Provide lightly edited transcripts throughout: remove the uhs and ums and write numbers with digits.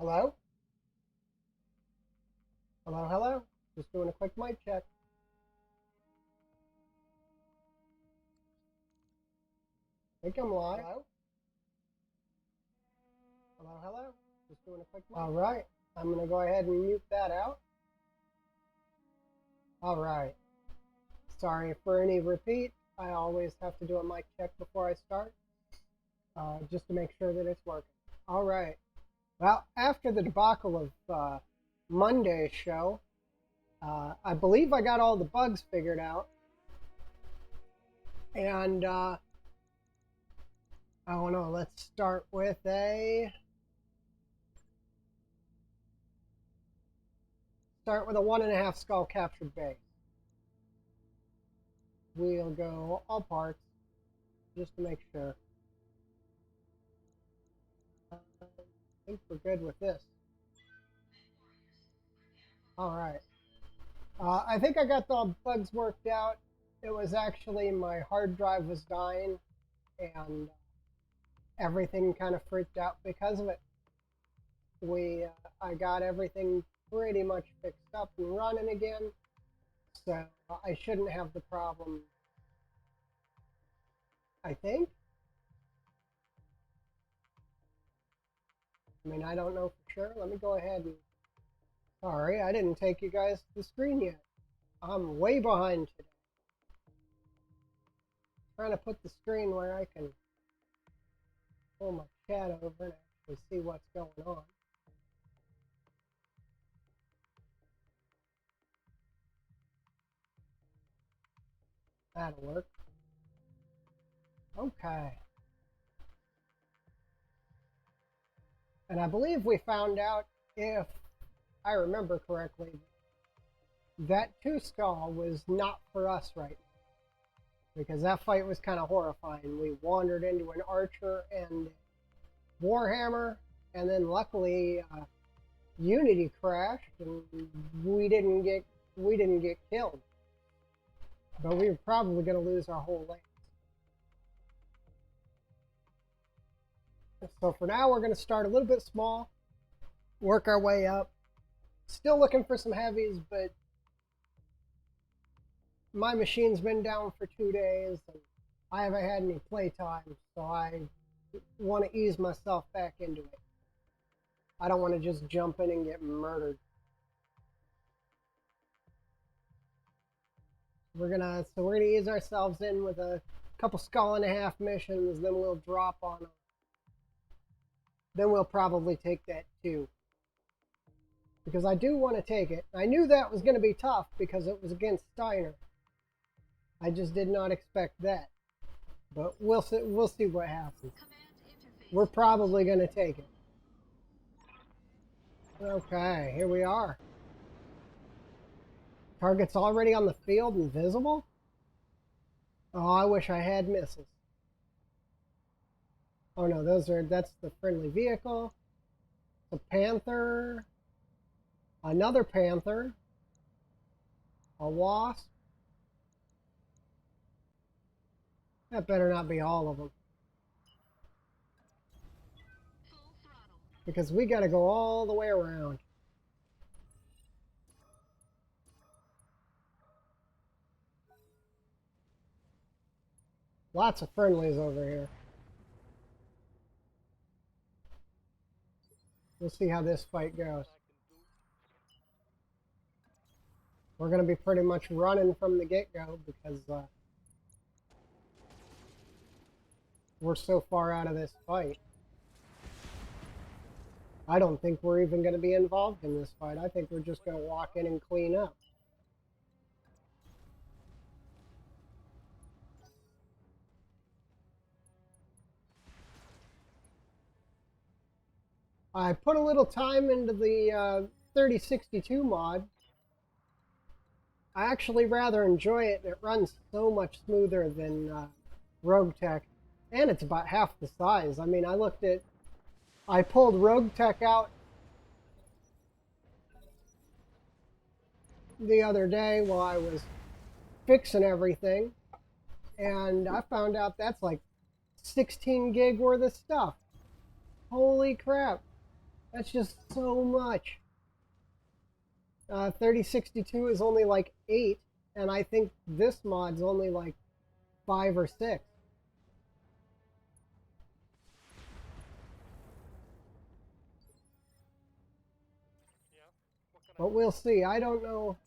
Hello? Hello, hello. Just doing a quick mic check. I think I'm live. Hello? Hello, hello. Just doing a quick mic. All right. I'm going to go ahead and mute that out. All right. Sorry for any repeat. I always have to do a mic check before I start, just to make sure that it's working. All right. Well, after the debacle of Monday's show, I believe I got all the bugs figured out. And I don't know, let's start with a 1.5 skull captured base. We'll go all parts just to make sure. I think we're good with this. All right. I think I got the bugs worked out. It was actually my hard drive was dying and everything kind of freaked out because of it. I got everything pretty much fixed up and running again, so I shouldn't have the problem, I think. I mean, I don't know for sure. Let me go ahead and... Sorry, I didn't take you guys to the screen yet. I'm way behind today. Trying to put the screen where I can pull my chat over and actually see what's going on. That'll work. Okay. And I believe we found out, if I remember correctly, that 2 skull was not for us right now, because that fight was kind of horrifying. We wandered into an archer and warhammer, and then luckily Unity crashed and we didn't get killed, but we were probably going to lose our whole lane. So for now, we're going to start a little bit small, work our way up. Still looking for some heavies, but my machine's been down for 2 days, and I haven't had any playtime, so I want to ease myself back into it. I don't want to just jump in and get murdered. We're gonna ease ourselves in with a couple skull and a half missions, then we'll drop on them. Then we'll probably take that too, because I do want to take it. I knew that was going to be tough because it was against Steiner. I just did not expect that, but we'll see what happens. We're probably going to take it. Okay, here we are. Target's already on the field and visible? Oh, I wish I had missiles. Oh no, that's the friendly vehicle. The Panther. Another Panther. A Wasp. That better not be all of them. Because we gotta go all the way around. Lots of friendlies over here. We'll see how this fight goes. We're going to be pretty much running from the get-go because we're so far out of this fight. I don't think we're even going to be involved in this fight. I think we're just going to walk in and clean up. I put a little time into the 3062 mod. I actually rather enjoy it. It runs so much smoother than Roguetech, and it's about half the size. I mean, I pulled Roguetech out the other day while I was fixing everything, and I found out that's like 16 gig worth of stuff. Holy crap. That's just so much. 3062 is only like 8, and I think this mod's only like 5 or 6. But we'll see. I don't know.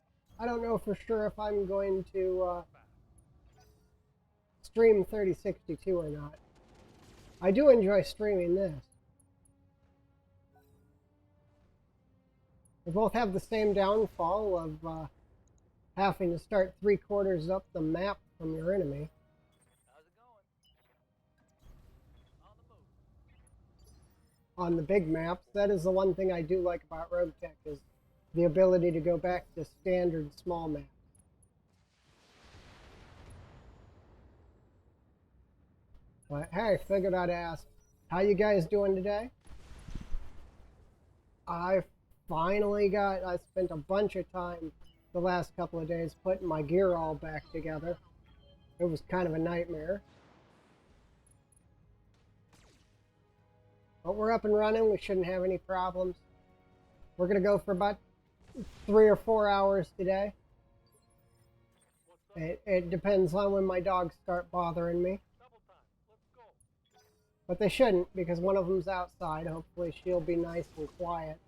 I don't know for sure if I'm going to stream 3062 or not. I do enjoy streaming this. They both have the same downfall of having to start 3/4 up the map from your enemy. How's it going? On the move. On the big maps, that is the one thing I do like about Battletech is the ability to go back to standard small maps. But hey, figured I'd ask, how you guys doing today? I spent a bunch of time the last couple of days putting my gear all back together. It was kind of a nightmare. But we're up and running. We shouldn't have any problems. We're going to go for about 3 or 4 hours today. It depends on when my dogs start bothering me. But they shouldn't, because one of them's outside. Hopefully she'll be nice and quiet.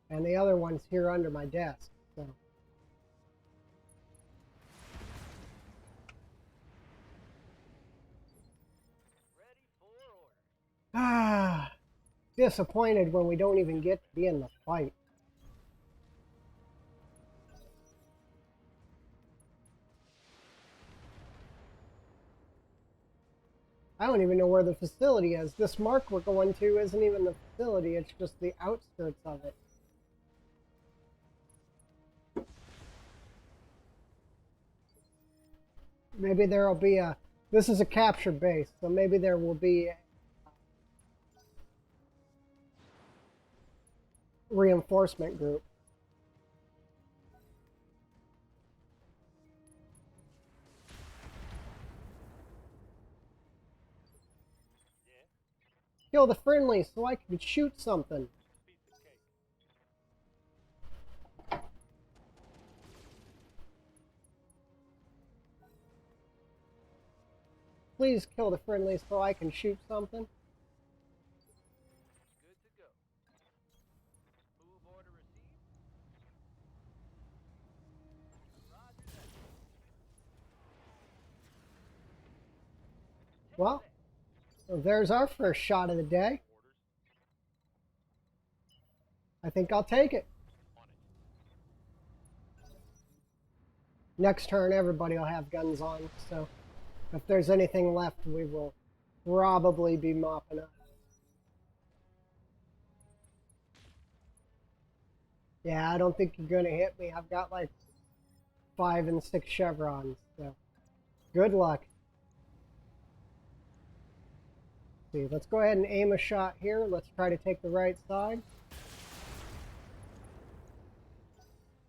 And the other one's here under my desk. So. Ready for order. Ah, disappointed when we don't even get to be in the fight. I don't even know where the facility is. This mark we're going to isn't even the facility, it's just the outskirts of it. Maybe there'll be a... This is a capture base, so maybe there will be a reinforcement group. Kill the friendly so I can shoot something. Please kill the friendly so I can shoot something. Good to go. Move order received. Roger that. Well, there's our first shot of the day. I think I'll take it. Next turn, everybody will have guns on, so if there's anything left, we will probably be mopping up. Yeah, I don't think you're going to hit me. I've got like 5 and 6 chevrons, so good luck. See, let's go ahead and aim a shot here. Let's try to take the right side.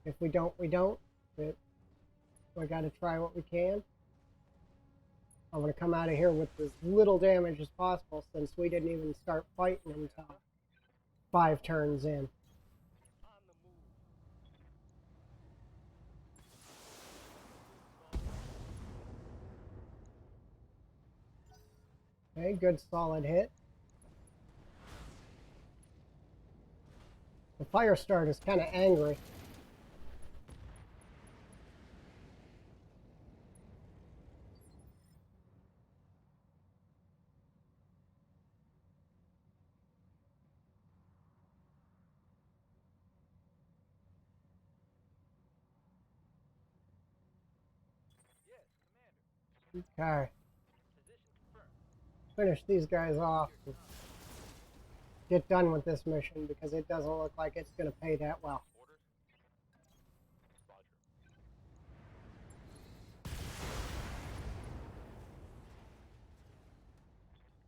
If we don't, we don't. But we got to try what we can. I want to come out of here with as little damage as possible since we didn't even start fighting until 5 turns in. On the move. Okay, good solid hit. The fire start is kind of angry. Yes, Commander. Okay, Position confirmed. finish these guys off. And get done with this mission because it doesn't look like it's going to pay that well. Orders. Roger.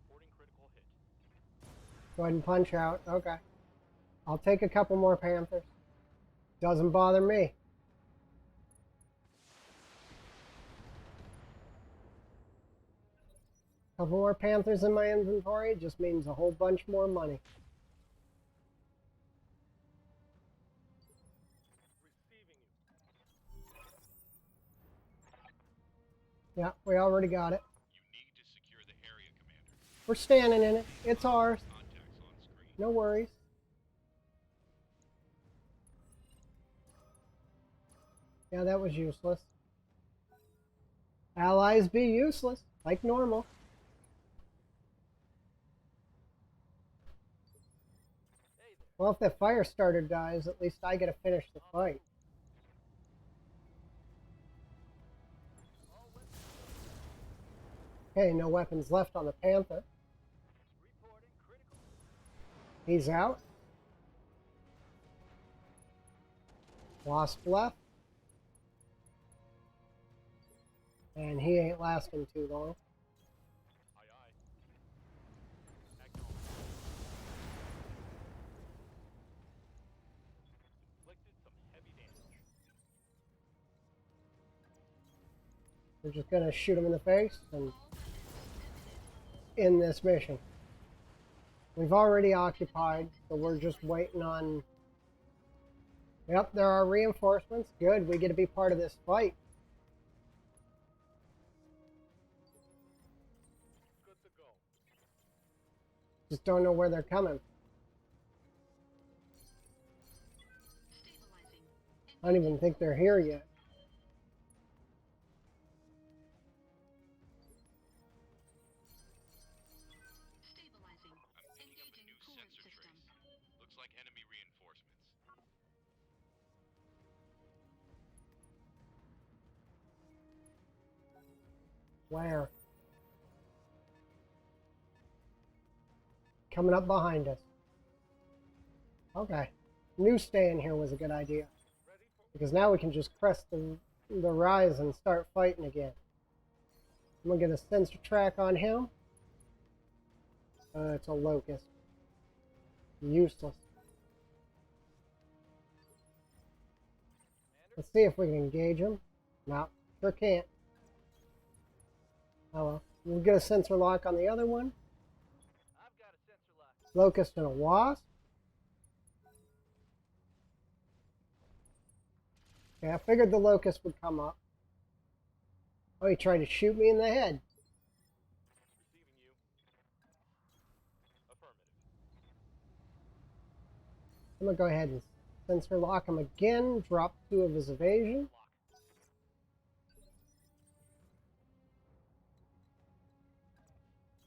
Reporting critical hit. Go ahead and punch out. Okay. I'll take a couple more Panthers. Doesn't bother me. Couple more Panthers in my inventory just means a whole bunch more money. Yeah, we already got it. You need to secure the area, Commander. We're standing in it. It's ours. Contacts on screen. No worries. Yeah, that was useless. Allies be useless, like normal. Hey there. Well, if that fire starter dies, at least I get to finish the fight. All weapons Okay, no weapons left on the Panther. reporting critical. He's out. Wasp left. And he ain't lasting too long. Aye, aye. Acknowledged. Inflicted some heavy damage. We're just gonna shoot him in the face and end this mission. We've already occupied, so we're just waiting on... Yep, there are reinforcements. Good, we get to be part of this fight. Good to go. Just don't know where they're coming. I don't even think they're here yet. I'm picking up a new sensor trace. Looks like enemy reinforcements. Where? Coming up behind us. Okay. New staying here was a good idea. Ready for Because now we can just press the rise and start fighting again. I'm gonna get a sensor track on him. It's a locust. Useless. Commander? Let's see if we can engage him. No, sure can't. Oh well. We'll get a sensor lock on the other one. I've got a sensor lock. Locust and a wasp. Okay, I figured the locust would come up. Oh, he tried to shoot me in the head. Receiving you. Affirmative. I'm gonna go ahead and sensor lock him again. Drop 2 of his evasion. Lock.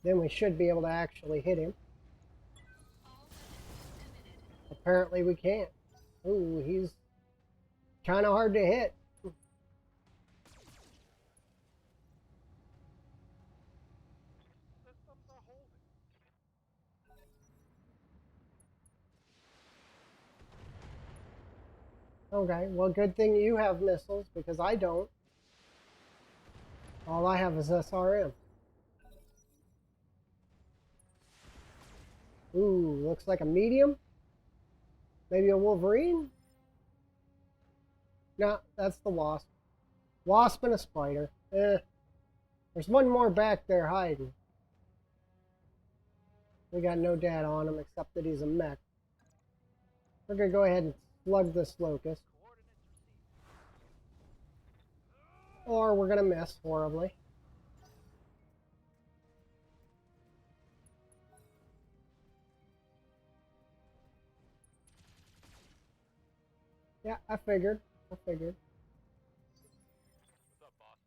Then we should be able to actually hit him. Apparently we can't. Ooh, he's kind of hard to hit. Systems are holding. Okay, well, good thing you have missiles because I don't. All I have is SRM. Ooh, looks like a medium. Maybe a Wolverine? No, that's the wasp. Wasp and a spider. There's one more back there hiding. We got no data on him except that he's a mech. We're gonna go ahead and slug this locust. Coordinates received. Or we're gonna miss horribly. Yeah, I figured. What's up, boss?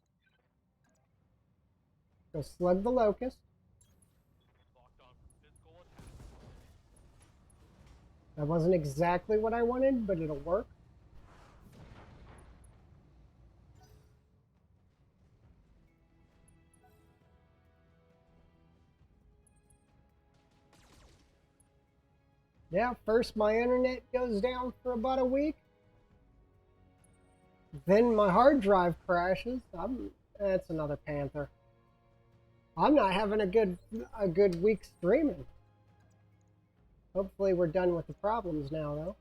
Go slug the locust. Locked on for physical attack. That wasn't exactly what I wanted, but it'll work. Yeah, first my internet goes down for about a week. Then my hard drive crashes. That's another Panther. I'm not having a good week streaming. Hopefully we're done with the problems now, though.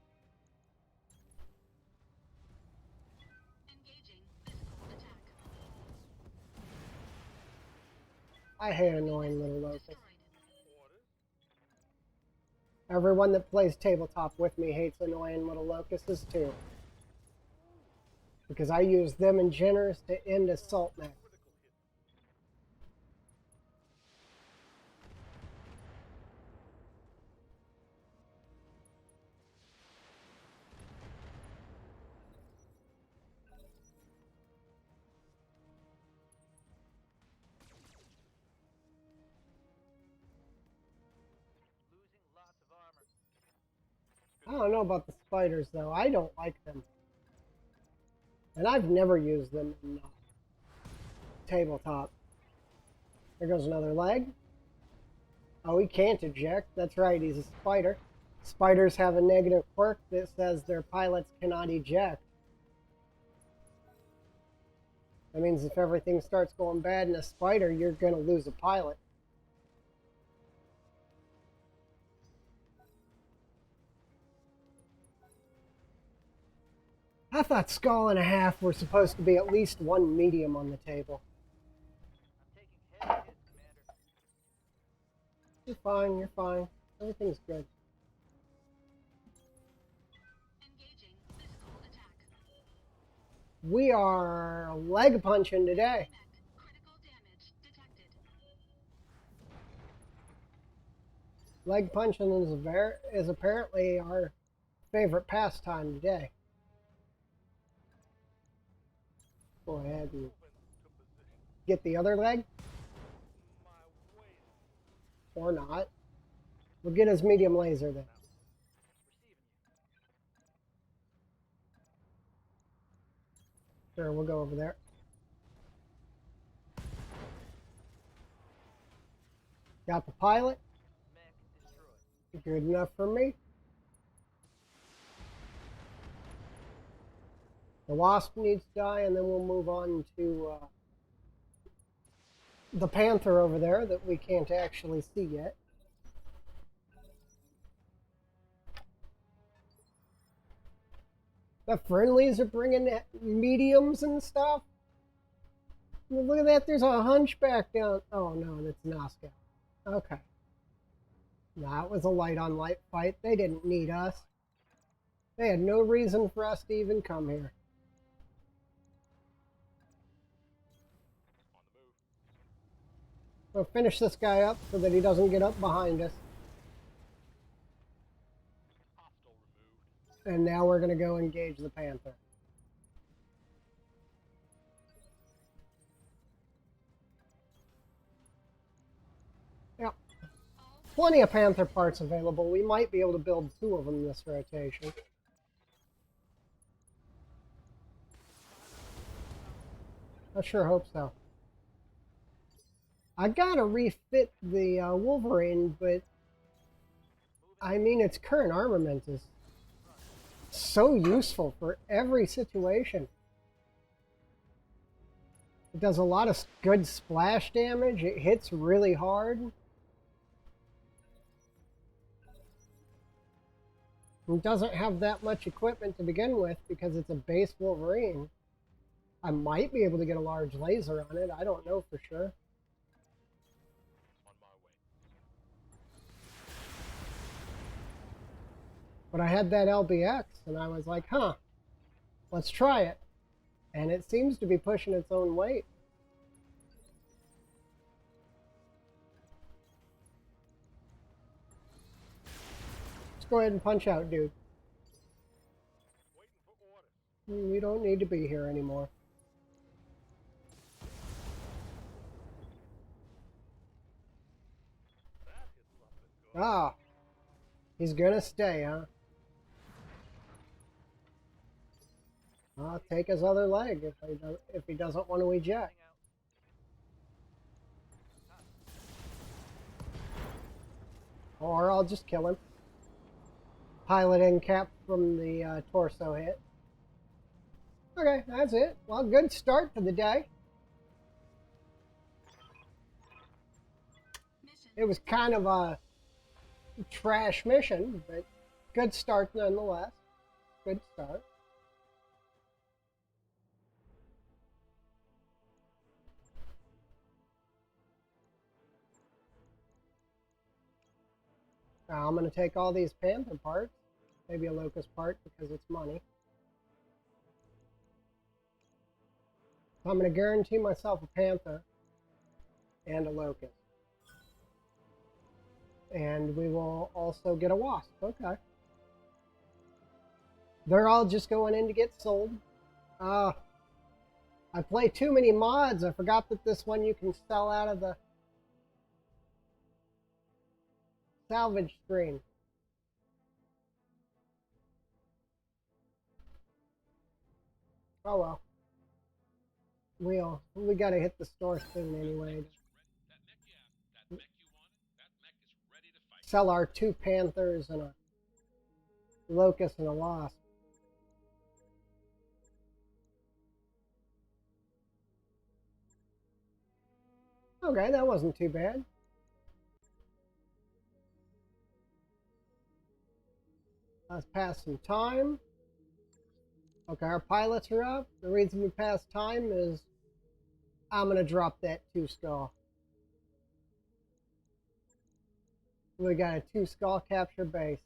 I hate annoying little locusts. Orders. Everyone that plays tabletop with me hates annoying little locusts too. Because I use them and Jenners to end assault mech. Critical hit. don't know about the spiders, though. I don't like them. And I've never used them in tabletop. There goes another leg. Oh, he can't eject. That's right, he's a spider. Spiders have a negative quirk that says their pilots cannot eject. That means if everything starts going bad in a spider, you're going to lose a pilot. I thought skull and a half were supposed to be at least one medium on the table. I'm taking heavy hits, Commander. You're fine, you're fine. Everything's good. Engaging physical attack. We are leg punching today. Critical damage detected. Leg punching is apparently our favorite pastime today. Go ahead and get the other leg. Or not. We'll get his medium laser then. Sure, we'll go over there. Got the pilot. Mech destroyed. Good enough for me. The wasp needs to die, and then we'll move on to the panther over there that we can't actually see yet. The friendlies are bringing mediums and stuff. Look at that, there's a hunchback down. Oh no, that's Noscow. Okay. That was a light on light fight. They didn't need us. They had no reason for us to even come here. We'll finish this guy up so that he doesn't get up behind us. And now we're going to go engage the panther. Yep. Plenty of panther parts available. We might be able to build 2 of them this rotation. I sure hope so. I gotta refit the Wolverine, but I mean, its current armament is so useful for every situation. It does a lot of good splash damage. It hits really hard. It doesn't have that much equipment to begin with because it's a base Wolverine. I might be able to get a large laser on it. I don't know for sure. But I had that LBX, and I was like, huh, let's try it. And it seems to be pushing its own weight. Let's go ahead and punch out, dude. You don't need to be here anymore. Ah, he's gonna stay, huh? I'll take his other leg if he doesn't want to eject. Or I'll just kill him. Pilot in cap from the torso hit. Okay, that's it. Well, good start to the day. It was kind of a trash mission, but good start nonetheless. Good start. Now I'm going to take all these panther parts, maybe a locust part because it's money. So I'm going to guarantee myself a panther and a locust. And we will also get a wasp. Okay. They're all just going in to get sold. I play too many mods. I forgot that this one you can sell out of the salvage screen. Oh well. We gotta hit the store soon anyway. Sell our 2 Panthers and a Locust and a Wasp. Okay, that wasn't too bad. Let's pass some time. Okay, our pilots are up. The reason we pass time is I'm going to drop that 2 skull. We got a 2 skull capture base.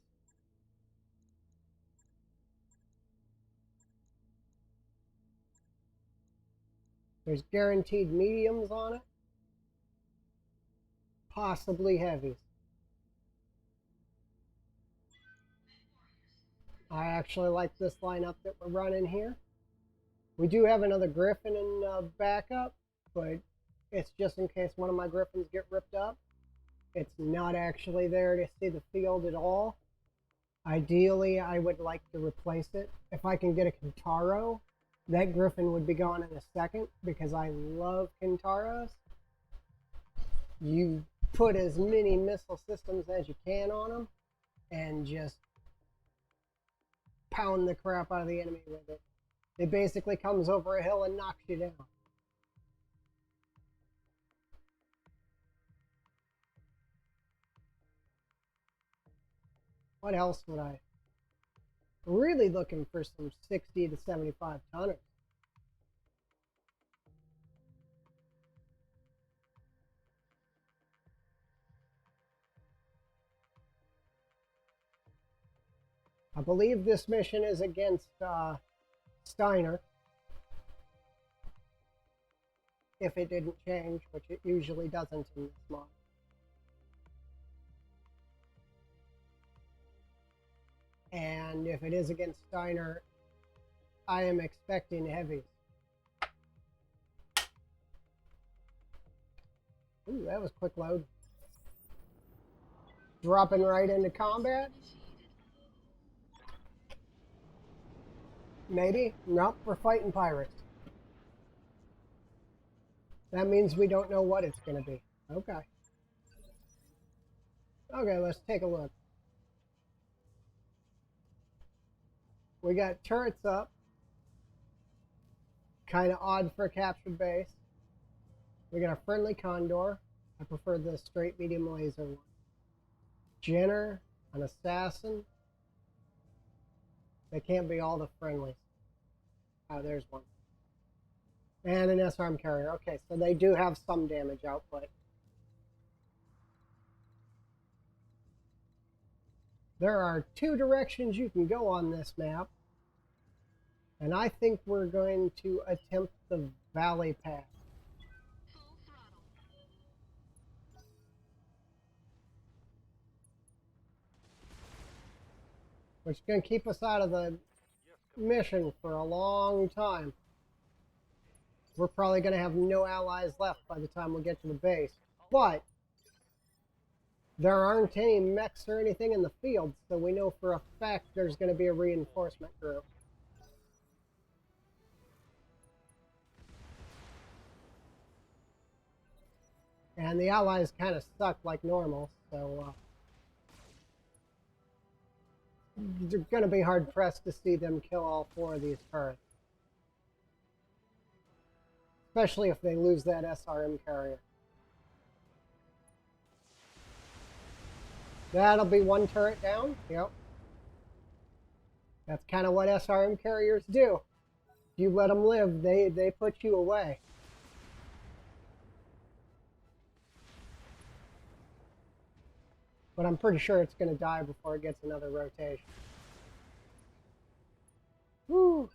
There's guaranteed mediums on it. Possibly heavies. I actually like this lineup that we're running here. We do have another Griffin in backup, but it's just in case one of my Griffins get ripped up. It's not actually there to see the field at all. Ideally, I would like to replace it. If I can get a Kintaro, that Griffin would be gone in a second because I love Kintaros. You put as many missile systems as you can on them and just pound the crap out of the enemy with it. It basically comes over a hill and knocks you down. What else would I? Really looking for some 60 to 75 tonners. I believe this mission is against Steiner. If it didn't change, which it usually doesn't in this mod. And if it is against Steiner, I am expecting heavies. Ooh, that was quick load. Dropping right into combat. Maybe? Nope, we're fighting pirates. That means we don't know what it's going to be. Okay. Okay, let's take a look. We got turrets up. Kind of odd for a captured base. We got a friendly Condor. I prefer the straight medium laser one. Jenner, an assassin. They can't be all the friendlies. Oh, there's one. And an SRM carrier. Okay, so they do have some damage output. There are 2 directions you can go on this map. And I think we're going to attempt the valley path. Full throttle. Which is going to keep us out of the mission for a long time. We're probably going to have no allies left by the time we get to the base. But there aren't any mechs or anything in the field, so we know for a fact there's going to be a reinforcement group. And the allies kind of suck like normal, so you're going to be hard-pressed to see them kill all 4 of these turrets. Especially if they lose that SRM carrier. That'll be 1 turret down. Yep. That's kind of what SRM carriers do. If you let them live, they put you away. But I'm pretty sure it's going to die before it gets another rotation. Woo!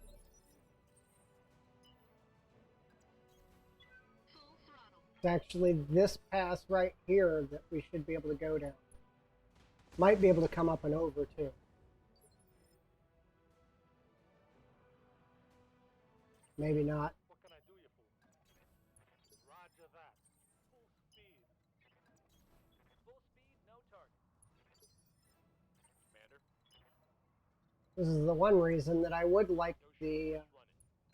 Full throttle. It's actually this pass right here that we should be able to go down. Might be able to come up and over too. Maybe not. What can I do you for? Roger that. Full speed. Full speed, no target. Commander, This is the one reason that I would like no the shortcuts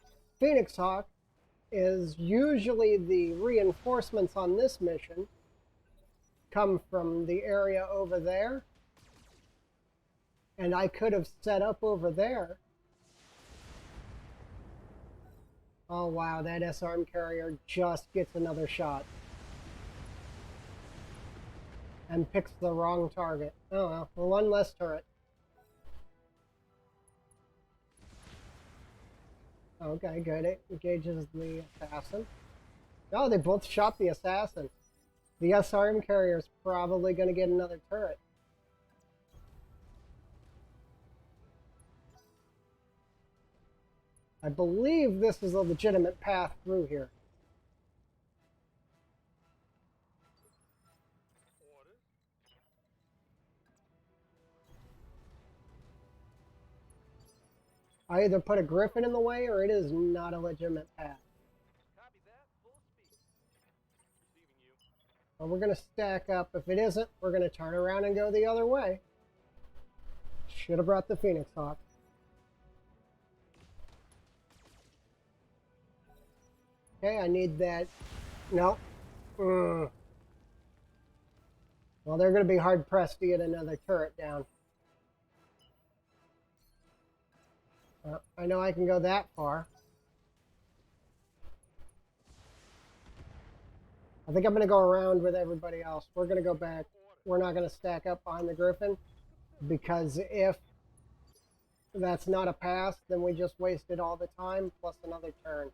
running. Phoenix Hawk is usually the reinforcements on this mission come from the area over there. And I could have set up over there. Oh wow, that SRM carrier just gets another shot. And picks the wrong target. Oh well, one less turret. Okay, good. It engages the assassin. Oh, they both shot the assassin. The SRM carrier is probably going to get another turret. I believe this is a legitimate path through here. Orders. I either put a griffin in the way or it is not a legitimate path. Copy that. Full speed. Receiving you. Well, we're going to stack up. If it isn't, we're going to turn around and go the other way. Should have brought the Phoenix Hawk. Okay, I need that. No. Well, they're going to be hard pressed to get another turret down. I know I can go that far. I think I'm going to go around with everybody else. We're going to go back. We're not going to stack up behind the Griffin, because if that's not a pass, then we just wasted all the time plus another turn.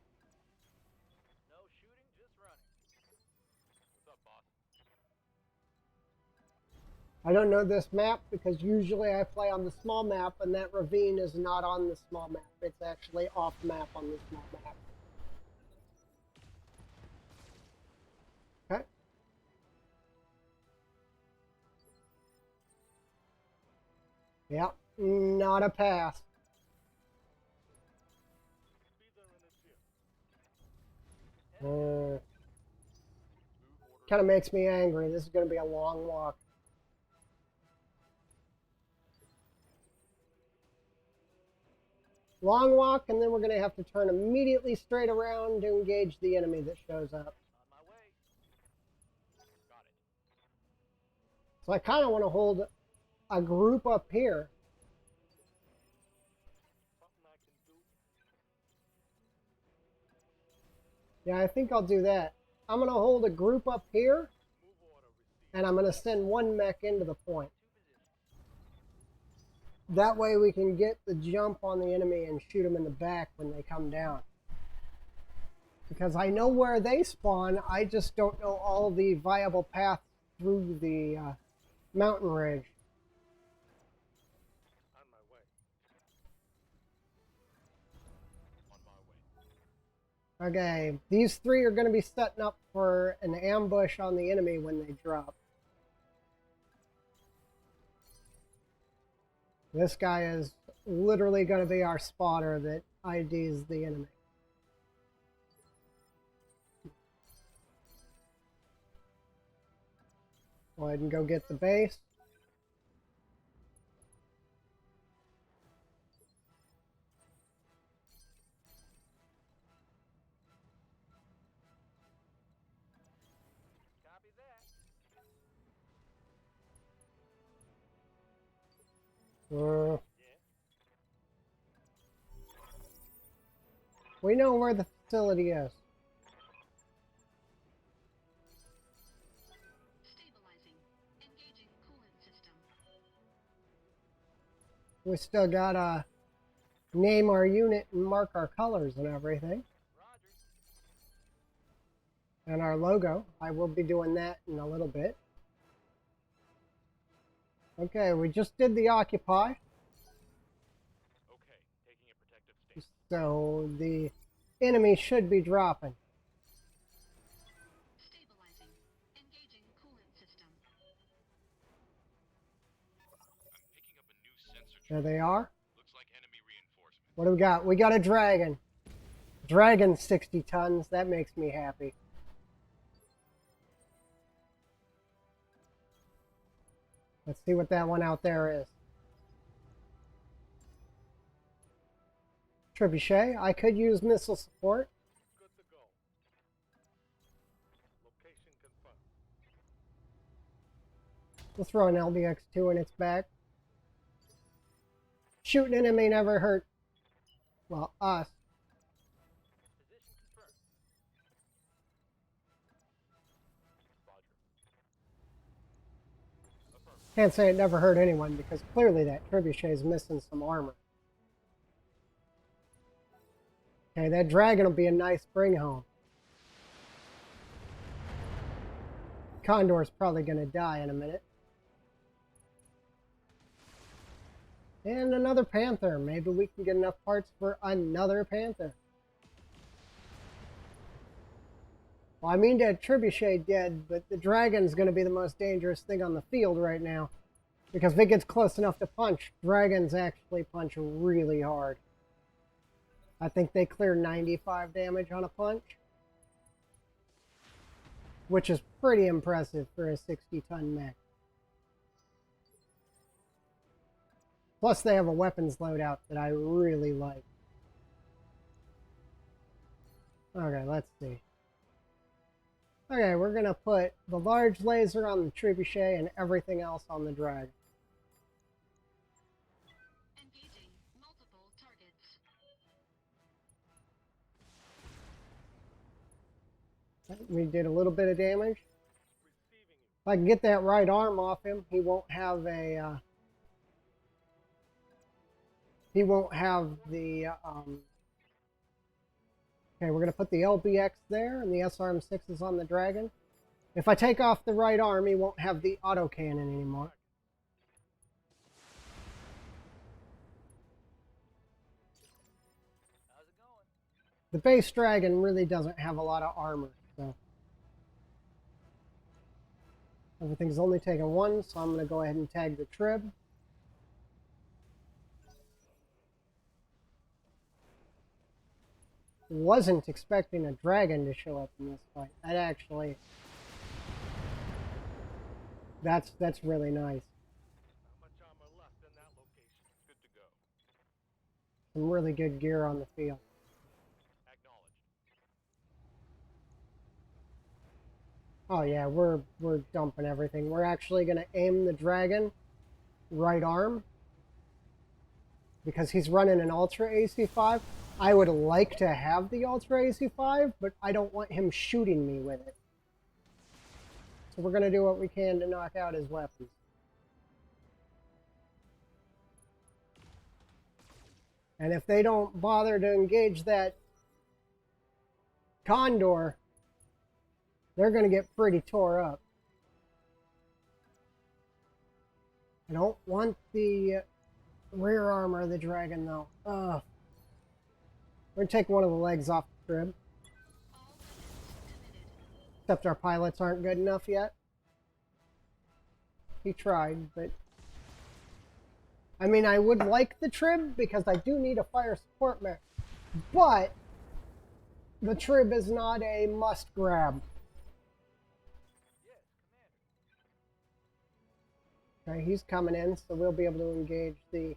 No shooting, just running. What's up, boss? I don't know this map because usually I play on the small map, and that ravine is not on the small map. It's actually off map on the small map. Okay. Yep, not a pass. Speeds are in the gym. Kind of makes me angry. This is going to be a long walk. Long walk, and then we're going to have to turn immediately straight around to engage the enemy that shows up. On my way. Got it. So I kind of want to hold a group up here. Something I can do. Yeah, I think I'll do that. I'm going to hold a group up here, Move order received. and I'm going to send one mech into the point. Two positions. That way we can get the jump on the enemy and shoot them in the back when they come down. Because I know where they spawn, I just don't know all the viable paths through the mountain ridge. On my way. On my way. Okay, these three are going to be setting up for an ambush on the enemy when they drop. This guy is literally going to be our spotter that IDs the enemy. Go ahead and go get the base. Copy that. Uh, Yeah. we know where the facility is. Stabilizing. Engaging coolant system. We still gotta name our unit and mark our colors and everything. Roger. And our logo. I will be doing that in a little bit. Okay, we just did the occupy. Okay. Taking a protective stance. So the enemy should be dropping. Stabilizing. Engaging coolant system. I'm picking up a new sensor There chip. they are. Looks like enemy reinforcements. What do we got? We got a dragon. Dragon 60 tons. That makes me happy. Let's see what that one out there is. trebuchet. I could use missile support. Good to go. Location confirmed. We'll throw an LBX-2 in its back. Shooting an enemy never hurt, well, us. Position confirmed. Roger. Affirmed. Can't say it never hurt anyone because clearly that trebuchet is missing some armor. Okay, that dragon will be a nice bring home. Condor's probably going to die in a minute. And another panther. Maybe we can get enough parts for another panther. Well, I mean that trebuchet dead, but the dragon's going to be the most dangerous thing on the field right now. Because if it gets close enough to punch, dragons actually punch really hard. I think they clear 95 damage on a punch. Which is pretty impressive for a 60-ton mech. Plus they have a weapons loadout that I really like. Okay, let's see. Okay, we're going to put the large laser on the trebuchet and everything else on the dragon. Engaging multiple targets. We did a little bit of damage. Receiving you. If I can get that right arm off him, he won't have a... he won't have the... Okay, we're going to put the LBX there, and the SRM-6 is on the dragon. If I take off the right arm, he won't have the autocannon anymore. How's it going? The base dragon really doesn't have a lot of armor, so... Everything's only taken one, so I'm going to go ahead and tag the trib. Wasn't expecting a dragon to show up in this fight. That actually... That's really nice. Not much armor left in that location. Good to go. Some really good gear on the field. Acknowledged. Oh yeah, we're dumping everything. We're actually going to aim the dragon right arm because he's running an Ultra AC5. I would like to have the Ultra AC5, but I don't want him shooting me with it. So we're going to do what we can to knock out his weapons. And if they don't bother to engage that Condor, they're going to get pretty tore up. I don't want the rear armor of the dragon, though. Ugh. We're going to take one of the legs off the trib. All units committed. Except our pilots aren't good enough yet. He tried, but... I mean, I would like the trib because I do need a fire support mech. But the trib is not a must grab. Yes, Commander. Okay, he's coming in, so we'll be able to engage the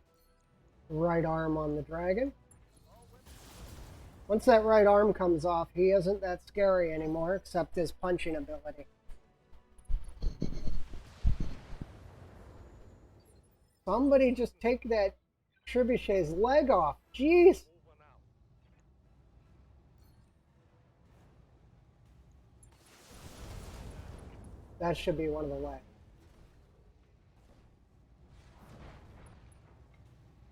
right arm on the dragon. Once that right arm comes off, he isn't that scary anymore, except his punching ability. Somebody just take that trebuchet's leg off. Jeez! Moving out. That should be one of the legs.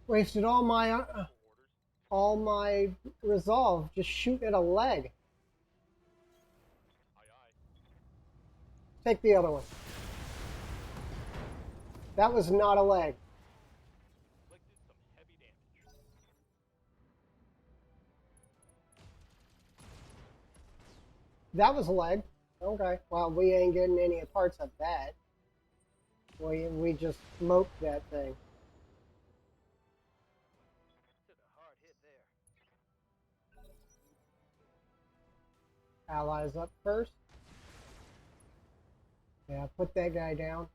Wasted all my resolve just shoot at a leg. Aye, aye. Take the other one. That was not a leg. Inflicted some heavy damage. That was a leg. Okay. Well, we ain't getting any parts of that. We just smoked that thing. Took a hard hit there. Allies up first. Yeah, put that guy down.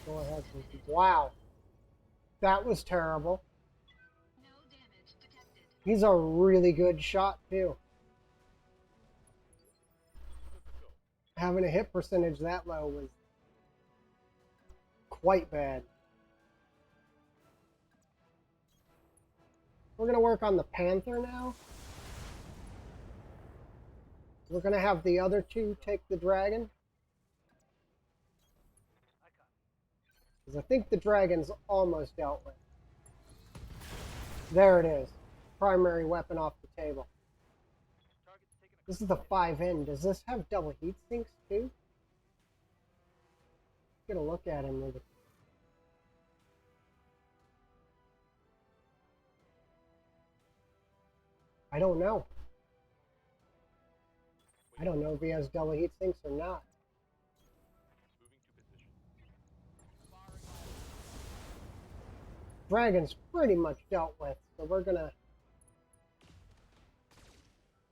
Go ahead. Wow, that was terrible. No damage detected. He's a really good shot too. Good to go. Having a hit percentage that low was quite bad. We're going to work on the Panther now. We're going to have the other two take the Dragon. I got it. Because I think the Dragon's almost dealt with. There it is. Primary weapon off the table. Target's taking a This is the 5N. Does this have double heat sinks too? Get a look at him with it. I don't know. I don't know if he has double heat sinks or not. moving to position. Firing all. Dragon's pretty much dealt with, so we're gonna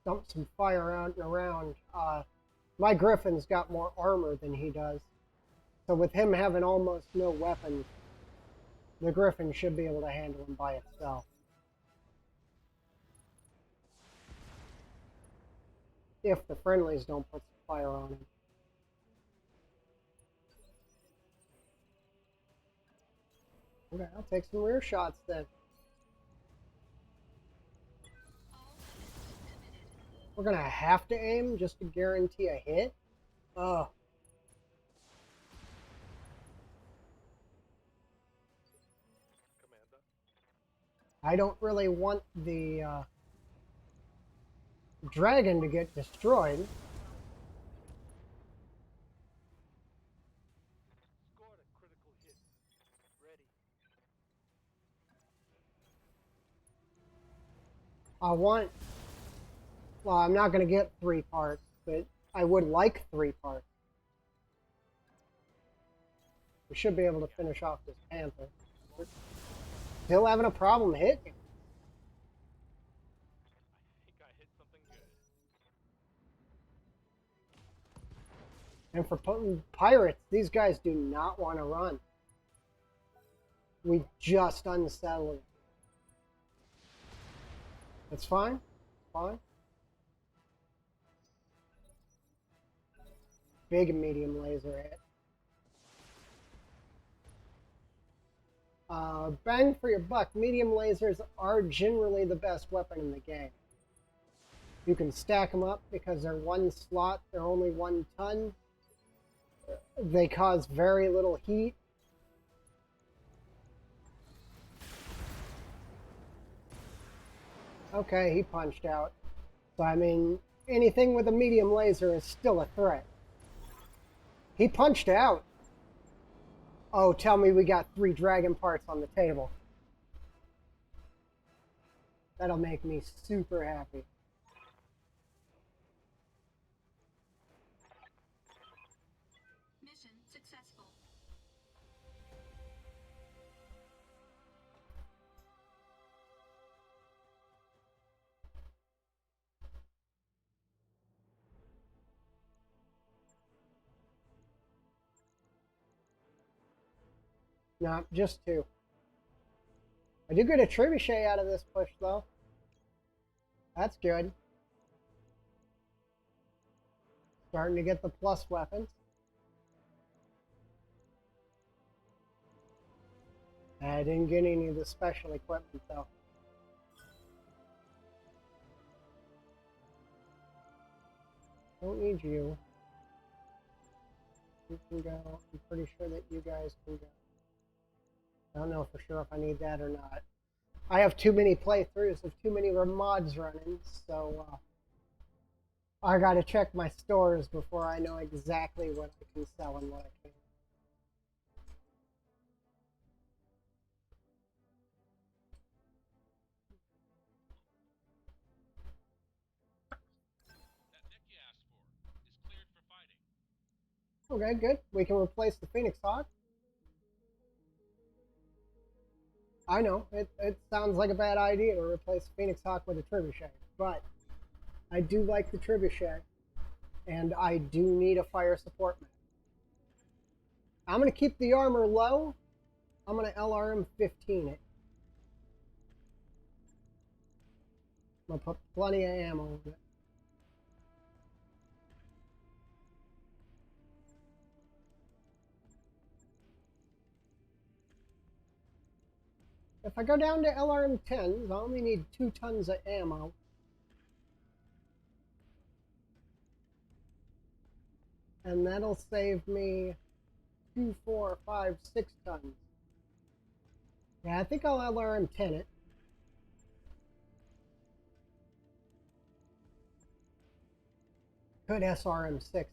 dump some fire out and around. My Griffin's got more armor than he does, so with him having almost no weapons, the Griffin should be able to handle him by itself. If the friendlies don't put some fire on him. Okay, I'll take some rear shots then. All weapons committed. We're gonna have to aim just to guarantee a hit. Oh, Commander. I don't really want the Dragon to get destroyed. Scored a critical hit. Ready. I want. Well, I'm not going to get 3 parts, but I would like 3 parts. We should be able to finish off this Panther. We're still having a problem hitting. I think I hit something good. And for pirates, these guys do not want to run. We just unsettled it. That's fine. Fine. Big and medium laser hit. Bang for your buck. Medium lasers are generally the best weapon in the game. You can stack them up because they're 1 slot, they're only 1 ton. They cause very little heat. Okay, he punched out. So, I mean, anything with a medium laser is still a threat. He punched out. Oh, tell me we got 3 dragon parts on the table. That'll make me super happy. Mission successful. No, just 2. I do get a trebuchet out of this push, though. That's good. Starting to get the plus weapons. I didn't get any of the special equipment, though. Don't need you. You can go. I'm pretty sure that you guys can go. I don't know for sure if I need that or not. I have too many playthroughs of too many mods running, so I gotta check my stores before I know exactly what I can sell and what I can't. That deck you asked for is cleared for fighting. Okay, good. We can replace the Phoenix Hawk. I know, it sounds like a bad idea to replace the Phoenix Hawk with a trebuchet, but I do like the trebuchet, and I do need a fire support map. I'm going to keep the armor low. I'm going to LRM 15 it. I'm going to put plenty of ammo in it. If I go down to LRM 10s, I only need 2 tons of ammo. And that'll save me 2, 4, 5, 6 tons. Yeah, I think I'll LRM 10 it. Could SRM 6.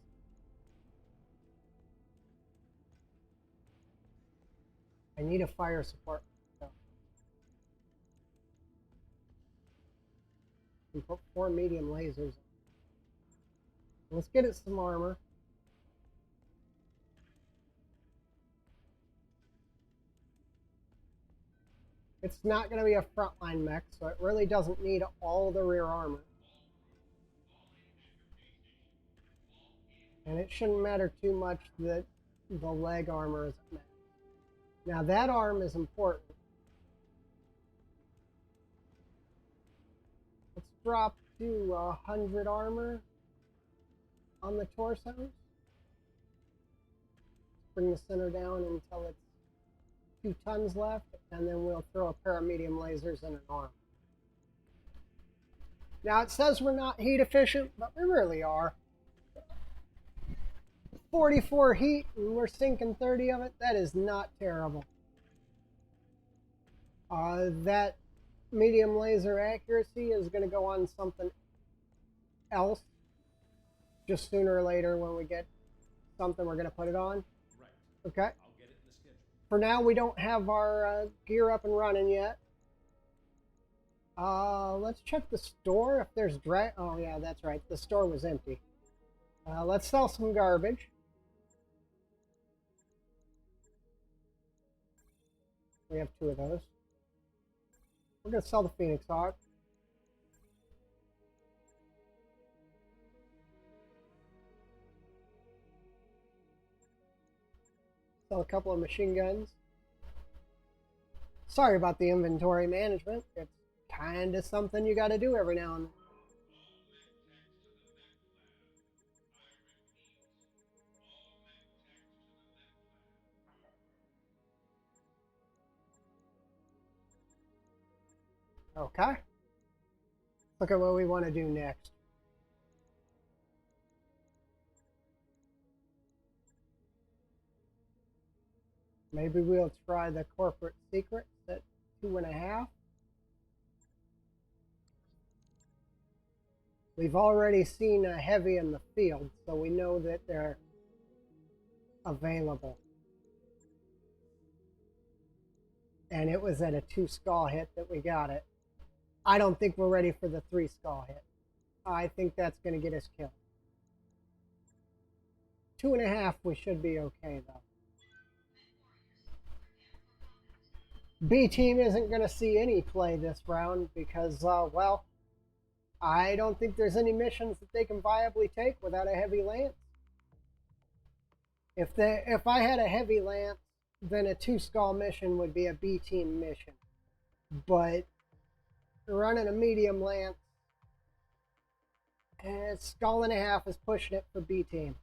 I need a fire support. So. And put 4 medium lasers. Let's get it some armor. It's not going to be a frontline mech, so it really doesn't need all the rear armor. And it shouldn't matter too much that the leg armor isn't met. Now that arm is important. Let's drop to 100 armor on the torsos. Bring the center down until it's 2 tons left, and then we'll throw a pair of medium lasers in an arm. Now it says we're not heat efficient, but we really are. 44 heat and we're sinking 30 of it. That is not terrible. That medium laser accuracy is going to go on something else just sooner or later. When we get something, we're going to put it on. Right. Okay. I'll get it in the schedule. For now, we don't have our gear up and running yet. Let's check the store if there's oh yeah, that's right. The store was empty. Let's sell some garbage. We have 2 of those. We're going to sell the Phoenix Hawk. Sell a couple of machine guns. Sorry about the inventory management. It's kind of something you got to do every now and then. Okay. Look at what we want to do next. Maybe we'll try the corporate secrets at 2.5. We've already seen a heavy in the field, so we know that they're available. And it was at a 2 skull hit that we got it. I don't think we're ready for the 3 skull hit. I think that's going to get us killed. 2.5, we should be okay though. B team isn't going to see any play this round because, well, I don't think there's any missions that they can viably take without a heavy lance. If I had a heavy lance, then a 2 skull mission would be a B team mission. But running a medium lance, skull and a half is pushing it for B team.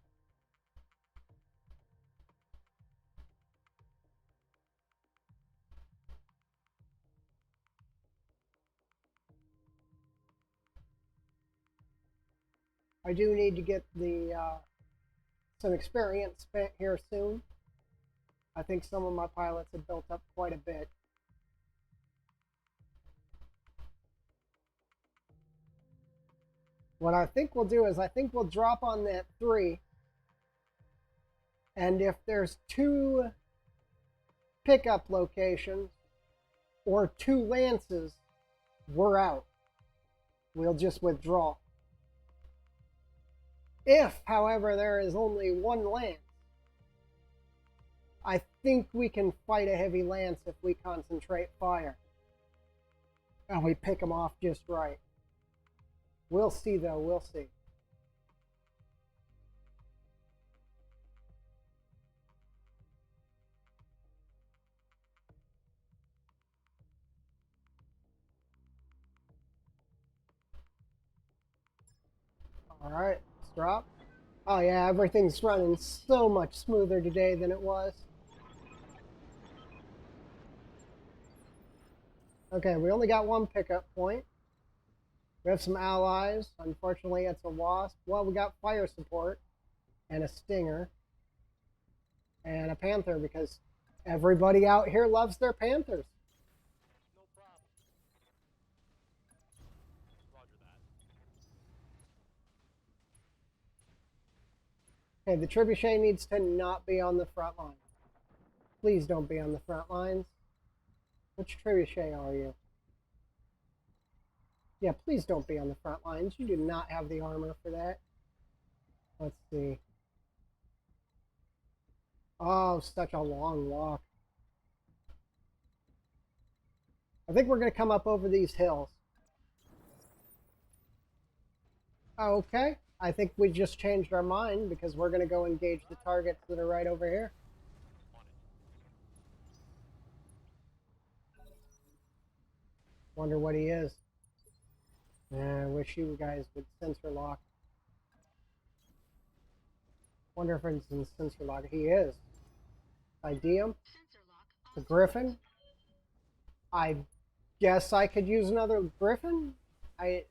I do need to get the some experience spent here soon. I think some of my pilots have built up quite a bit. What I think we'll do is I think we'll drop on that 3. And if there's 2 pickup locations or 2 lances, we're out. We'll just withdraw. If, however, there is only 1 lance, I think we can fight a heavy lance if we concentrate fire. And we pick them off just right. We'll see, though. We'll see. Alright, let's drop. Oh yeah, everything's running so much smoother today than it was. Okay, we only got one pickup point. We have some allies. Unfortunately, it's a wasp. Well, we got fire support and a stinger and a panther because everybody out here loves their panthers. No problem. Roger that. Okay, the trebuchet needs to not be on the front line. Please don't be on the front lines. Which trebuchet are you? Yeah, please don't be on the front lines. You do not have the armor for that. Let's see. Oh, such a long walk. I think we're going to come up over these hills. Okay. I think we just changed our mind because we're going to go engage the targets that are right over here. Wonder what he is. I wish you guys would sensor lock. Wonder if it's in sensor lock. He is. ID him. Sensor lock The on Griffin. I guess I could use another Griffin. I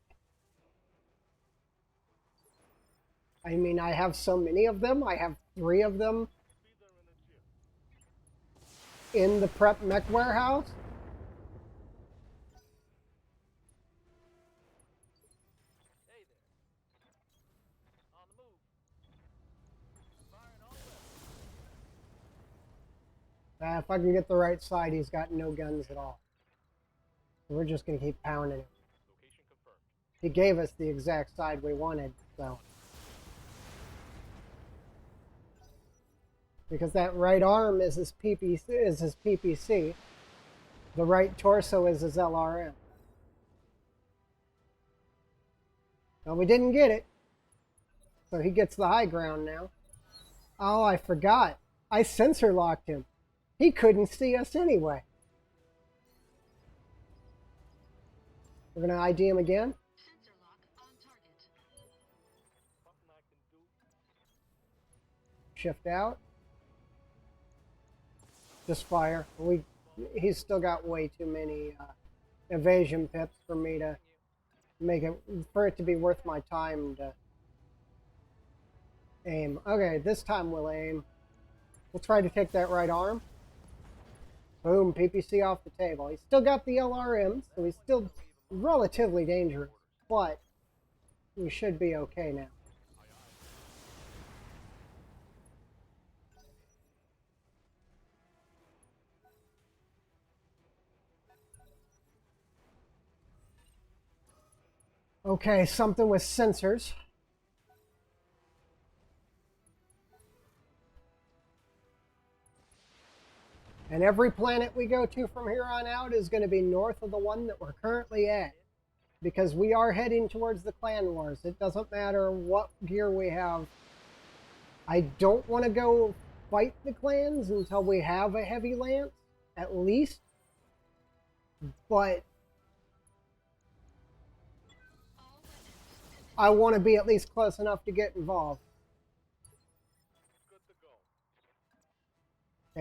mean, I have so many of them. I have 3 of them Speeder in a chip. in the prep mech warehouse. Hey there. On the move. Firing all weapons. If I can get the right side, he's got no guns at all. So we're just going to keep pounding him. Location confirmed. He gave us the exact side we wanted, so. Because that right arm is his PPC. The right torso is his LRM. Well, we didn't get it. So he gets the high ground now. Oh, I forgot. I sensor locked him. He couldn't see us anyway. We're going to ID him again. sensor lock on target. Something I can do. Shift out. Just fire. He's still got way too many evasion pips for me to make it, for it to be worth my time to aim. Okay, this time we'll aim. We'll try to take that right arm. Boom, PPC off the table. He's still got the LRM, so he's still relatively dangerous, but we should be okay now. Okay, something with sensors. And every planet we go to from here on out is going to be north of the one that we're currently at. Because we are heading towards the clan wars. It doesn't matter what gear we have. I don't want to go fight the clans until we have a heavy lance, at least. But All weapons committed. I want to be at least close enough to get involved. Good to go.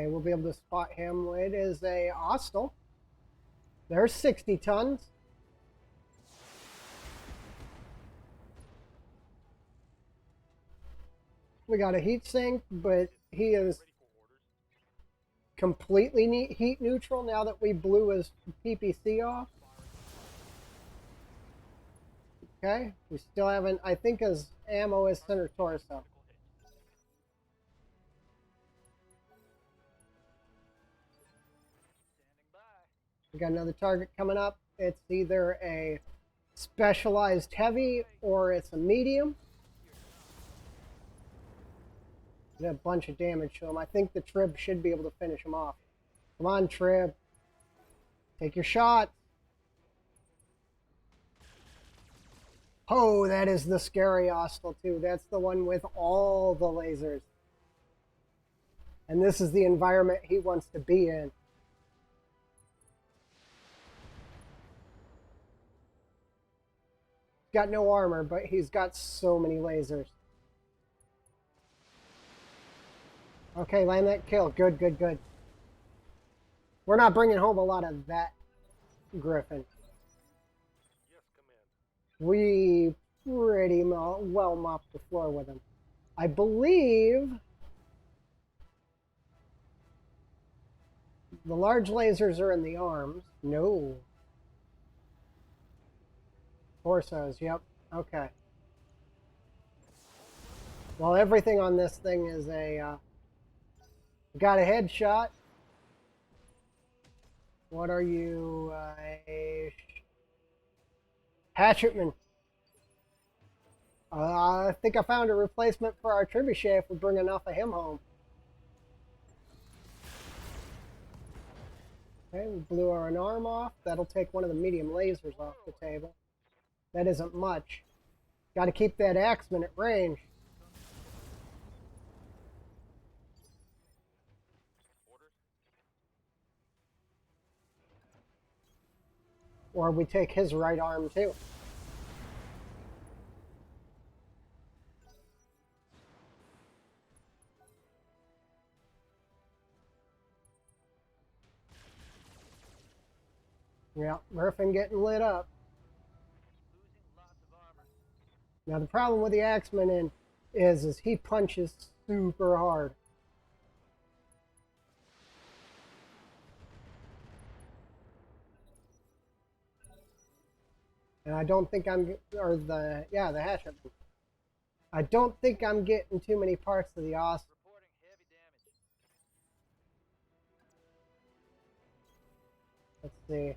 Okay, we'll be able to spot him. It is a hostile. There's 60 tons. We got a heat sink, but he is Ready for orders. completely heat neutral now that we blew his PPC off. Okay, we still haven't, I think his ammo is center torso. Critical hit. Standing by. We got another target coming up. It's either a specialized heavy or it's a medium. Did a bunch of damage to him. I think the Trib should be able to finish him off. Come on, Trib. Take your shot. Oh, that is the scary hostile too. That's the one with all the lasers. And this is the environment he wants to be in. got no armor, but he's got so many lasers. Okay, land that kill. Good, good, good. We're not bringing home a lot of that Griffin. Yes, Commander. We pretty well mopped the floor with him. I believe the large lasers are in the arms. No. Torsos, yep. Okay. Well, everything on this thing is a... got a headshot. What are you? A hatchetman. I think I found a replacement for our trebuchet if we bring enough of him home. Okay, we blew our arm off. That'll take one of the medium lasers off the table. That isn't much. Got to keep that axeman at range. Orders? Or we take his right arm too. Yeah, Griffin getting lit up. Losing lots of armor. Now the problem with the axeman is he punches super hard. And I don't think the hatchet. I don't think I'm getting too many parts of the os. Reporting heavy damage. Let's see.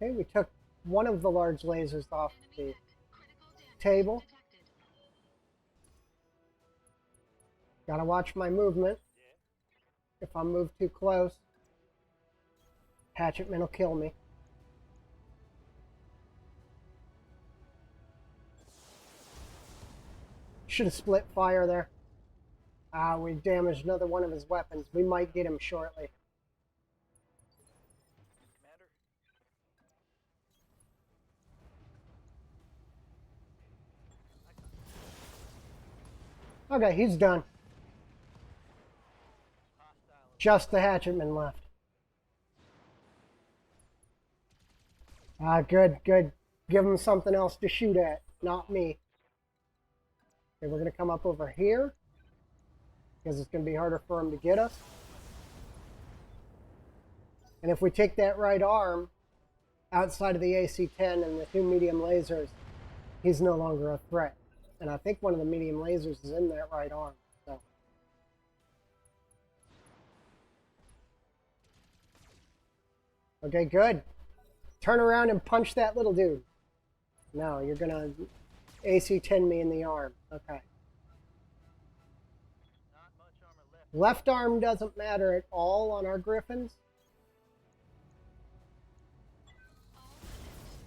Okay, we took one of the large lasers off the Enemy mech. Critical damage table. detected. Gotta watch my movement. Yeah. If I move too close, hatchetman will kill me. Should have split fire there. Ah, we damaged another one of his weapons. We might get him shortly. Commander. Okay, he's done. Hostile. Just the hatchetman left. Ah, good, good. Give him something else to shoot at, not me. Okay, we're going to come up over here because it's going to be harder for him to get us. And if we take that right arm outside of the AC-10 and the two medium lasers, he's no longer a threat. And I think one of the medium lasers is in that right arm. So. Okay, good. Turn around and punch that little dude. No, you're going to AC-10 me in the arm. Okay. Not much armor left. Left arm doesn't matter at all on our Griffins. All units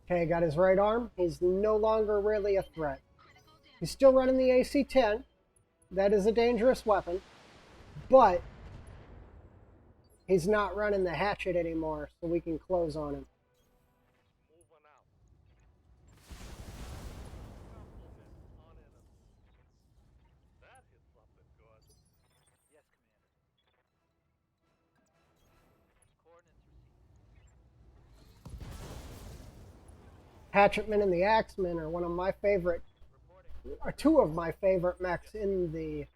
committed. Okay, got his right arm. He's no longer really a threat. Critical damage. He's still running the AC-10. That is a dangerous weapon. But he's not running the hatchet anymore, so we can close on him. Moving out. Compliment on enemy. That hit something good. Yes, Commander. Coordinates received. Hatchetman and the Axeman are one of my favorite, Reporting. are two of my favorite mechs in the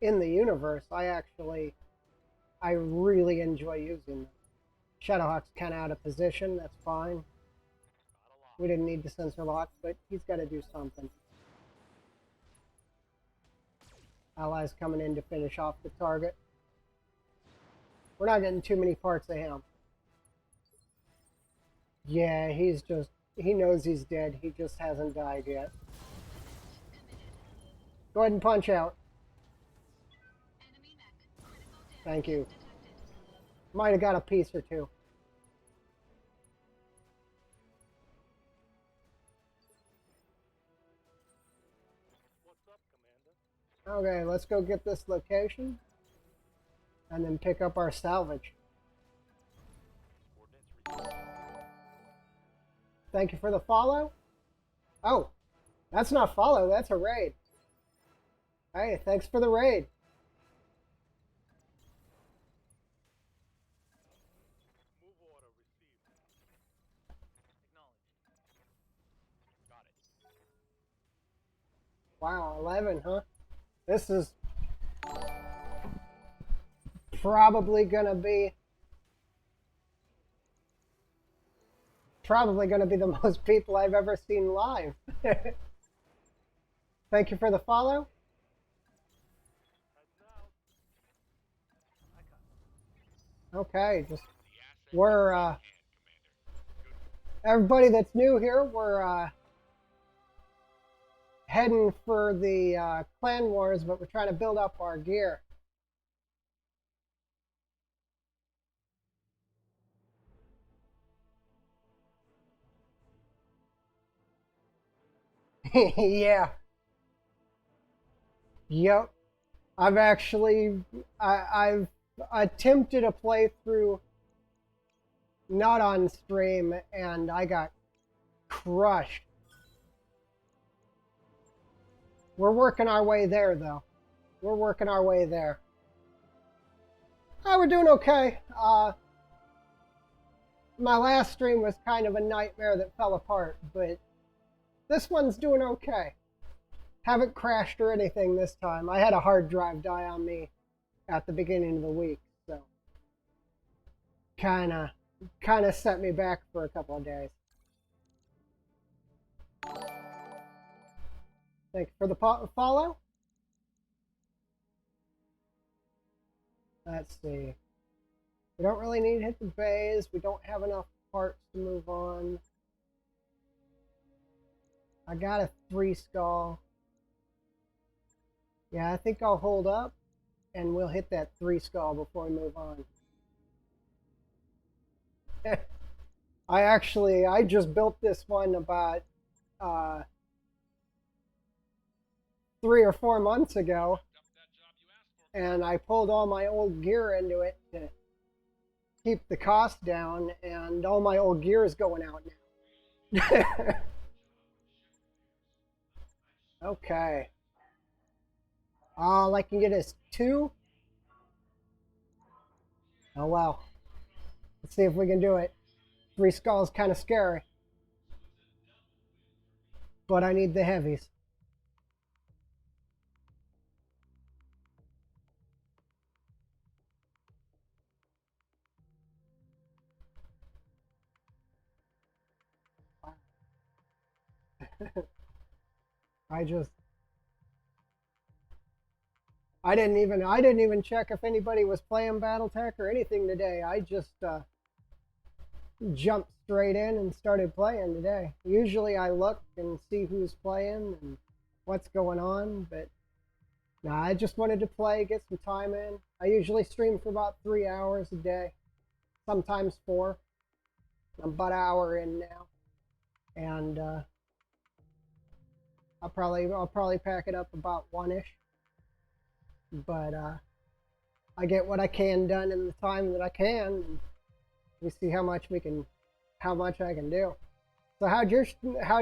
universe. I really enjoy using them. Shadowhawk's kind of out of position. That's fine. Got a lot. We didn't need the sensor lock, but he's got to do something. Allies coming in to finish off the target. We're not getting too many parts of him. Yeah, he knows he's dead. He just hasn't died yet. All units committed. Go ahead and punch out. Enemy mech. Critical damage Thank you. detected. Might have got a piece or two. What's up, Commander? Okay, let's go get this location and then pick up our salvage. Thank you for the follow. Oh, that's not follow, that's a raid. Hey, thanks for the raid. Move order received. Acknowledged. Got it. Wow, 11, huh? This is probably gonna be the most people I've ever seen live. Thank you for the follow. Heads out. I got it. Okay, just The asset we're in hand, Commander. everybody that's new here, we're heading for the clan wars, but we're trying to build up our gear. Yeah. Yep. I've actually I've attempted a playthrough not on stream and I got crushed. We're working our way there though. We're working our way there. We're doing okay. My last stream was kind of a nightmare that fell apart, but this one's doing okay. Haven't crashed or anything this time. I had a hard drive die on me at the beginning of the week, so kind of set me back for a couple of days. Thank you for the follow. Let's see. We don't really need to hit the bays. We don't have enough parts to move on. I got a 3 skull. Yeah, I think I'll hold up and we'll hit that 3 skull before we move on. I just built this one about 3 or 4 months ago, and I pulled all my old gear into it to keep the cost down, and all my old gear is going out now. Okay. All I can get is 2. Oh well. Let's see if we can do it. 3 skulls kind of scary. But I need the heavies. I didn't even check if anybody was playing Battletech or anything today. I just jumped straight in and started playing today. Usually I look and see who's playing and what's going on, but no, I just wanted to play, get some time in. I usually stream for about 3 hours a day, sometimes 4. I'm about an hour in now, and I'll probably pack it up about 1-ish. But I get what I can done in the time that I can, and we see how much I can do. So how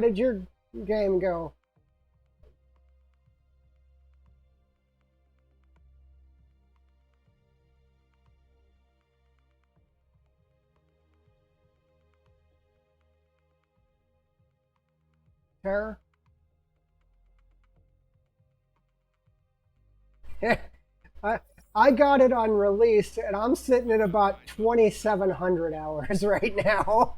did your game go? Terror? I got it on release, and I'm sitting at about 2,700 hours right now.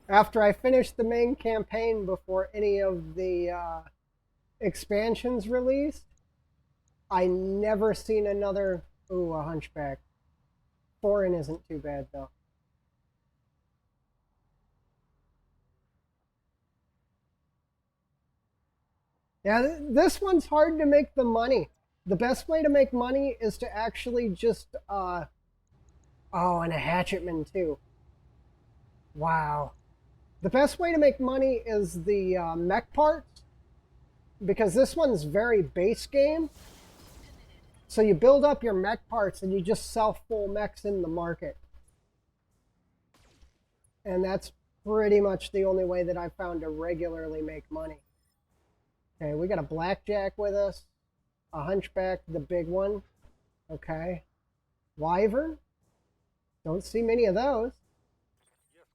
After I finished the main campaign before any of the expansions released, I never seen another. Ooh, a hunchback. Foreign isn't too bad though. Yeah, this one's hard to make the money. The best way to make money is to actually just oh, and a hatchetman too. Wow. The best way to make money is the mech parts, because this one's very base game. So you build up your mech parts and you just sell full mechs in the market. And that's pretty much the only way that I've found to regularly make money. Okay, we got a blackjack with us, a hunchback, the big one. Okay. Wyvern? Don't see many of those. Yes,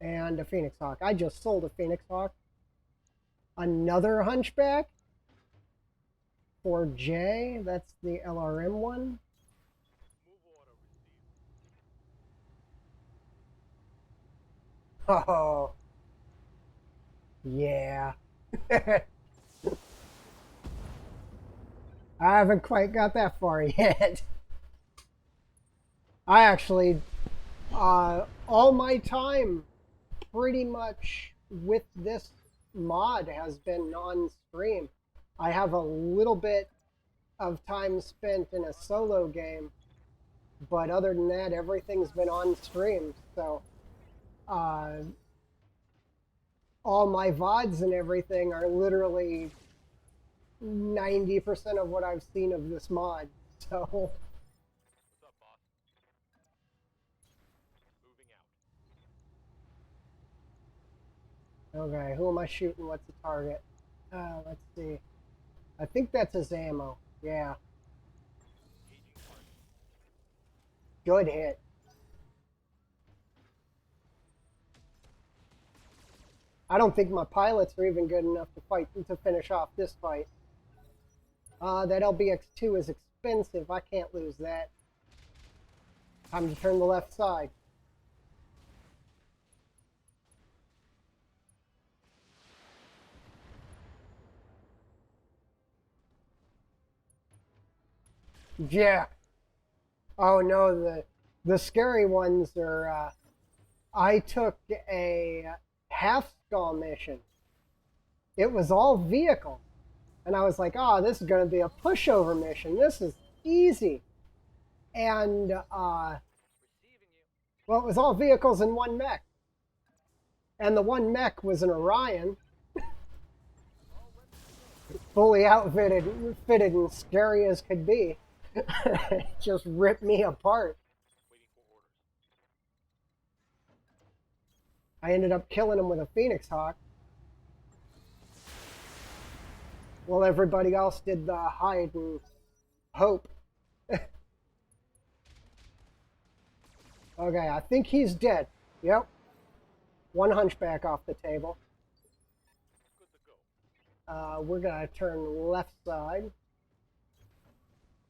Commander. And a phoenix hawk. I just sold a phoenix hawk. Another hunchback for J. That's the LRM one. Move order received. Oh, yeah. I haven't quite got that far yet. I actually, all my time pretty much with this mod has been on stream. I have a little bit of time spent in a solo game, but other than that, everything's been on stream. So, all my VODs and everything are literally 90% of what I've seen of this mod. So, What's up, boss? Moving out. okay, who am I shooting? What's the target? Let's see. I think that's his ammo. Yeah, Engaging target. good hit. I don't think my pilots are even good enough to finish off this fight. That LBX-2 is expensive. I can't lose that. Time to turn the left side. Yeah. Oh no, the scary ones are. I took a half skull mission. It was all vehicle, and I was like, "Oh, this is going to be a pushover mission. This is easy." And Receiving you. well, it was all vehicles in one mech, and the one mech was an Orion, All weapons. fully outfitted, fitted, and scary as could be. It just ripped me apart. Waiting for orders. I ended up killing him with a Phoenix Hawk. While everybody else did the hide and hope. Okay, I think he's dead. Yep. One hunchback off the table. Good to go. We're gonna turn left side.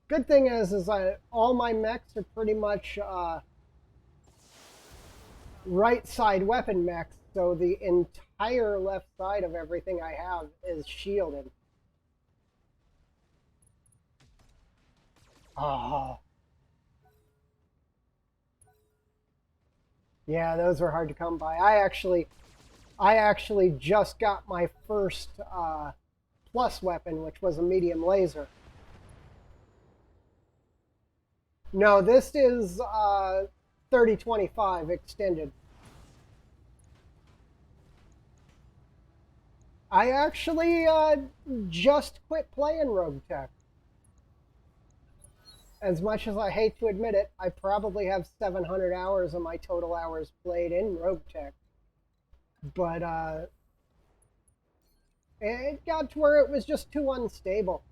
Good thing is all my mechs are pretty much right side weapon mechs, so the entire left side of everything I have is shielded. Oh. Yeah, those were hard to come by. I actually just got my first plus weapon, which was a medium laser. No, this is 3025 extended. I actually just quit playing Rogue Tech. As much as I hate to admit it, I probably have 700 hours of my total hours played in Rogue Tech. But it got to where it was just too unstable.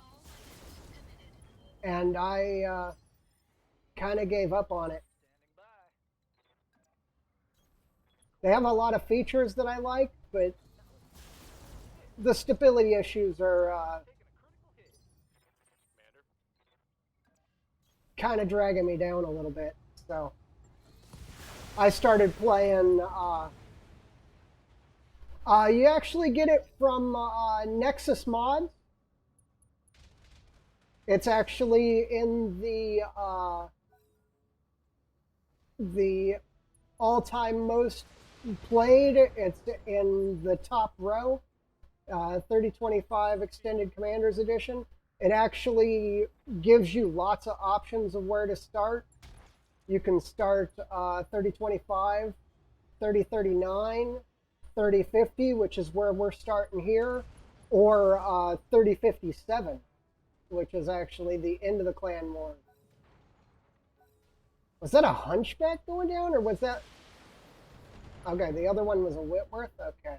All weapons committed. And I kind of gave up on it. Standing by. They have a lot of features that I like, but the stability issues are Taking a critical hit. Commander, kind of dragging me down a little bit. So I started playing. You actually get it from Nexus Mods. It's actually in the all-time most played. It's in the top row. 3025 Extended Commanders Edition. It actually gives you lots of options of where to start. You can start 3025, 3039, 3050, which is where we're starting here, or 3057, which is actually the end of the clan wars. Was that a Hunchback going down, or was that... Okay, the other one was a Whitworth? Okay.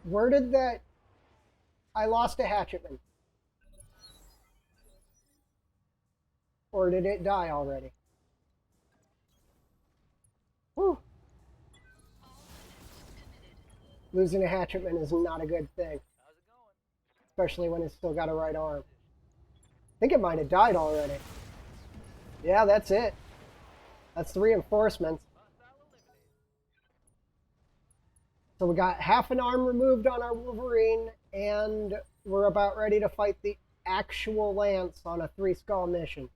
Where did that... I lost a Hatchetman. Or did it die already? Whew. Losing a Hatchetman is not a good thing. How's it going? Especially when it's still got a right arm. I think it might have died already. Yeah, that's it. That's the reinforcements. Hostile eliminated. So we got half an arm removed on our Wolverine, and we're about ready to fight the actual Lance on a 3-skull mission.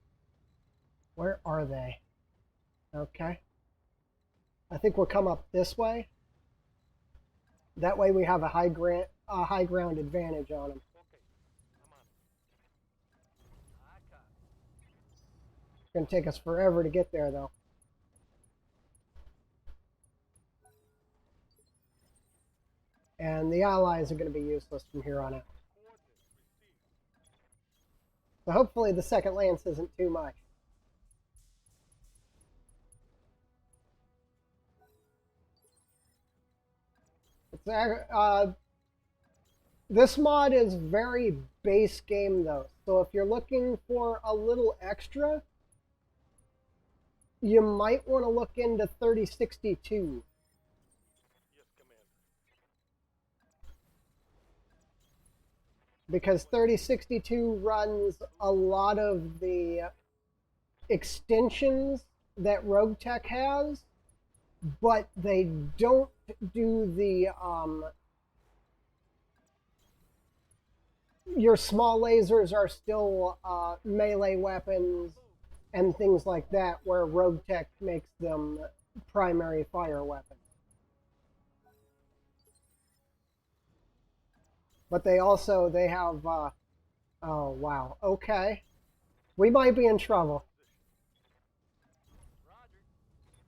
Where are they? Okay. I think we'll come up this way. That way we have a high ground advantage on them. Okay, I'm on it. I copy. It's going to take us forever to get there, though. And the allies are going to be useless from here on out. Coordinates received. So hopefully the second Lance isn't too much. It's, this mod is very base game, though. So if you're looking for a little extra, you might want to look into 3062. Yes, Commander. Because 3062 runs a lot of the extensions that Rogue-Tech has, but they don't do the your small lasers are still melee weapons and things like that, where Rogue-Tech makes them primary fire weapons. But they have oh wow, okay, we might be in trouble. Roger.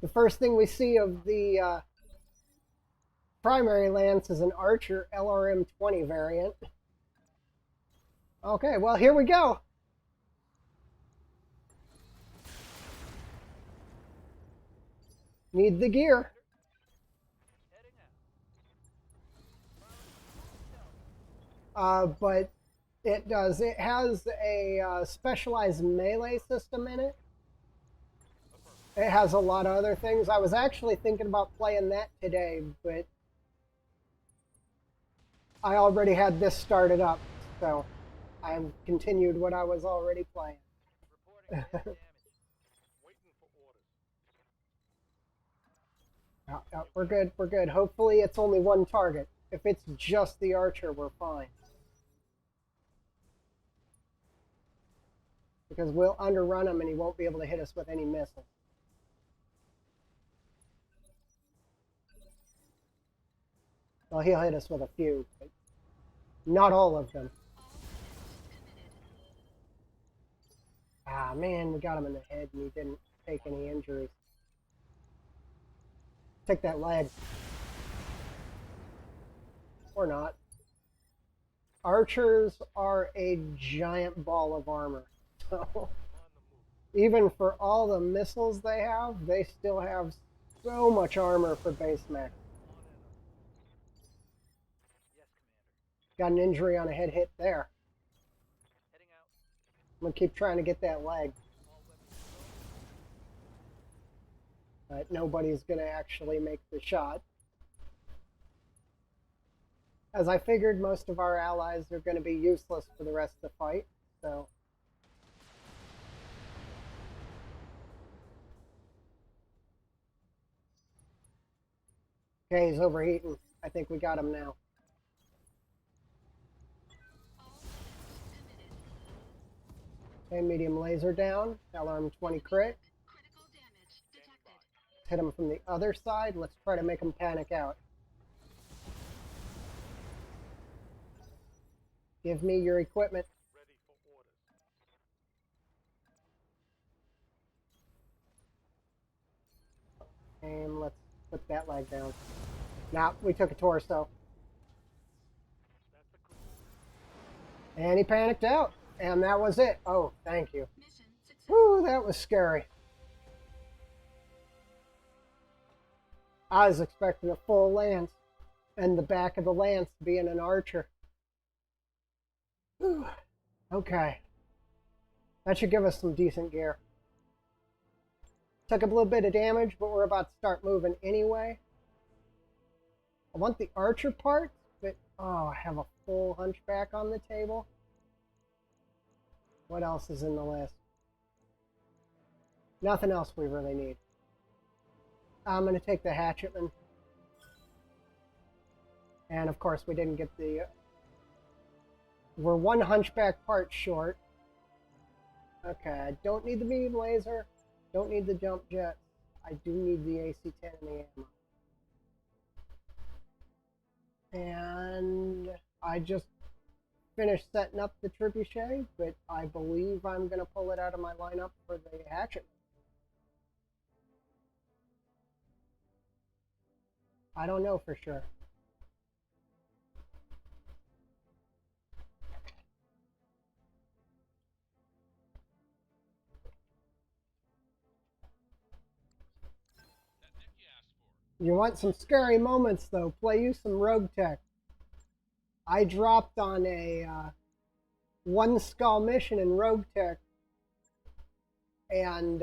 The first thing we see of the primary Lance is an Archer LRM-20 variant. Okay, well, here we go. Need the gear. Heading out. But it does. It has a specialized melee system in it. It has a lot of other things. I was actually thinking about playing that today, but I already had this started up, so I continued what I was already playing. Reporting head damage. Waiting for orders. We're good, we're good. Hopefully it's only one target. If it's just the Archer, we're fine. Because we'll underrun him and he won't be able to hit us with any missiles. Well, he'll hit us with a few, but not all of them. Ah, man, we got him in the head and he didn't take any injuries. Take that leg. Or not. Archers are a giant ball of armor. So, On the move. even for all the missiles they have, they still have so much armor for base mech. On and on. Yes, Commander. Got an injury on a head hit there. Heading out. I'm gonna keep trying to get that leg, All weapons but nobody's gonna actually make the shot. As I figured, most of our allies are gonna be useless for the rest of the fight, so. Okay, he's overheating. I think we got him now. Okay, medium laser down. LRM-20 crit. Critical damage detected. Hit him from the other side. Let's try to make him panic out. Give me your equipment. ready for orders. And let's put that leg down. Nah, we took a torso. That's a cruise. And he panicked out. And that was it. Oh, thank you. Mission successful. Whew, that was scary. I was expecting a full lance and the back of the lance being an archer. Whew. Okay. That should give us some decent gear. Took a little bit of damage, but we're about to start moving anyway. I want the archer part, but oh, I have a full hunchback on the table. What else is in the list? Nothing else we really need. I'm going to take the hatchetman. And of course, we didn't get the... we're one hunchback part short. Okay, I don't need the medium laser. Don't need the jump jet. I do need the AC-10 and the ammo. And I just finished setting up the trebuchet, but I believe I'm going to pull it out of my lineup for the hatchet. I don't know for sure. You want some scary moments, though? Play you some Rogue Tech. I dropped on a one skull mission in Rogue Tech, and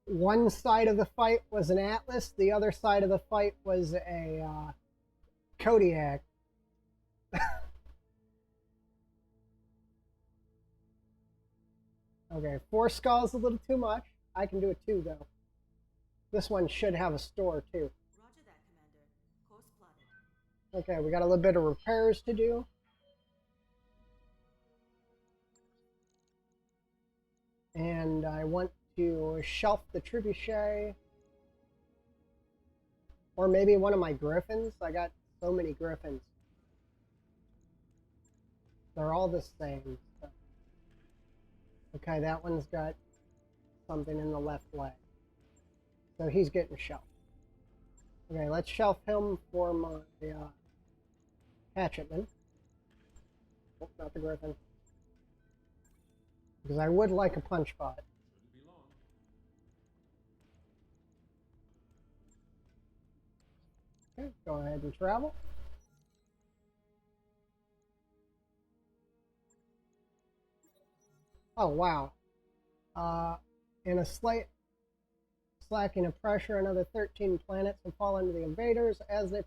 one side of the fight was an Atlas, the other side of the fight was a Kodiak. Okay, 4 skulls a little too much. I can do it 2 though. This one should have a store too. Roger that, Commander. Course plotted. Okay, we got a little bit of repairs to do. And I want to shelf the trebuchet. Or maybe one of my griffins. I got so many griffins. They're all the same. So. Okay, that one's got something in the left leg. So he's getting shelved. Okay, let's shelf him for my hatchetman. Oh, not the griffin. Because I would like a punch bot. Shouldn't be long. Okay, go ahead and travel. Oh, wow. In a slacking of pressure, another 13 planets have fallen to the invaders as they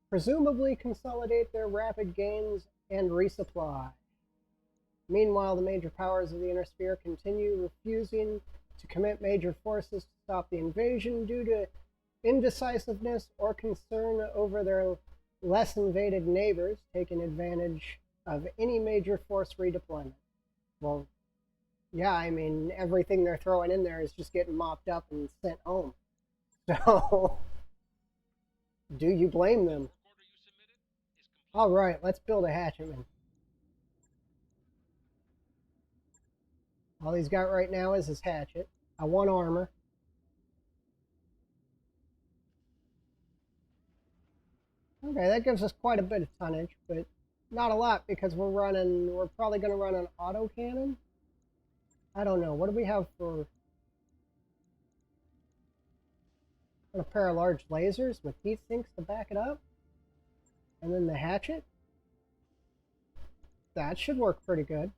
presumably consolidate their rapid gains and resupply. Meanwhile, the major powers of the inner sphere continue refusing to commit major forces to stop the invasion due to indecisiveness or concern over their less invaded neighbors taking advantage of any major force redeployment. Well, yeah, I mean, everything they're throwing in there is just getting mopped up and sent home. So, do you blame them? All right, let's build a hatchetman. All he's got right now is his hatchet. I want armor. Okay, that gives us quite a bit of tonnage, but not a lot because we're probably going to run an autocannon. I don't know. What do we have for a pair of large lasers with heat sinks to back it up? And then the hatchet? That should work pretty good.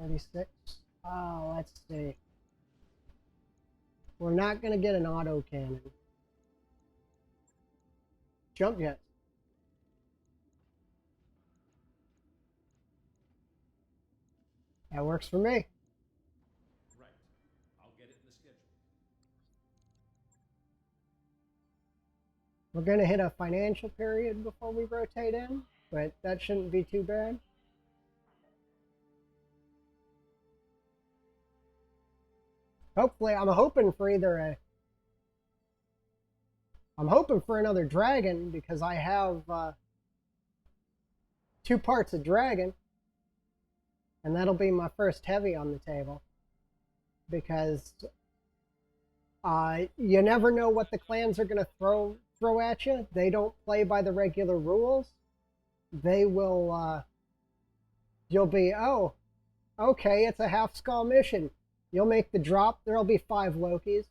$36. Let's see. We're not going to get an autocannon. Jump jets. That works for me. Right. I'll get it in the schedule. We're going to hit a financial period before we rotate in, but that shouldn't be too bad. Hopefully, I'm hoping for another dragon because I have 2 parts of dragon, and that'll be my first heavy on the table because You never know what the clans are going to throw at you. They don't play by the regular rules. They will. You'll be, oh, okay, it's a half skull mission. You'll make the drop. There'll be 5 Lokis.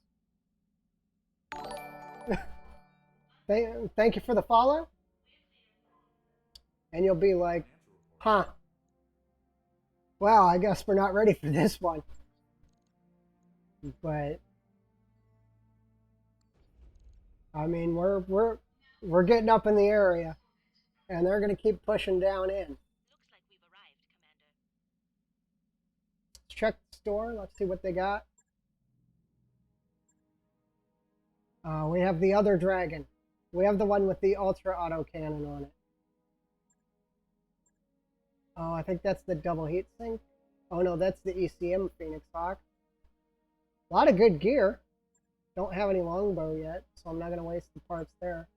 Thank you for the follow. And you'll be like, huh. Well, I guess we're not ready for this one. But I mean, we're getting up in the area, and they're going to keep pushing down in. Looks like we've arrived, Commander. Let's check the store. Let's see what they got. We have the other dragon. We have the one with the ultra auto cannon on it. Oh, I think that's the double heat sink. Oh no, that's the ECM Phoenix Hawk. A lot of good gear. Don't have any longbow yet, so I'm not going to waste the parts there.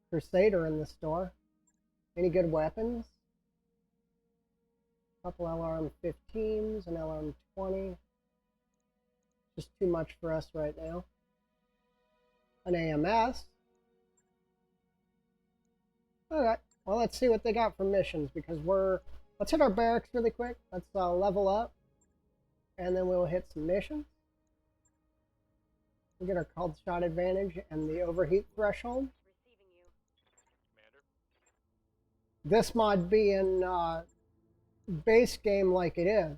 Crusader in the store. Any good weapons? A couple LRM-15s, an LRM-20. Just too much for us right now. An AMS. Alright, well let's see what they got for missions, because let's hit our barracks really quick. Let's level up, and then we'll hit some missions. We'll get our cold shot advantage and the overheat threshold. Receiving you. Commander. This mod being base game like it is,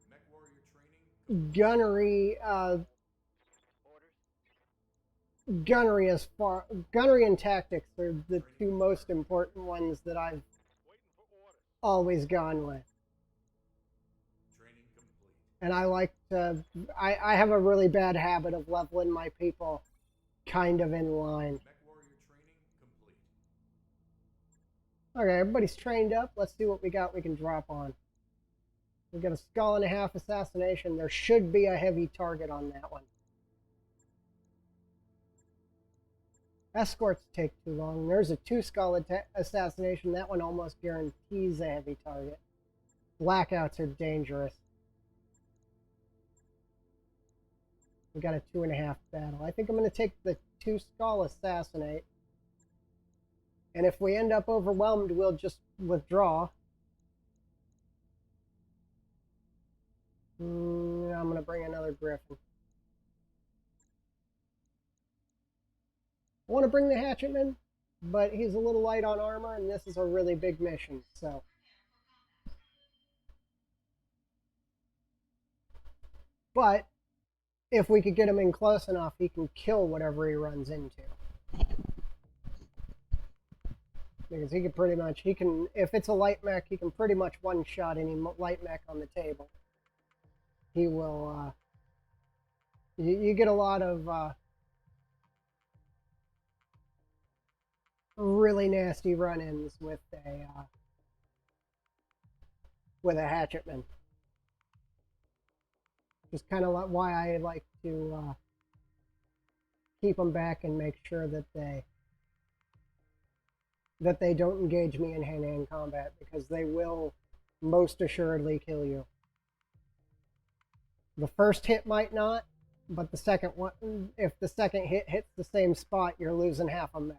Mech warrior training. gunnery Orders. gunnery and tactics are the 2 most important ones that I've Waiting for orders. always gone with. Training complete. And I like to, I have a really bad habit of leveling my people kind of in line. Mech warrior training complete. Okay, everybody's trained up. Let's see what we got we can drop on. We got a skull and a half assassination. There should be a heavy target on that one. Escorts take too long. There's a 2 skull assassination. That one almost guarantees a heavy target. Blackouts are dangerous. We got a 2.5 battle. I think I'm going to take the 2 skull assassinate. And if we end up overwhelmed, we'll just withdraw. I'm going to bring another Griffin. I want to bring the Hatchetman, but he's a little light on armor, and this is a really big mission, so. But if we could get him in close enough, he can kill whatever he runs into. Because he can pretty much, if it's a light mech, he can pretty much one-shot any light mech on the table. He will, you get a lot of really nasty run-ins with a Hatchetman. Just kind of why I like to keep them back and make sure that they don't engage me in hand-to-hand combat, because they will most assuredly kill you. The first hit might not, but the second one, if the second hit hits the same spot, you're losing half a mech.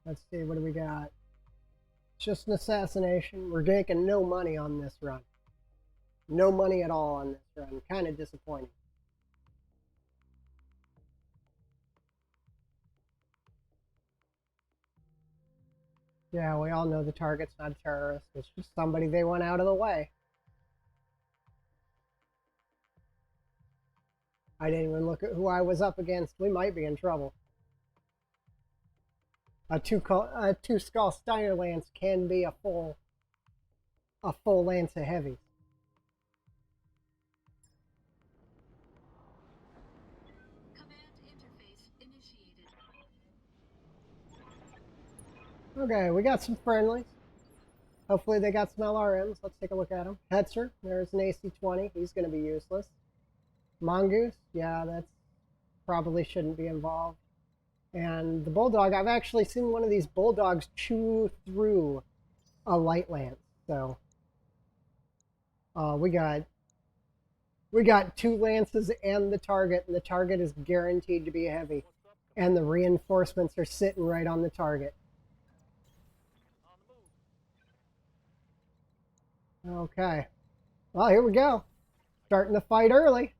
Let's see, what do we got? Just an assassination. We're making no money on this run. No money at all on this run. Kind of disappointing. Yeah, we all know the target's not a terrorist. It's just somebody they want out of the way. I didn't even look at who I was up against. We might be in trouble. A two skull Steiner lance can be a full lance of heavies. Command interface initiated. Okay, we got some friendlies. Hopefully they got some LRMs. Let's take a look at them. Hetzer, there's an AC-20. He's going to be useless. Mongoose, yeah, that's probably shouldn't be involved. And the Bulldog, I've actually seen one of these Bulldogs chew through a light lance. So we got two lances and the target is guaranteed to be heavy. And the reinforcements are sitting right on the target. On the move. Okay. Well, here we go. Starting the fight early.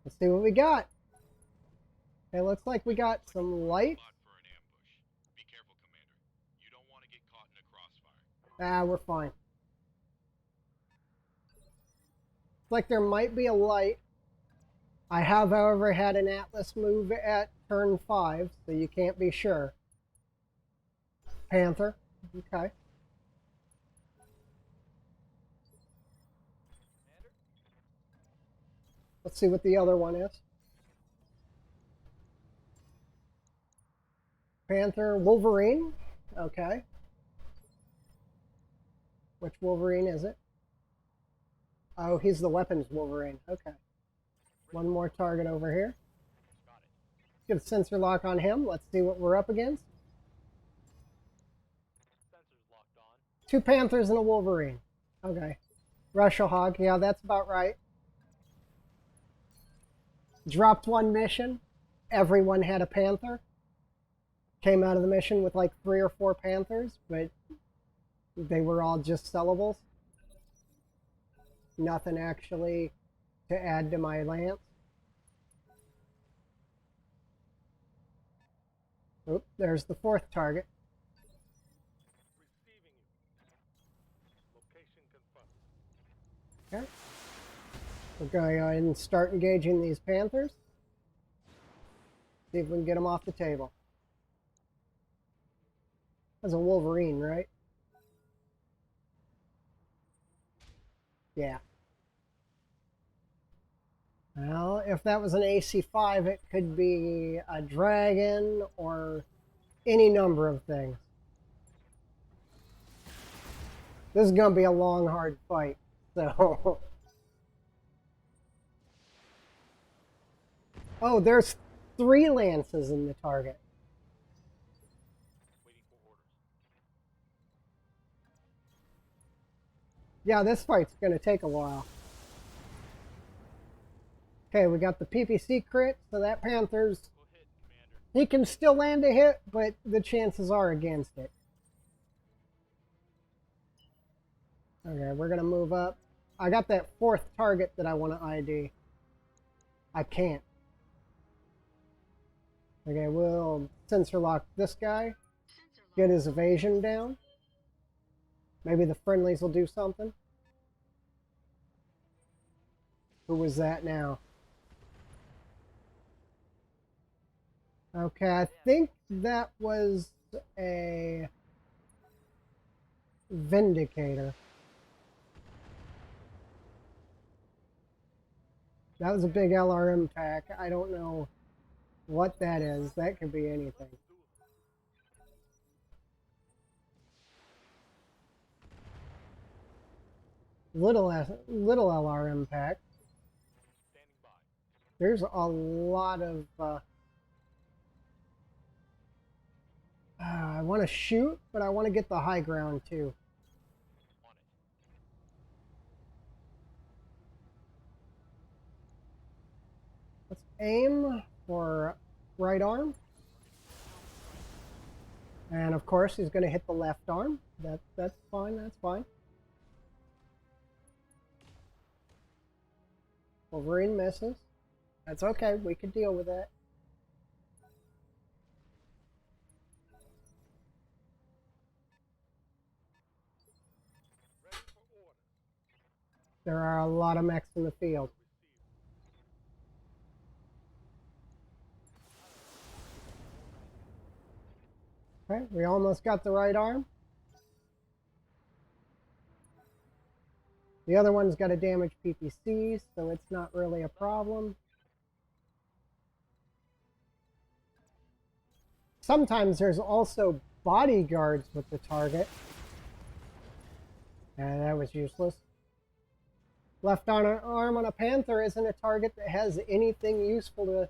Let's see what we got. It looks like we got some light. Spot for an ambush. Be careful, Commander. You don't want to get caught in a crossfire. Ah, we're fine. Looks like there might be a light. I have, however, had an Atlas move at turn 5, so you can't be sure. Panther. Okay. Commander? Let's see what the other one is. Panther, Wolverine. Okay. Which Wolverine is it? Oh, he's the weapons Wolverine. Okay. One more target over here. Got it. Get a sensor lock on him. Let's see what we're up against. Sensors locked on. 2 Panthers and a Wolverine. Okay. Russia Hog. Yeah, that's about right. Dropped one mission. Everyone had a Panther. Came out of the mission with like 3 or 4 Panthers, but they were all just sellables. Nothing actually to add to my lance. Oop, there's the 4th target. Receiving you. Location confirmed. Okay. We're going to go ahead and start engaging these Panthers. See if we can get them off the table. That's a Wolverine, right? Yeah. Well, if that was an AC-5, it could be a dragon or any number of things. This is going to be a long, hard fight. So, oh, there's 3 lances in the target. Waiting for orders. Yeah, this fight's going to take a while. Okay, we got the PPC crit, so that Panther's, We'll hit, Commander. he can still land a hit, but the chances are against it. Okay, we're going to move up. I got that 4th target that I want to ID. I can't. Okay, we'll sensor lock this guy. Sensor lock. Get his evasion down. Maybe the friendlies will do something. Who was that now? Okay, I think that was a Vindicator. That was a big LRM pack. I don't know what that is. That could be anything. Little LRM pack. Standing by. There's a lot of. I want to shoot, but I want to get the high ground too. On it. Let's aim for right arm. And of course, he's going to hit the left arm. That's fine. That's fine. Wolverine misses. That's okay. We can deal with that. Ready for orders. There are a lot of mechs in the field. Okay, we almost got the right arm. The other one's got a damaged PPC, so it's not really a problem. sometimes there's also bodyguards with the target. And that was useless. Left arm on a panther isn't a target that has anything useful to...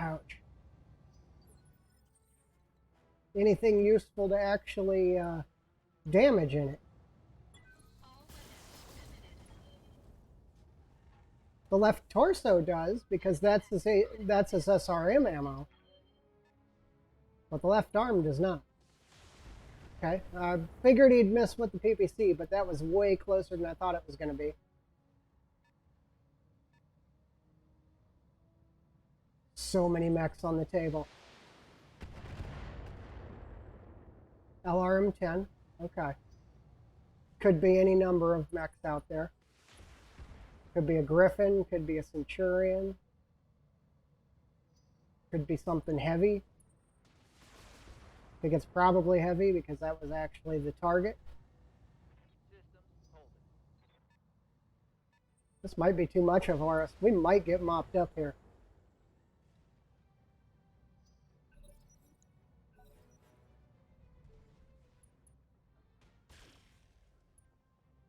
Ouch. Anything useful to actually damage in it. All weapons committed. The left torso does, because that's his SRM ammo. But the left arm does not. Okay, I figured he'd miss with the PPC, but that was way closer than I thought it was going to be. So many mechs on the table. LRM-10, okay. Could be any number of mechs out there. Could be a Griffin, could be a Centurion. Could be something heavy. I think it's probably heavy because that was actually the target. Systems holding. This might be too much of ours. We might get mopped up here.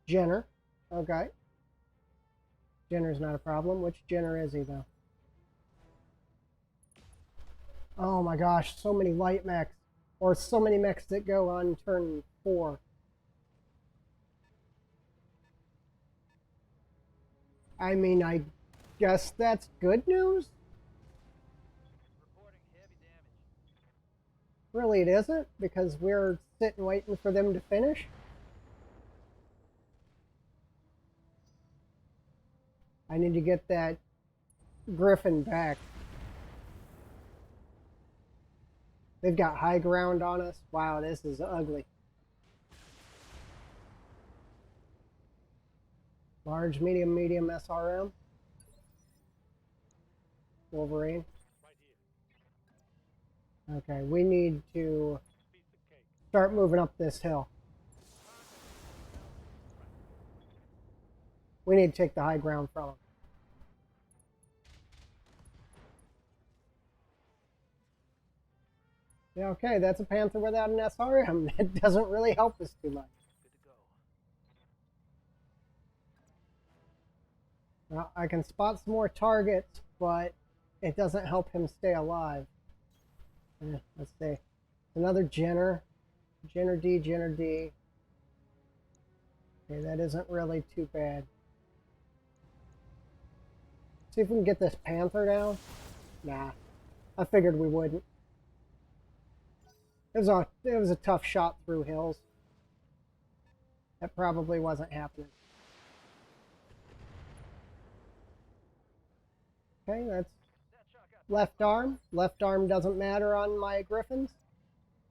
Jenner. Okay. Jenner's not a problem. Which Jenner is he, though? Oh my gosh, so many light mechs. Or so many mechs that go on turn 4. I mean, I guess that's good news? Reporting heavy damage. Really, it isn't, because we're sitting waiting for them to finish. I need to get that Griffin back. They've got high ground on us. Wow, this is ugly. Large, medium, medium SRM. Wolverine. Right here. Okay, we need to Piece of cake. start moving up this hill. We need to take the high ground from them. Yeah, okay, that's a Panther without an SRM. It doesn't really help us too much. Good to go. Well, I can spot some more targets, but it doesn't help him stay alive. Let's see. Another Jenner. Jenner D, Jenner D. Okay, that isn't really too bad. See if we can get this Panther down. Nah, I figured we wouldn't. It was a tough shot through hills. That probably wasn't happening. Okay, that's left arm. Left arm doesn't matter on my Griffins.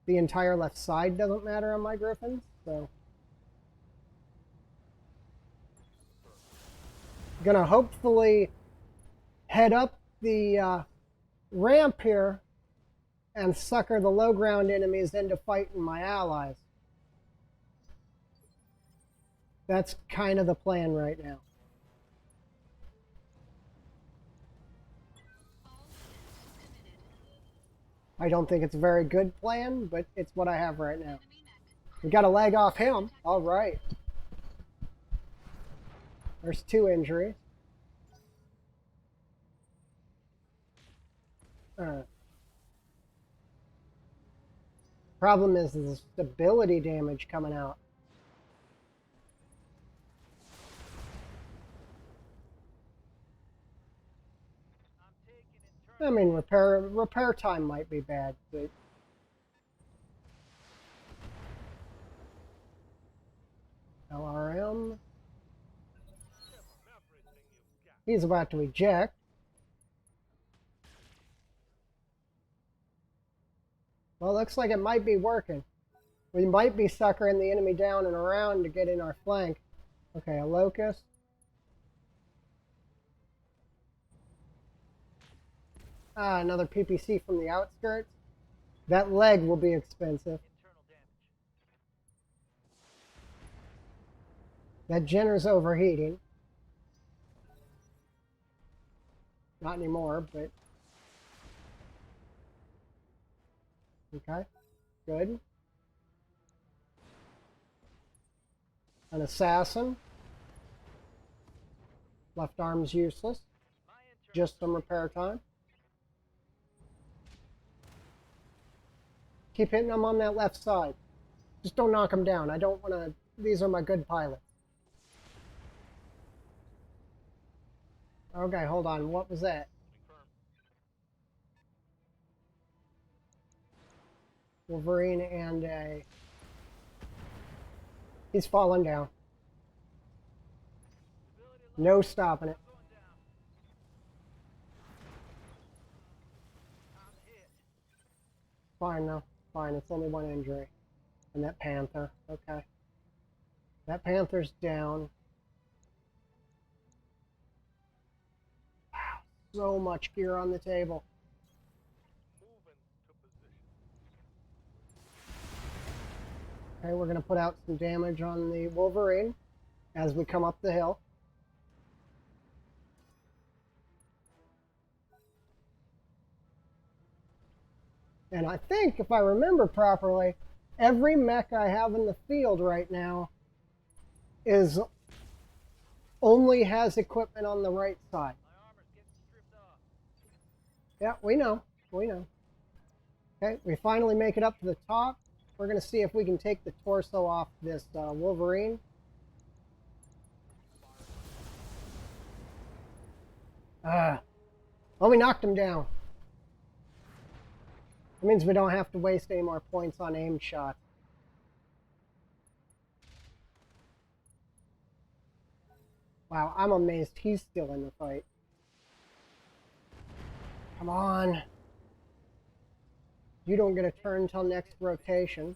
The entire left side doesn't matter on my Griffins, so. Gonna hopefully head up the ramp here and sucker the low ground enemies into fighting my allies. That's kind of the plan right now. All weapons committed. I don't think it's a very good plan, but it's what I have right now. Enemy mech. We got to leg off him. All right. There's 2 injuries. Problem is the stability damage coming out. I'm taking I internal. mean, repair time might be bad, but LRM. Give 'em everything you've got. He's about to eject. Well, looks like it might be working. We might be suckering the enemy down and around to get in our flank. Okay, a Locust. Ah, another PPC from the outskirts. That leg will be expensive. Internal damage. That Jenner's overheating. Not anymore, but Okay, good. An assassin. Left arm's useless. My intern. Just some repair time. Keep hitting them on that left side. Just don't knock them down. I don't want to... These are my good pilots. Okay, hold on. What was that? Confirm. Wolverine and a... He's falling down. Stability low. No stopping it. Going down. I'm hit. Fine, though. Fine, it's only one injury. And that Panther. Okay. That Panther's down. Wow. So much gear on the table. Moving to position. Okay, we're going to put out some damage on the Wolverine as we come up the hill. And I think, if I remember properly, every mech I have in the field right now is only has equipment on the right side. My armor's getting stripped off. Yeah, we know. We know. Okay, we finally make it up to the top. We're going to see if we can take the torso off this Wolverine. Well, we knocked him down. That means we don't have to waste any more points on aim shots. Wow, I'm amazed he's still in the fight. Come on. You don't get a turn until next rotation.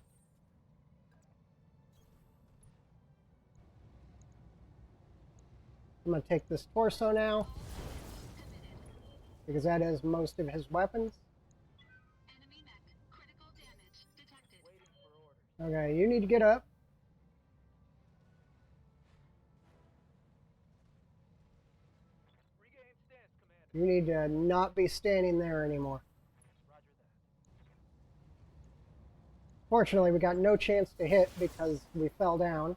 I'm going to take this torso now, because that is most of his weapons. Enemy mech. Critical damage detected. Waiting for orders. Okay, you need to get up. Regain stance, Commander. You need to not be standing there anymore. Roger that. Fortunately, we got no chance to hit because we fell down.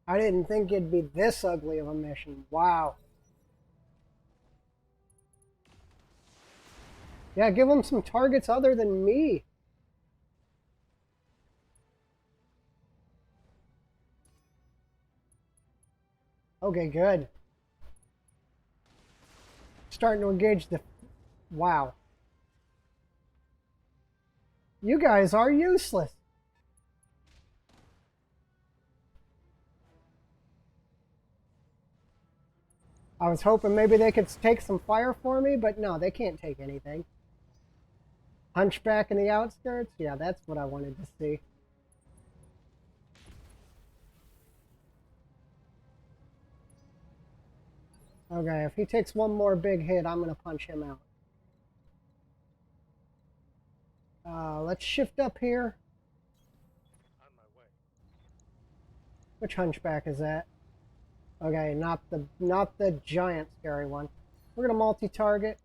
I didn't think it'd be this ugly of a mission. Wow. Yeah, give them some targets other than me. Okay, good. Starting to engage the... Wow. You guys are useless. I was hoping maybe they could take some fire for me, but no, they can't take anything. Hunchback in the outskirts? Yeah, that's what I wanted to see. Okay, if he takes one more big hit, I'm going to punch him out. Let's shift up here. On my way. Which hunchback is that? Okay, not the giant scary one. We're going to multi-target.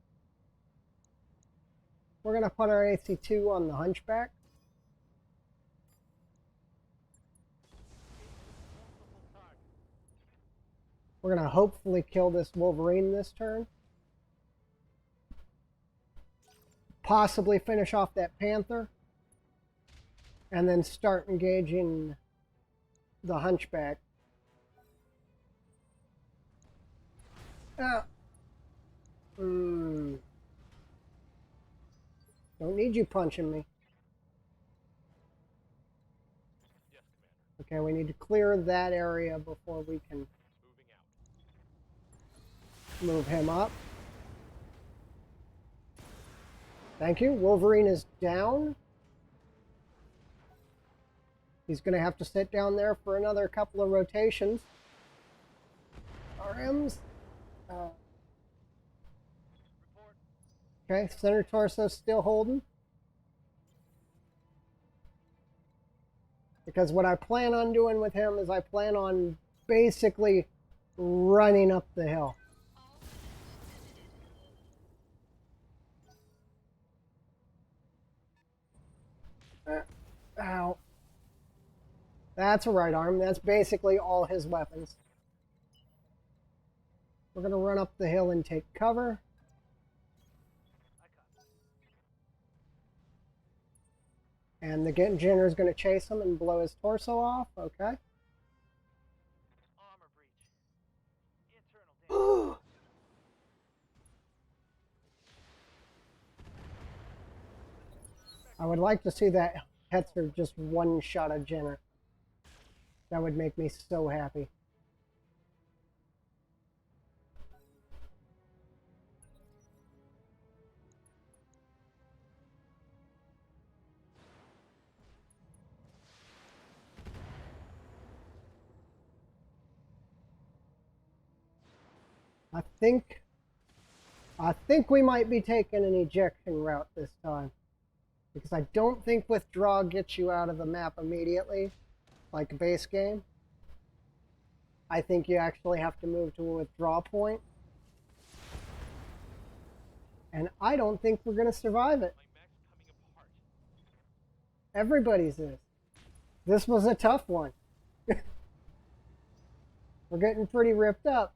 We're going to put our AC-2 on the hunchback. Multiple targets. We're going to hopefully kill this Wolverine this turn. Possibly finish off that Panther. And then start engaging the hunchback. Don't need you punching me. Yes, Commander. Okay, we need to clear that area before we can Moving out. move him up. Thank you. Wolverine is down. He's going to have to sit down there for another couple of rotations. RMs. Report. Okay, center torso still holding. Because what I plan on doing with him is I plan on basically running up the hill. All weapons visited. Ow. That's a right arm. That's basically all his weapons. We're going to run up the hill and take cover. I copy. And the Ginner is going to chase him and blow his torso off. Okay. Armor breach. Internal damage. I would like to see that Hetzer just one shot a Jenner. That would make me so happy. I think we might be taking an ejection route this time. Because I don't think withdraw gets you out of the map immediately, like a base game. I think you actually have to move to a withdraw point. And I don't think we're going to survive it. My mech's coming apart. Everybody's is. This was a tough one. We're getting pretty ripped up.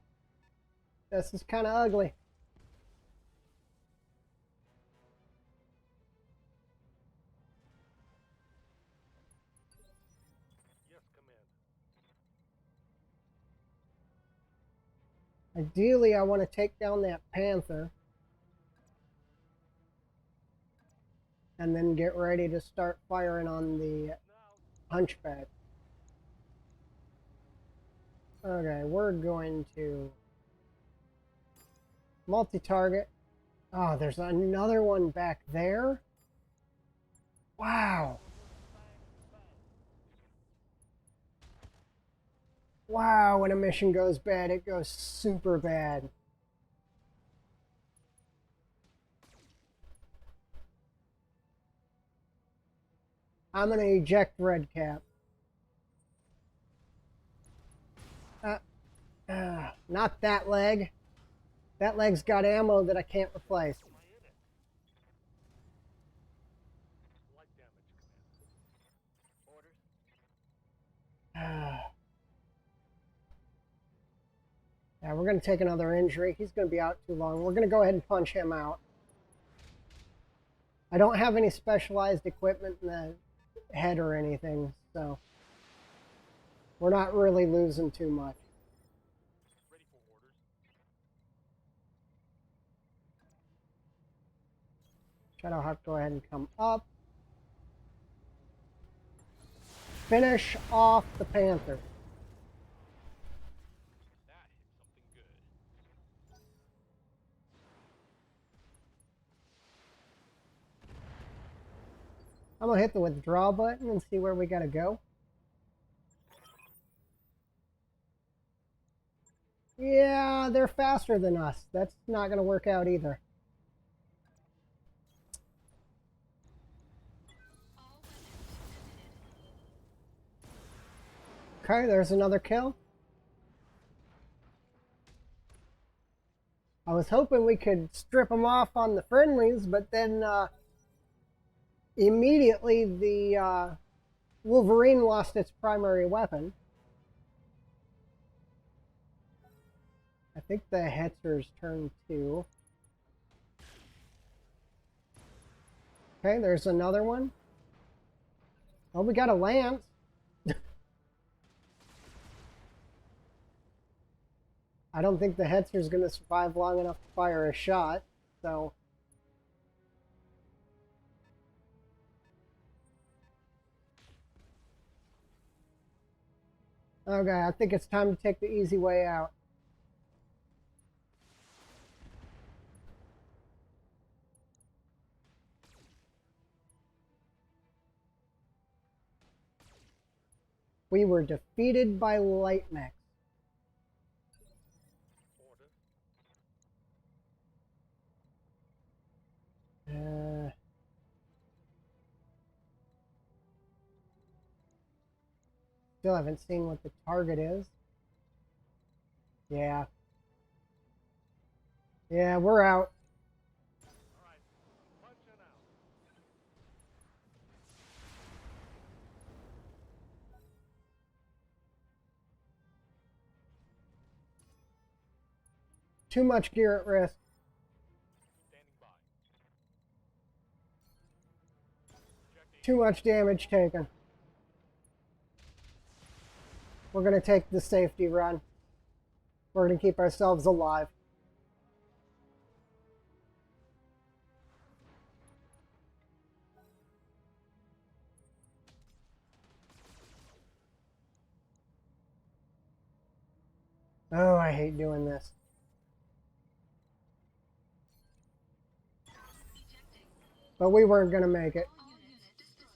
This is kind of ugly. Yes, command. Ideally, I want to take down that Panther. And then get ready to start firing on the Now. Hunchback. Okay, we're going to multi-target. Oh, there's another one back there. Wow. Wow, when a mission goes bad, it goes super bad. I'm going to eject Red Cap. Not that leg. That leg's got ammo that I can't replace. Am I in it? Light damage, command. Orders. Yeah, we're going to take another injury. He's going to be out too long. We're going to go ahead and punch him out. I don't have any specialized equipment in the head or anything, so we're not really losing too much. Ready for orders. Shadowhawk, go ahead and come up. Finish off the Panther. That hit something good. I'm going to hit the withdraw button and see where we got to go. Yeah, they're faster than us. That's not going to work out either. All weapons visited. Okay, there's another kill. I was hoping we could strip them off on the friendlies, but then immediately the Wolverine lost its primary weapon. I think the Hetzer's turn 2. Okay, there's another one. Oh, we got a lance. I don't think the Hetzer's going to survive long enough to fire a shot, so... Okay, I think it's time to take the easy way out. We were defeated by light mechs. Order. Still haven't seen what the target is. Yeah. Yeah, we're out. Alright, punching out. Too much gear at risk. Standing by. Projecting. Too much damage taken. We're going to take the safety run. We're going to keep ourselves alive. Oh, I hate doing this. But we weren't going to make it. All units destroyed.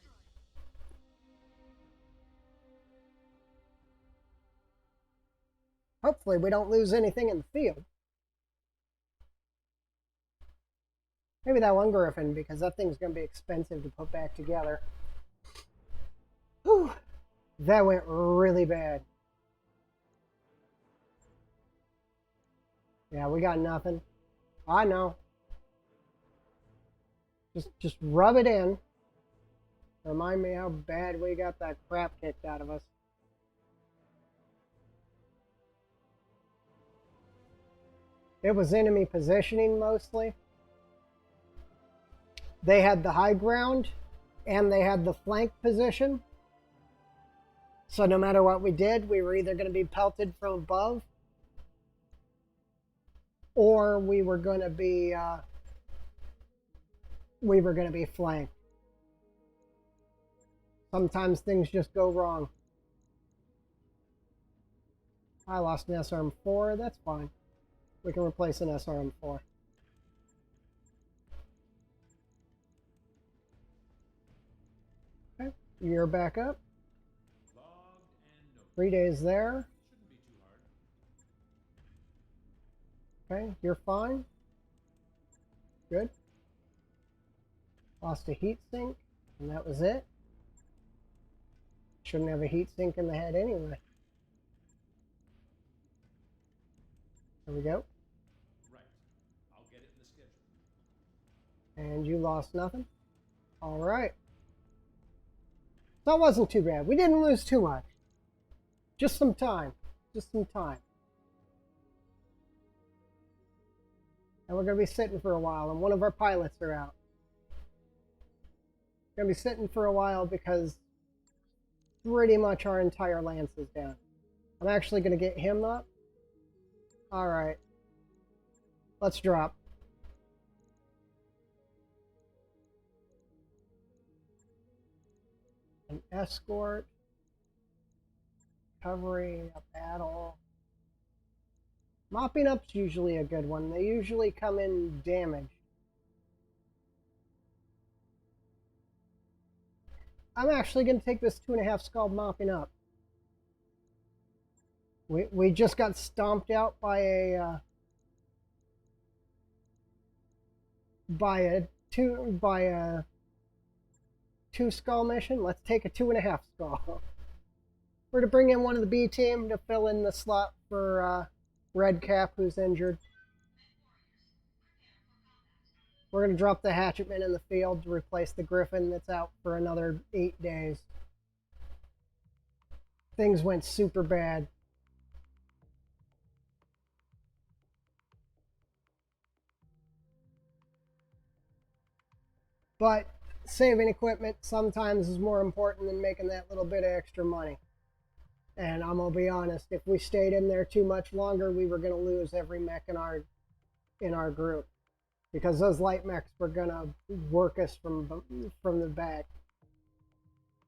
Hopefully we don't lose anything in the field. Maybe that one Griffin, because that thing's going to be expensive to put back together. Whew. That went really bad. Yeah, we got nothing. I know. Just rub it in. Remind me how bad we got that crap kicked out of us. It was enemy positioning mostly. They had the high ground and they had the flank position. So no matter what we did, we were either going to be pelted from above or we were going to be flanked. Sometimes things just go wrong. I lost an SRM-4, that's fine. We can replace an SRM-4. Okay, you're back up. 3 days there. Okay, you're fine. Good. Lost a heat sink, and that was it. Shouldn't have a heat sink in the head anyway. There we go. Right. I'll get it in the schedule. And you lost nothing. All right. That wasn't too bad. We didn't lose too much. Just some time. Just some time. And we're going to be sitting for a while, and one of our pilots are out. We're going to be sitting for a while because pretty much our entire lance is down. I'm actually going to get him up. All right. Let's drop. An escort. Covering a battle. Mopping up's usually a good one. They usually come in damaged. I'm actually going to take this 2.5 skull mopping up. We just got stomped out by a two skull mission. Let's take a 2.5 skull. We're to bring in one of the B team to fill in the slot for Red Cap, who's injured. We're going to drop the hatchetman in the field to replace the Griffin that's out for another 8 days. Things went super bad. But saving equipment sometimes is more important than making that little bit of extra money. And I'm going to be honest, if we stayed in there too much longer, we were going to lose every mech in our group. Because those light mechs were going to work us from the back.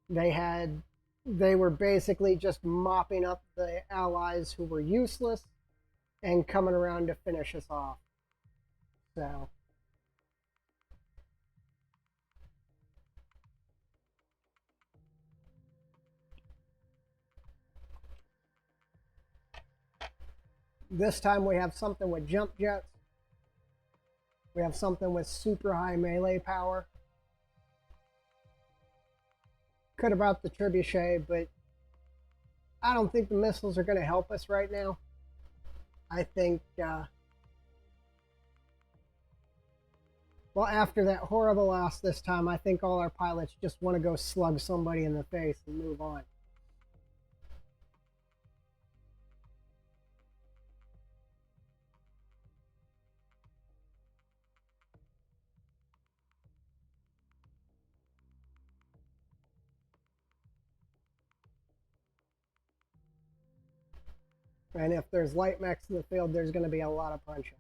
They were basically just mopping up the allies who were useless and coming around to finish us off. So This time we have something with jump jets. We have something with super high melee power. Could have brought the trebuchet, but I don't think the missiles are going to help us right now. I think, well, after that horrible loss this time, I think all our pilots just want to go slug somebody in the face and move on. And if there's light mechs in the field, there's going to be a lot of punching.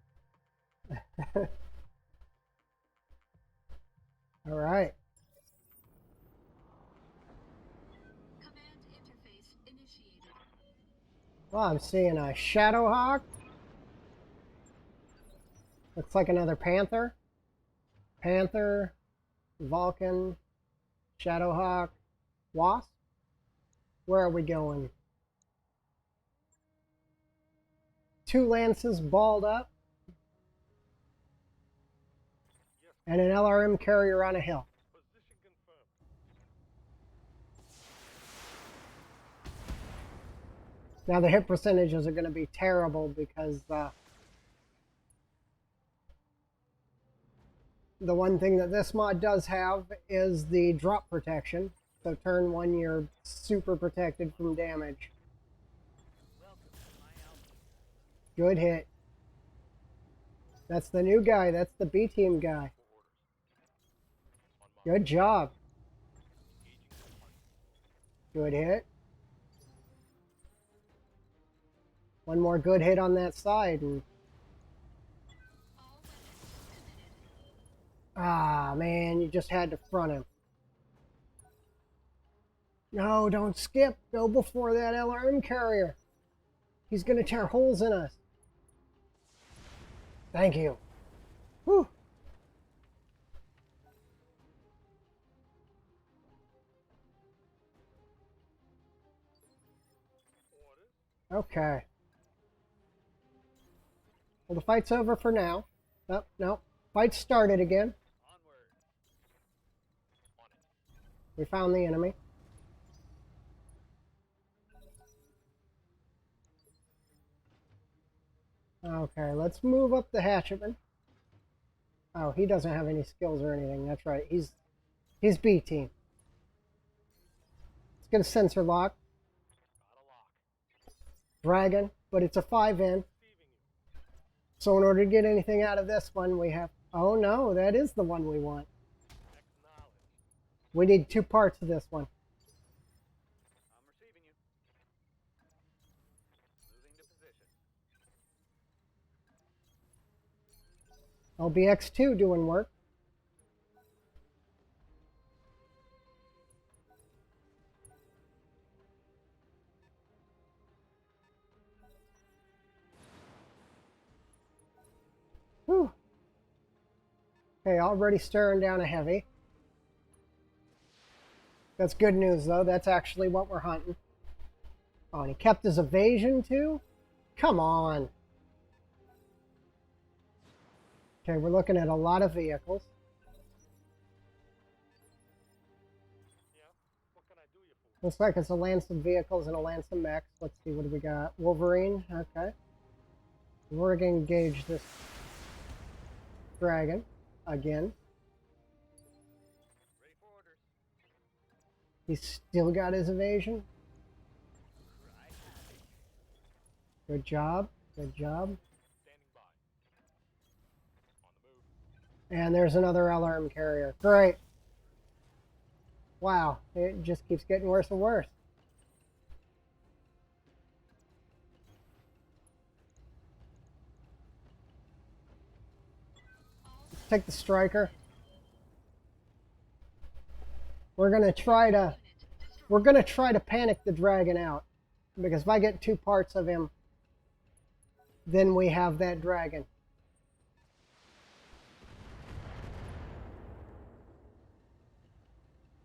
All right. Command interface initiated. Well, I'm seeing a Shadowhawk. Looks like another Panther. Panther, Vulcan, Shadowhawk, Wasp. Where are we going? 2 Lances balled up. And an LRM carrier on a hill. Position confirmed. Now the hit percentages are going to be terrible because the one thing that this mod does have is the drop protection. So turn 1, you're super protected from damage. Welcome to my altitude. Good hit. That's the new guy. That's the B team guy. Good job. Good hit. One more good hit on that side, and All weapons committed. ah, man, you just had to front him. No, don't skip. Go before that LRM carrier. He's going to tear holes in us. Thank you. Whew. Orders. Okay. Well, the fight's over for now. Oh, no. Fight started again. Onward. On it. We found the enemy. Okay, let's move up the hatchetman. Oh, he doesn't have any skills or anything. That's right. He's B team. Let's get a sensor lock. Got a lock. Dragon, but it's a 5N. Receiving you. So in order to get anything out of this one, we have... Oh no, that is the one we want. Acknowledge. We need 2 parts of this one. I'm receiving you. Moving to position. LBX2 doing work. Whew. Okay, already staring down a heavy. That's good news, though. That's actually what we're hunting. Oh, and he kept his evasion, too? Come on. Okay, we're looking at a lot of vehicles. Yeah. What can I do you for? Looks like it's a lance of vehicles and a lance of mechs. Let's see, what do we got? Wolverine, okay. We're going to engage this dragon again. Ready for orders. He's still got his evasion. Right at it. Good job. Good job. Standing by. On the move. And there's another LRM carrier. Great. Wow, it just keeps getting worse and worse. Let's take the striker. We're gonna try to panic the dragon out, because if I get 2 parts of him, then we have that dragon.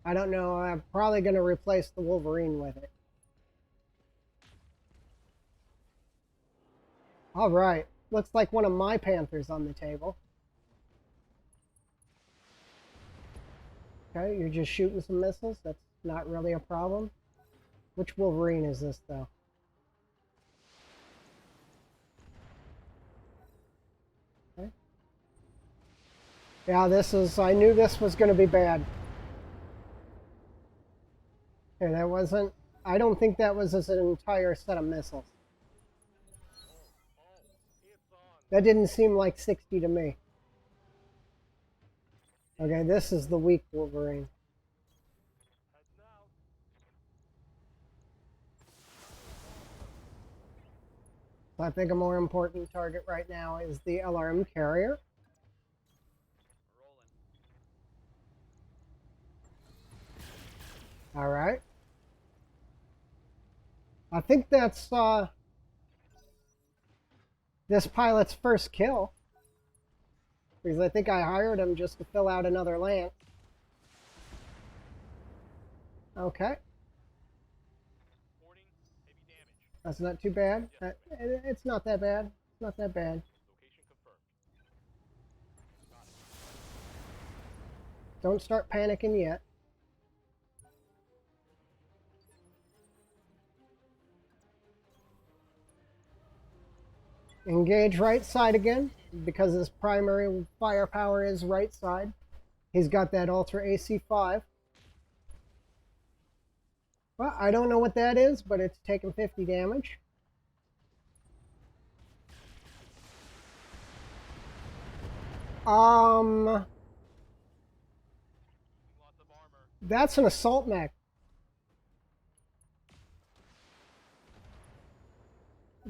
I don't know. I'm probably going to replace the Wolverine with it. All right. Looks like one of my Panthers on the table. Okay, you're just shooting some missiles. That's not really a problem. Which Wolverine is this, though? Okay. Yeah, this is... I knew this was going to be bad. Okay, that wasn't... I don't think that was an entire set of missiles. Oh, it's on. That didn't seem like 60 to me. Okay, this is the weak Wolverine. Heading out. So I think a more important target right now is the LRM carrier. Rolling. All right. I think that's this pilot's first kill. Because I think I hired him just to fill out another lance. Okay. 40. Heavy damage. That's not too bad. It's not that bad. It's not that bad. Location confirmed. Got it. Don't start panicking yet. Engage right side again, because his primary firepower is right side. He's got that Ultra AC-5. Well, I don't know what that is, but it's taking 50 damage. Lots of armor. That's an assault mech.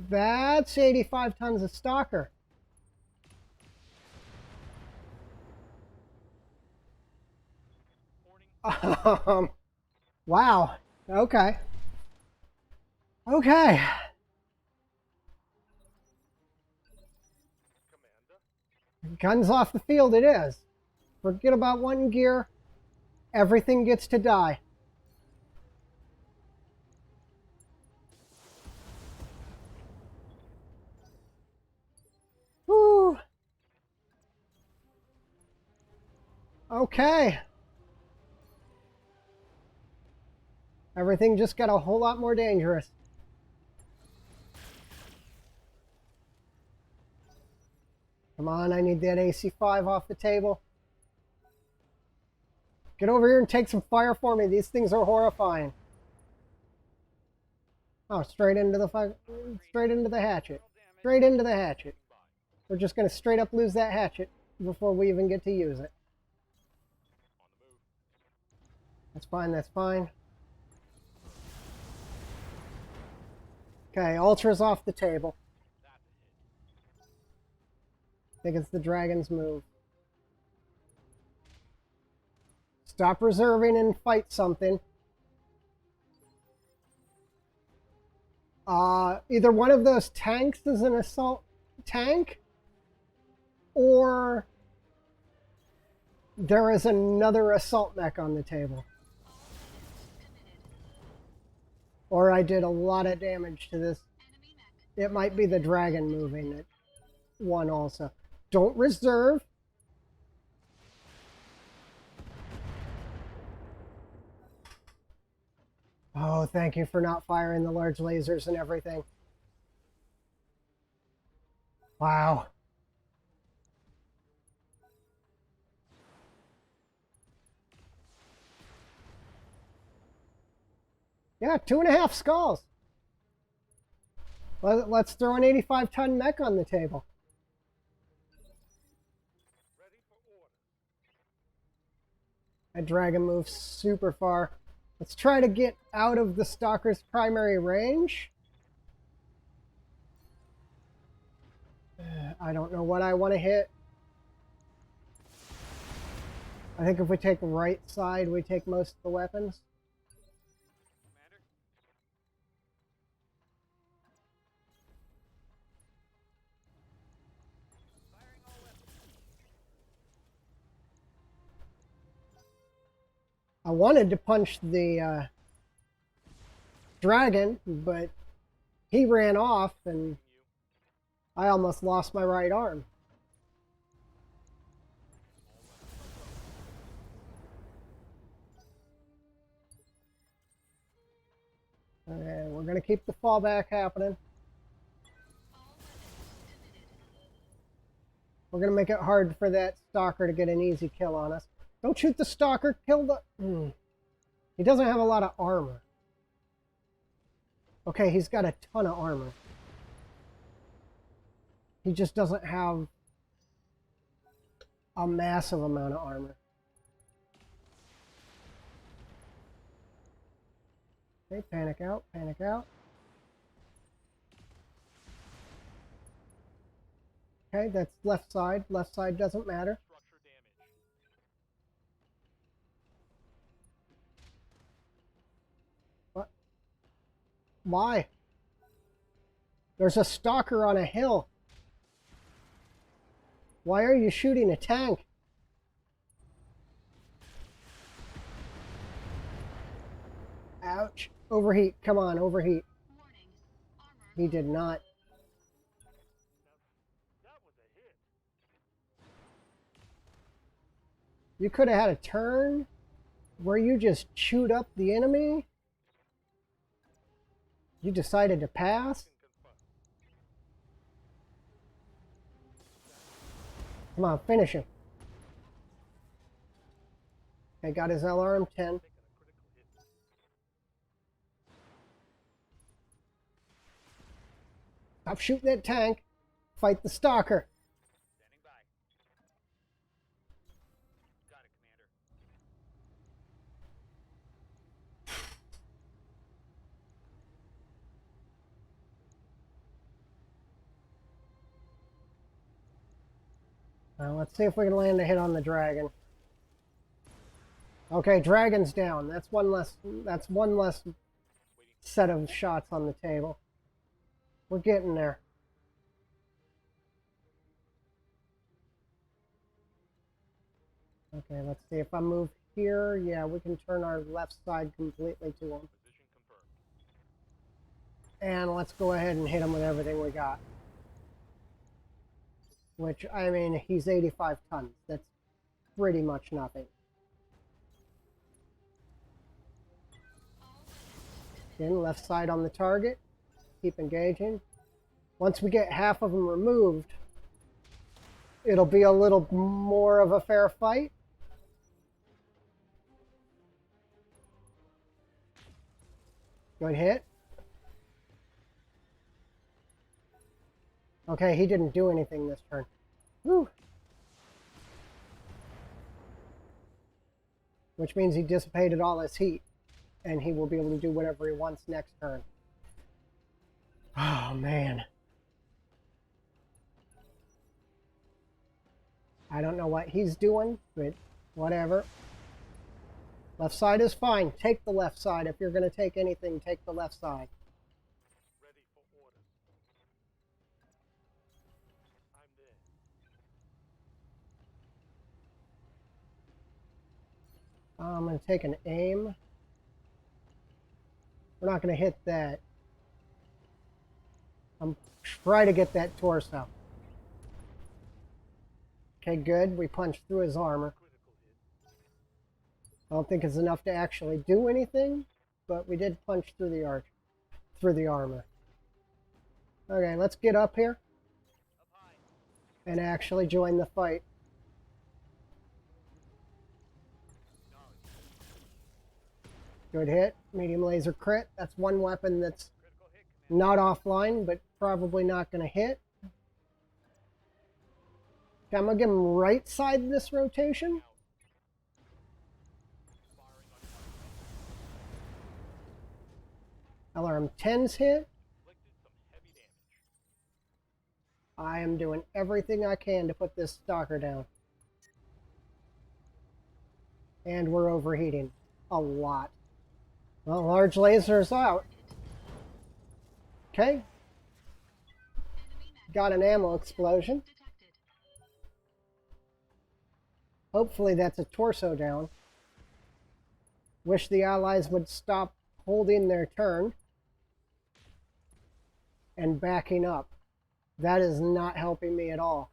That's 85 tons of stalker. 40. Wow. Okay. Okay. Commander. Guns off the field it is. Forget about one gear. Everything gets to die. Whew. Okay. Everything just got a whole lot more dangerous. Come on, I need that AC-5 off the table. Get over here and take some fire for me. These things are horrifying. Oh, straight into the hatchet. Straight into the hatchet. We're just going to straight up lose that hatchet before we even get to use it. On the move. That's fine, that's fine. Okay, Ultra's off the table. That's a hit. I think it's the dragon's move. Stop reserving and fight something. Either one of those tanks is an assault tank, or there is another assault mech on the table. Or I did a lot of damage to this. It might be the dragon moving it. One also. Don't reserve. Oh, thank you for not firing the large lasers and everything. Wow. Yeah, 2.5 skulls. Let's throw an 85-ton mech on the table. Ready for order. That dragon moves super far. Let's try to get out of the stalker's primary range. I don't know what I want to hit. I think if we take right side, we take most of the weapons. Commander. Firing all weapons. I wanted to punch the dragon, but he ran off, and I almost lost my right arm. Okay, we're gonna keep the fallback happening. All weapons committed. We're gonna make it hard for that stalker to get an easy kill on us. Don't shoot the stalker, kill the... He doesn't have a lot of armor. Okay, he's got a ton of armor. He just doesn't have a massive amount of armor. Okay, panic out, panic out. Okay, that's left side. Left side doesn't matter. Structure damage. What? Why? There's a stalker on a hill. Why are you shooting a tank? Ouch. Overheat. Come on, overheat. Warning. Armor. He did not. That was a hit. You could have had a turn where you just chewed up the enemy. You decided to pass. Confirmed. Come on, finish him. Okay, got his LRM-10. Taking a critical hit. Stop shooting that tank. Fight the stalker. Standing by. Got it, Commander. Now let's see if we can land a hit on the dragon. Okay, dragon's down. That's one less set of shots on the table. We're getting there. Okay, let's see if I move here. Yeah, we can turn our left side completely to him. Position confirmed. And let's go ahead and hit him with everything we got. Which, I mean, he's 85 tons. That's pretty much nothing. Again, left side on the target. Keep engaging. Once we get half of them removed, it'll be a little more of a fair fight. Good hit. Okay, he didn't do anything this turn. Whew. Which means he dissipated all his heat, and he will be able to do whatever he wants next turn. Oh, man. I don't know what he's doing, but whatever. Left side is fine. Take the left side. If you're going to take anything, take the left side. Ready for orders. I'm there. I'm going to take an aim. We're not going to hit that. I'm trying to get that torso. Okay, good. We punched through his armor. Critical hit. I don't think it's enough to actually do anything, but we did punch through the armor. Okay, let's get up here Up high. and actually join the fight. Good hit. Medium laser crit. That's one weapon that's Critical hit, Commander. not offline, but probably not going to hit. Okay, I'm going to give him right side this rotation. Firing on target. LRM-10's hit. Inflicted some heavy damage. I am doing everything I can to put this stalker down. And we're overheating a lot. Well, large laser's out. Okay, Enemy mag got an ammo explosion. detected. Hopefully that's a torso down. Wish the allies would stop holding their turn and backing up. That is not helping me at all.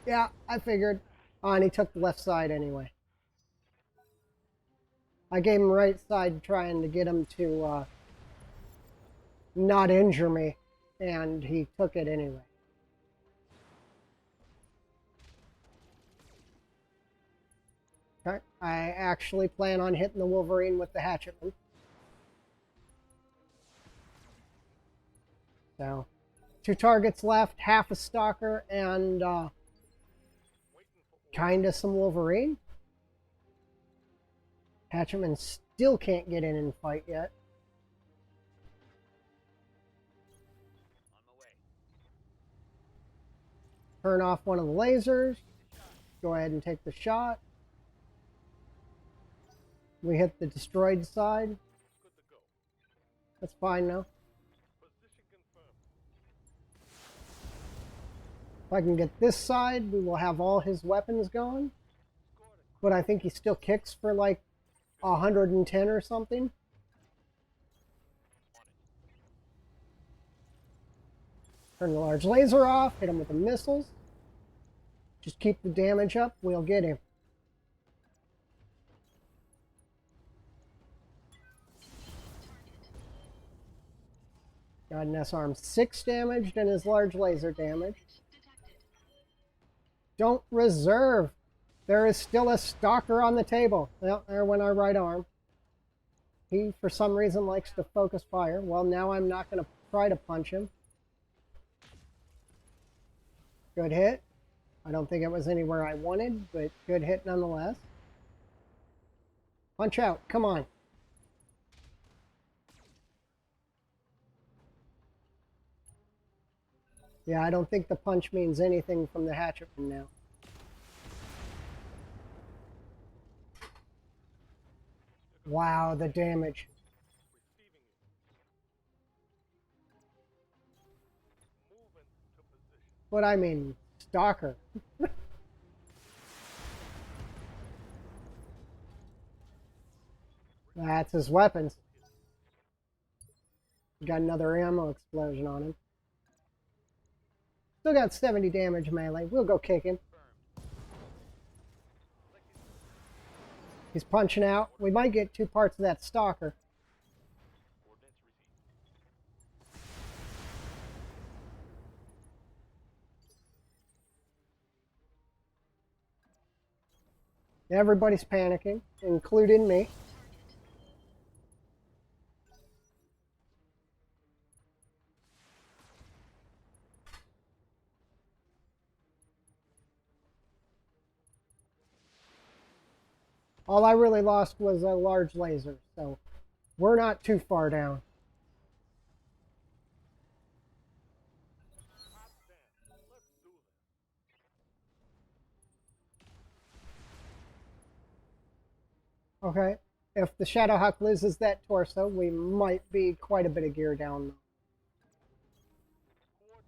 Yeah, I figured. Oh, and he took the left side anyway. I gave him right side trying to get him to not injure me, and he took it anyway. Okay, I actually plan on hitting the Wolverine with the hatchetman. So, 2 targets left, half a stalker, and kinda some Wolverine. Hatchetman still can't get in and fight yet. On my way. Turn off one of the lasers. Go ahead and take the shot. We hit the destroyed side. Good to go. That's fine now. Position confirmed. If I can get this side, we will have all his weapons gone. Scored it. But I think he still kicks for like 110 or something. On it. Turn the large laser off, hit him with the missiles. Just keep the damage up, we'll get him. Got an S-arm 6 damaged and his large laser damage. Don't reserve. There is still a stalker on the table. Well, there went our right arm. He, for some reason, likes to focus fire. Well, now I'm not going to try to punch him. Good hit. I don't think it was anywhere I wanted, but good hit nonetheless. Punch out. Come on. Yeah, I don't think the punch means anything from the hatchetman now. Wow, the damage. Receiving it. Moving to position. What I mean, stalker. That's his weapons. Got another ammo explosion on him. Still got 70 damage melee. We'll go kick him. He's punching out. We might get 2 parts of that stalker. Coordinates received. Everybody's panicking, including me. All I really lost was a large laser, so we're not too far down. Hot damn. Let's do this. Okay, if the Shadowhawk loses that torso, we might be quite a bit of gear down. Coordinates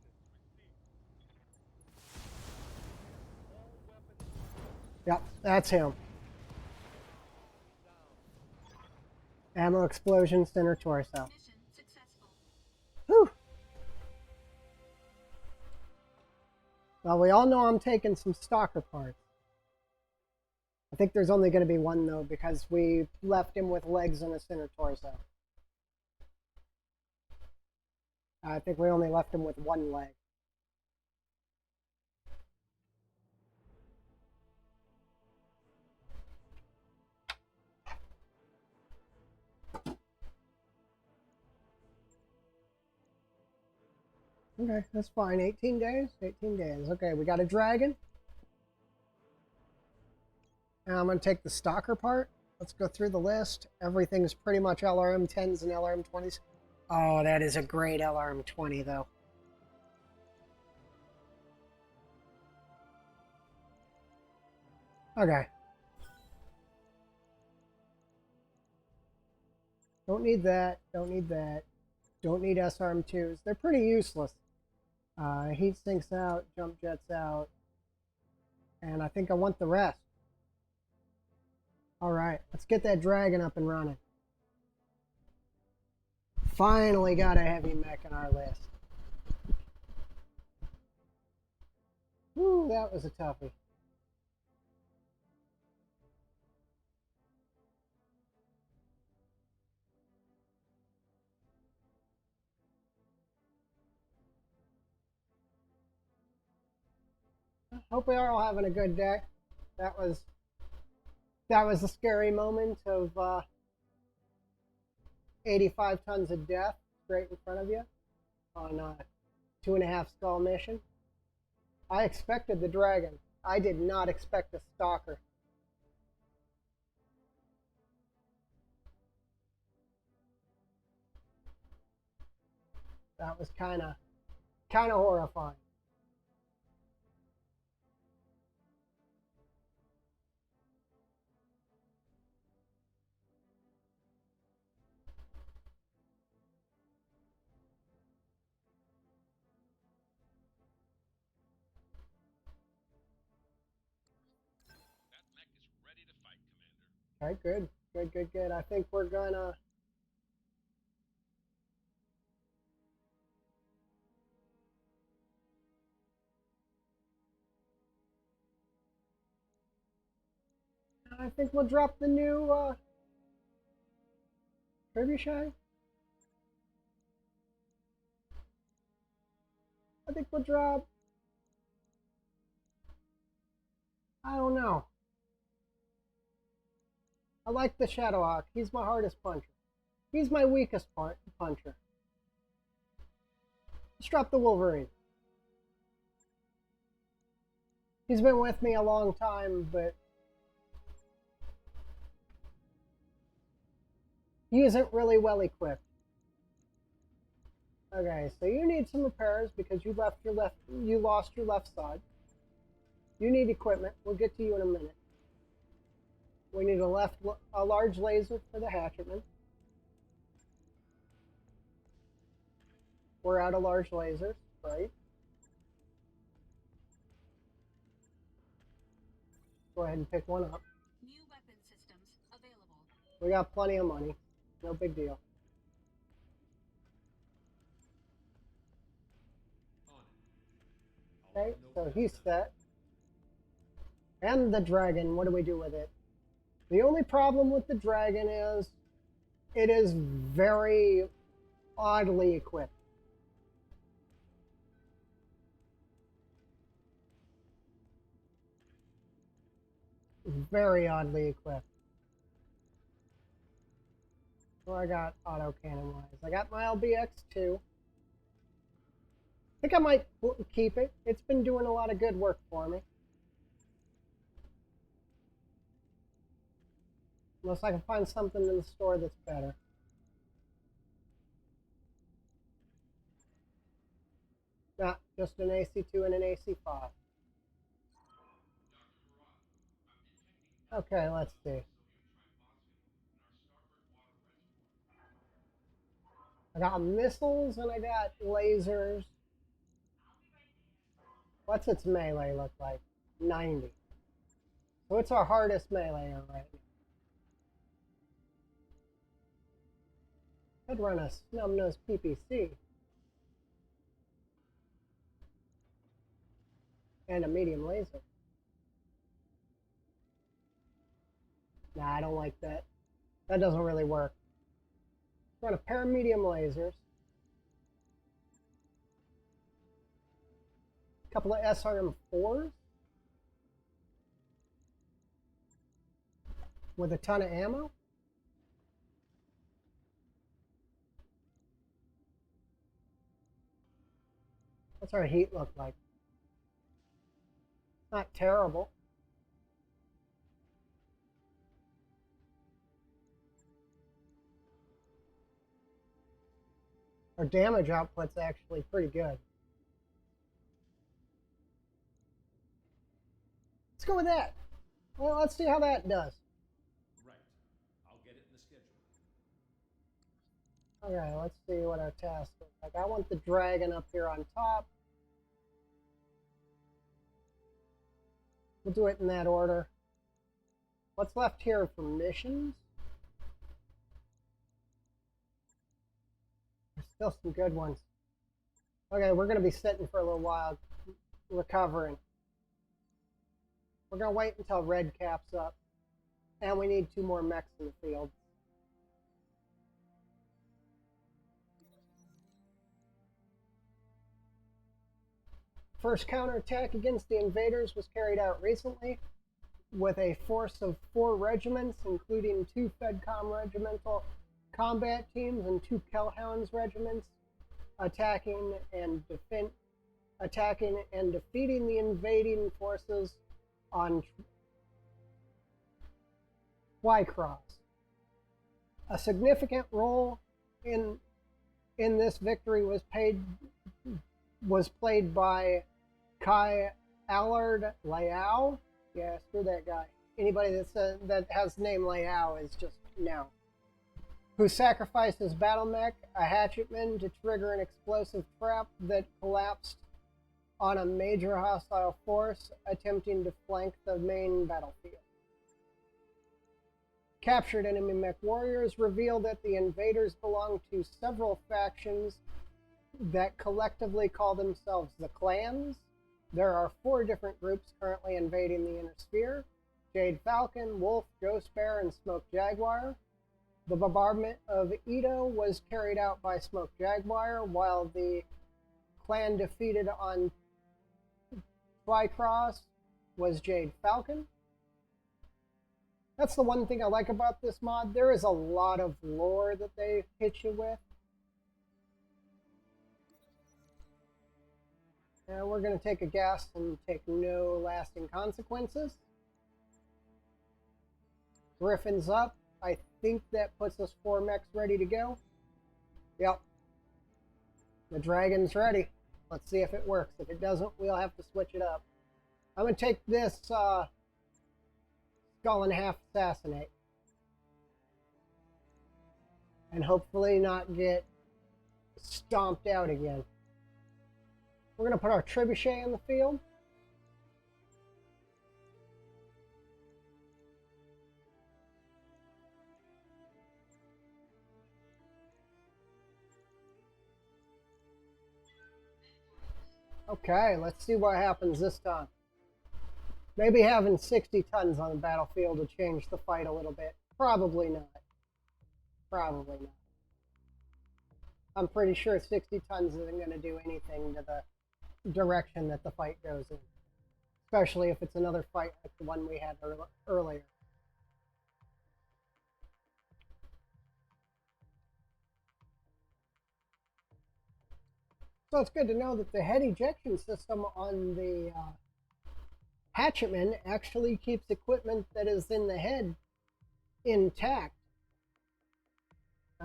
received. All weapons Yep, that's him. down. Ammo explosion, center torso. Mission successful. Whew. Well, we all know I'm taking some stalker parts. I think there's only going to be one, though, because we left him with legs and a center torso. I think we only left him with one leg. Okay, that's fine. 18 days? 18 days. Okay, we got a dragon. Now I'm going to take the stalker part. Let's go through the list. Everything's pretty much LRM-10s and LRM-20s. Oh, that is a great LRM-20, though. Okay. Don't need that. Don't need that. Don't need SRM-2s. They're pretty useless. Heat sinks out, jump jets out. And I think I want the rest. Alright, let's get that dragon up and running. Finally got a heavy mech on our list. Woo, that was a toughie. Hope we are all having a good day. That was a scary moment of 85 tons of death straight in front of you on a 2.5 skull mission. I expected the dragon. I did not expect a stalker. That was kind of horrifying. That mech is ready to fight, Commander. Okay, good. I think we're gonna. I think we'll drop the new trebuchet. I think we'll drop. I don't know. I like the Shadowhawk. He's my hardest puncher. He's my weakest puncher. Let's drop the Wolverine. He's been with me a long time, but he isn't really well equipped. Okay, so you need some repairs because you lost your left side. You need equipment. We'll get to you in a minute. We need a large laser for the hatchetman. We're out of large lasers, right? Go ahead and pick one up. New weapon systems available. We got plenty of money. No big deal. On it. I'll Okay, let them know so when he's it's done. set. And the dragon, what do we do with it? The only problem with the dragon is it is very oddly equipped. Very oddly equipped. So I got auto cannon wise. I got my LBX2. I think I might keep it. It's been doing a lot of good work for me. Unless I can find something in the store that's better. Not just an AC2 and an AC5. Okay, let's see. I got missiles and I got lasers. What's its melee look like? 90. So it's our hardest melee right now. Could run a snub-nosed PPC. And a medium laser. Nah, I don't like that. That doesn't really work. Run a pair of medium lasers. A couple of SRM4s. With a ton of ammo. What's our heat look like? Not terrible. Our damage output's actually pretty good. Let's go with that. Well, let's see how that does. Right. I'll get it in the schedule. Okay, let's see what our task is like. I want the dragon up here on top. We'll do it in that order. What's left here for missions? Still some good ones. Okay, we're going to be sitting for a little while, recovering. We're going to wait until red caps up. And we need 2 more mechs in the field. First counterattack against the invaders was carried out recently with a force of 4 regiments, including 2 FedCom regimental combat teams and 2 Kellhounds regiments, attacking and defeating the invading forces on Twycross. A significant role in this victory was played by Kai Allard Liao. Yeah, screw that guy. Anybody that has the name Liao is just no. Who sacrificed his battle mech, a hatchetman, to trigger an explosive trap that collapsed on a major hostile force attempting to flank the main battlefield. Captured enemy mech warriors reveal that the invaders belong to several factions that collectively call themselves the clans. There are 4 different groups currently invading the Inner Sphere: Jade Falcon, Wolf, Ghost Bear, and Smoke Jaguar. The bombardment of Edo was carried out by Smoke Jaguar, while the clan defeated on Twycross was Jade Falcon. That's the one thing I like about this mod. There is a lot of lore that they hit you with. And we're going to take a guess and take no lasting consequences. Griffin's up. I think that puts us 4 mechs ready to go. Yep. The dragon's ready. Let's see if it works. If it doesn't, we'll have to switch it up. I'm going to take this Skull and Half Assassinate. And hopefully not get stomped out again. We're going to put our Trebuchet in the field. Okay, let's see what happens this time. Maybe having 60 tons on the battlefield will change the fight a little bit. Probably not. Probably not. I'm pretty sure 60 tons isn't going to do anything to the direction that the fight goes in. Especially if it's another fight like the one we had earlier. So it's good to know that the head ejection system on the hatchetman actually keeps equipment that is in the head intact.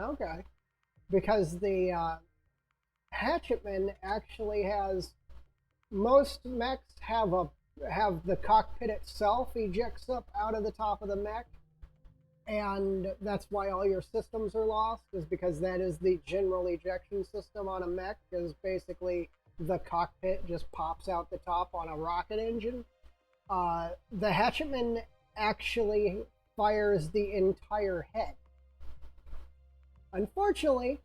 Okay. Because the hatchetman actually has, most mechs have the cockpit itself ejects up out of the top of the mech, and that's why all your systems are lost, is because that is the general ejection system on a mech, is basically the cockpit just pops out the top on a rocket engine. The hatchetman actually fires the entire head. Unfortunately,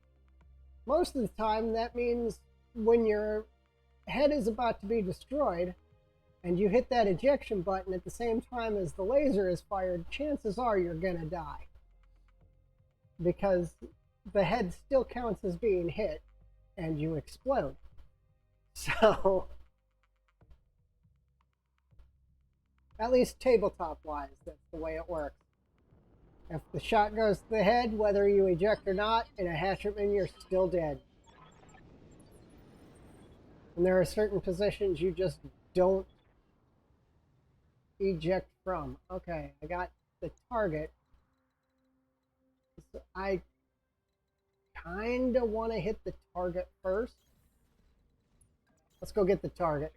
most of the time that means when your head is about to be destroyed and you hit that ejection button at the same time as the laser is fired, chances are you're gonna die. Because the head still counts as being hit and you explode. So, at least tabletop-wise, that's the way it works. If the shot goes to the head, whether you eject or not, in a hatchetman, you're still dead. And there are certain positions you just don't eject from. Okay, I got the target. So I kind of want to hit the target first. Let's go get the target.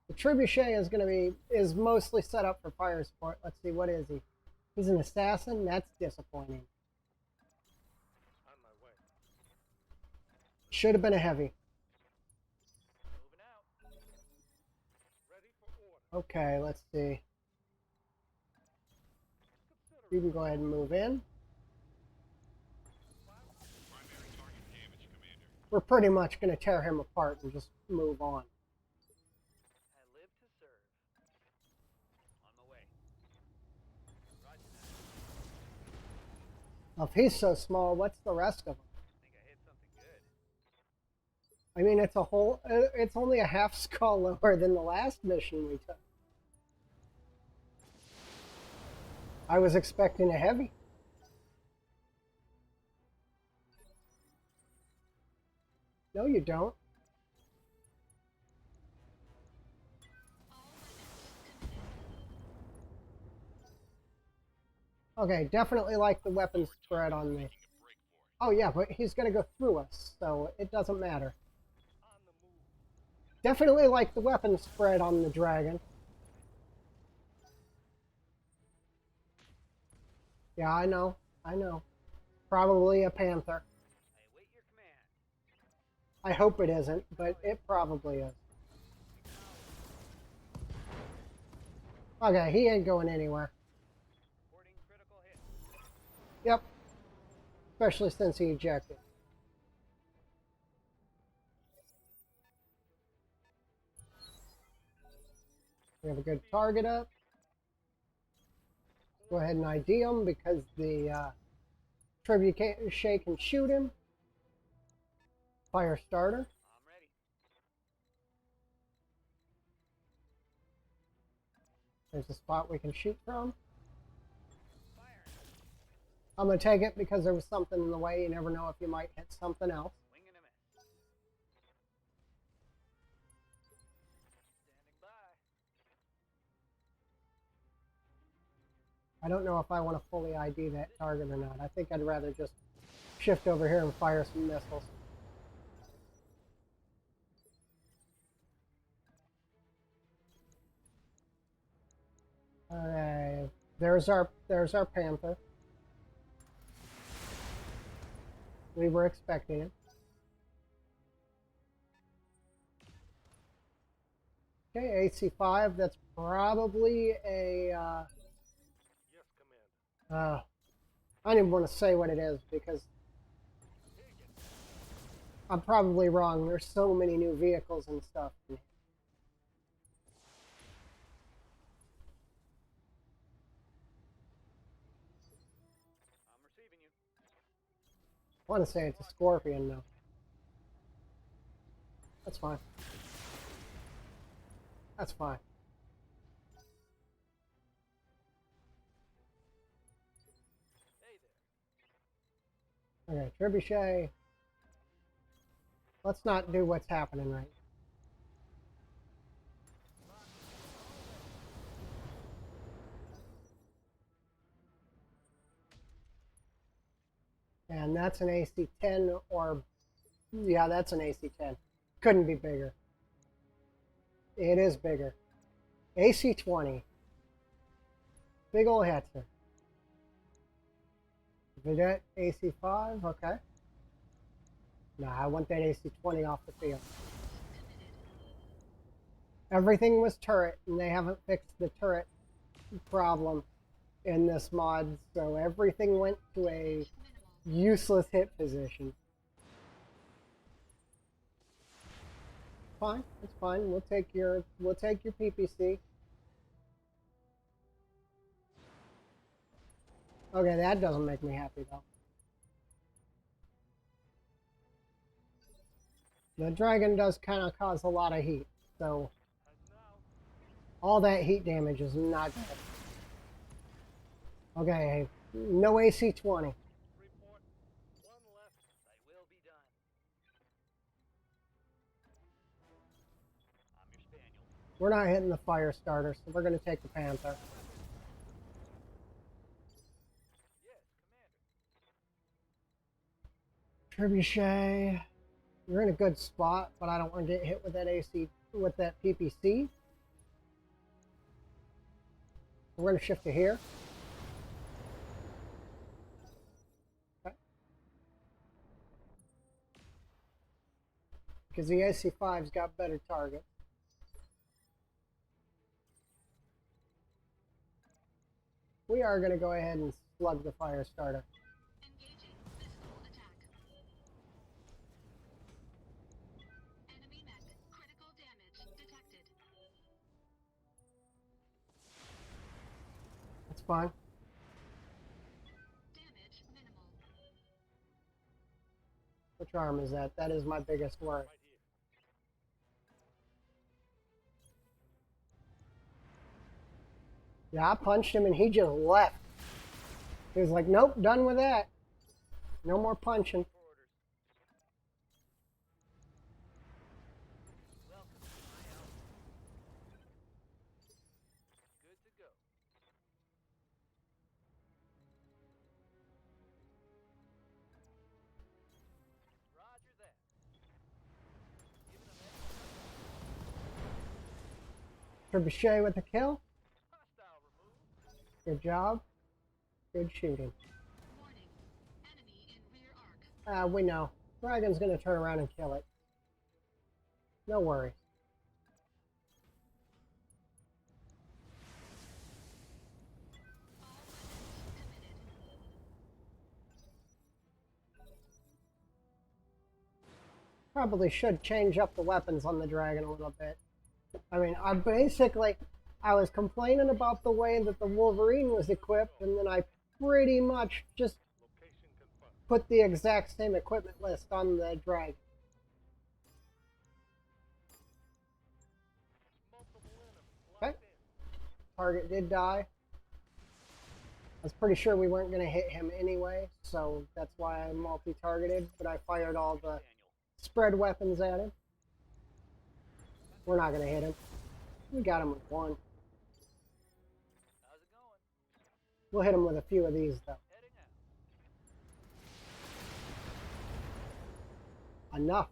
The Trebuchet is mostly set up for fire support. Let's see, what is he? He's an assassin? That's disappointing. On my way. Should have been a heavy. Moving out. Ready for order. Okay, let's see. Consider You can go ahead and move in. Primary target damage, Commander. We're pretty much going to tear him apart and just move on. I live to serve. On my way. Roger that. If he's so small, what's the rest of him? Think I hit something good. I mean, it's only a half skull lower than the last mission we took. I was expecting a heavy. No, you don't. Okay, definitely like the weapon spread on me. Oh yeah, but he's gonna go through us, so it doesn't matter. On the move. Definitely like the weapon spread on the dragon. Yeah, I know. I know. Probably a panther. I await your command. I hope it isn't, but it probably is. Okay, he ain't going anywhere. Reporting critical hit. Yep. Especially since he ejected. We have a good target up. Go ahead and ID him because the trebuchet can shoot him. Fire starter. I'm ready. There's a spot we can shoot from. Firing. I'm going to take it because there was something in the way. You never know if you might hit something else. Swing and a miss. Standing by. I don't know if I want to fully ID that target or not. I think I'd rather just shift over here and fire some missiles. Alright, there's our panther. We were expecting it. Okay, AC5. That's probably a. Yes, Commander. I don't even want to say what it is because Here you go. I'm probably wrong. There's so many new vehicles and stuff. I'm receiving you. I want to say it's a scorpion though. That's fine. That's fine. Hey there. Okay, trebuchet. Let's not do what's happening right now. And that's an AC-10 or... Yeah, that's an AC-10. Couldn't be bigger. It is bigger. AC-20. Big ol' Hetzer. Vedette AC-5, okay. Nah, I want that AC-20 off the field. Everything was turret, and they haven't fixed the turret problem in this mod, so everything went to a useless hit position. Fine, it's fine. We'll take your PPC. Okay, that doesn't make me happy though. The dragon does kind of cause a lot of heat, so Heading out. all that heat damage is not good. Okay, no AC-20. Report. One left. I will be done. I'm your spaniel. We're not hitting the fire starter, so we're going to take the Panther. Yes, Commander. Trebuchet, you're in a good spot, but I don't want to get hit with that with that PPC. We're going to shift to here. Okay. Because the AC-5's got better target. we are going to go ahead and slug the fire starter. Engaging physical attack. Enemy mech. Critical damage detected. That's fine. Damage minimal. Which arm is that? That is my biggest worry. Right here. Yeah, I punched him and he just left. He was like, nope, done with that. No more punching. For orders. Welcome to my outfit. Good to go. Roger that. Giving them extra Trebuchet with the kill. hostile removed. Good job. Good shooting. Warning. Enemy in rear arc. We know. Dragon's going to turn around and kill it. No worries. All weapons committed. Probably should change up the weapons on the dragon a little bit. I mean, I was complaining about the way that the Wolverine was equipped, and then I pretty much just Location confirmed. put the exact same equipment list on the dragon. Multiple enemies Okay. locked in. Target did die. I was pretty sure we weren't going to hit him anyway, so that's why I multi-targeted, but I fired all the Daniel. spread weapons at him. We're not going to hit him. We got him with one. How's it going? We'll hit him with a few of these, though. Heading out. Enough.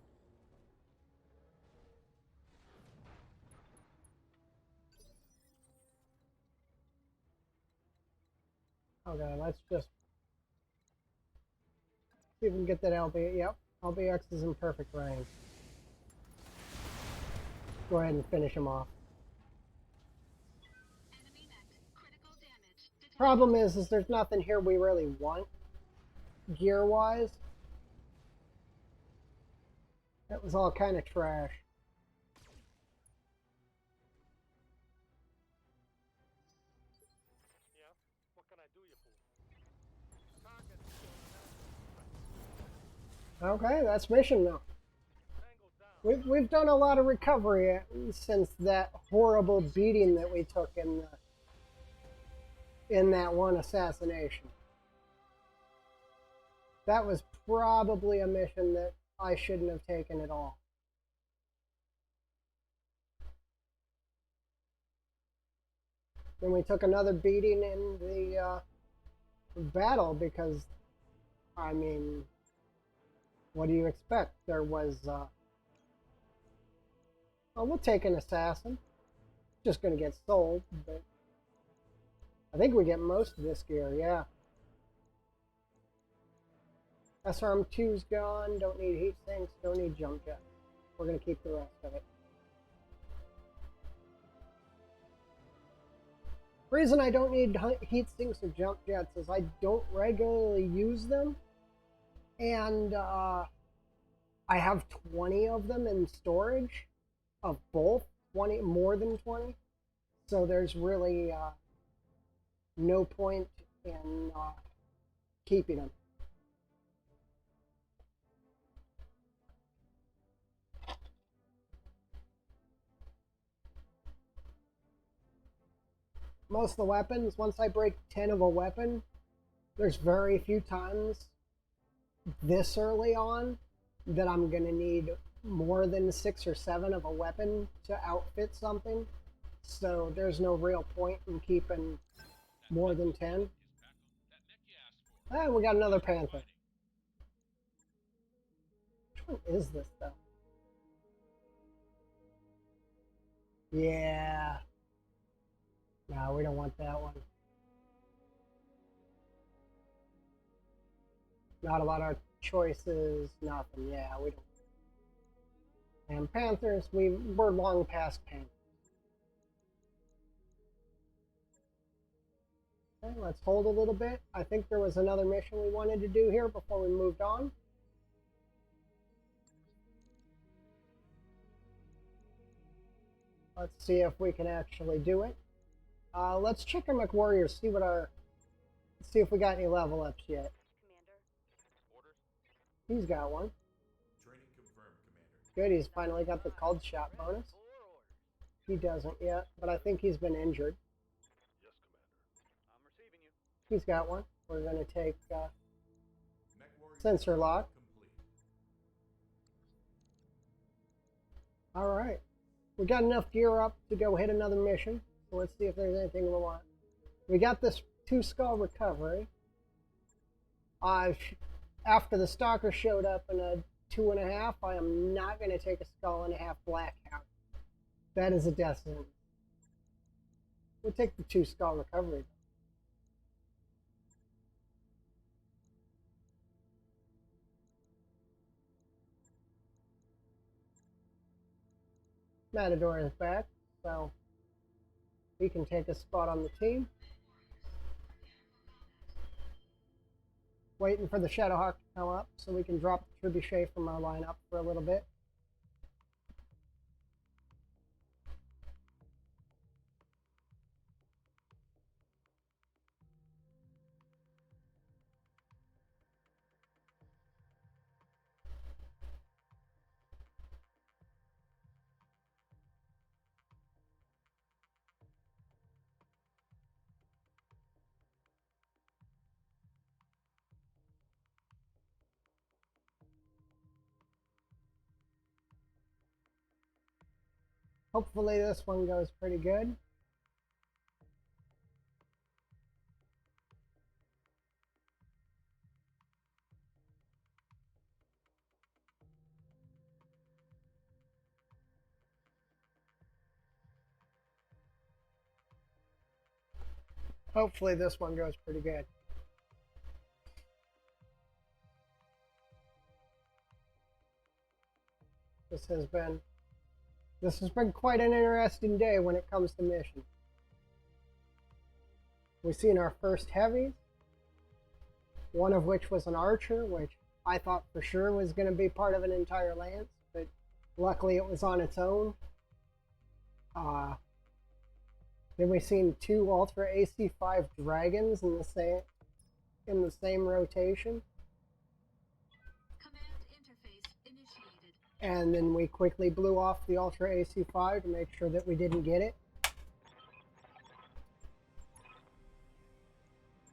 Okay, let's just see if we can get that LB. Yep, LBX is in perfect range. Go ahead and finish him off. Enemy mech. Critical damage detected. Problem is there's nothing here we really want, gear-wise. That was all kind of trash. Yeah. What can I do you for? Target. Okay, that's mission now. Tango down. We've done a lot of recovery since that horrible beating that we took in that one assassination. That was probably a mission that I shouldn't have taken at all. Then we took another beating in the battle because, I mean, what do you expect? There was, oh, we'll take an assassin. Just going to get sold, but I think we get most of this gear, yeah. SRM2's gone, don't need heat sinks, don't need jump jets. We're going to keep the rest of it. The reason I don't need heat sinks or jump jets is I don't regularly use them, and I have 20 of them in storage of both, 20, more than 20, so there's really no point in keeping them. Most of the weapons, once I break 10 of a weapon, there's very few times this early on that I'm going to need more than 6 or 7 of a weapon to outfit something. So there's no real point in keeping more than 10. And we got another Panther. Which one is this, though? Yeah. No, we don't want that one. Not a lot of choices, nothing. Yeah, we don't. And Panthers, we're long past Panthers. Okay, let's hold a little bit. I think there was another mission we wanted to do here before we moved on. Let's see if we can actually do it. Let's check our McWarriors, see if we got any level ups yet. Commander. Orders? He's got one. Training confirmed, Commander. Good, he's finally got the cold shot bonus. For orders. He doesn't yet, but I think he's been injured. Yes, Commander. I'm receiving you. He's got one. We're going to take Mech warrior sensor lock. complete. All right. We got enough gear up to go hit another mission. So let's see if there's anything we want. We got this 2-skull recovery. After the stalker showed up in a 2.5, I am not going to take a 1.5 blackout. That is a death sentence. We'll take the 2-skull recovery. Matador is back, so he can take a spot on the team. Waiting for the Shadowhawk to come up so we can drop the Trebuchet from our lineup for a little bit. Hopefully this one goes pretty good. Hopefully this one goes pretty good. This has been quite an interesting day when it comes to missions. We've seen our first heavies, one of which was an archer, which I thought for sure was going to be part of an entire lance, but luckily it was on its own. Then we've seen 2 Ultra AC5 dragons in the same rotation. Command interface initiated. And then we quickly blew off the Ultra AC5 to make sure that we didn't get it.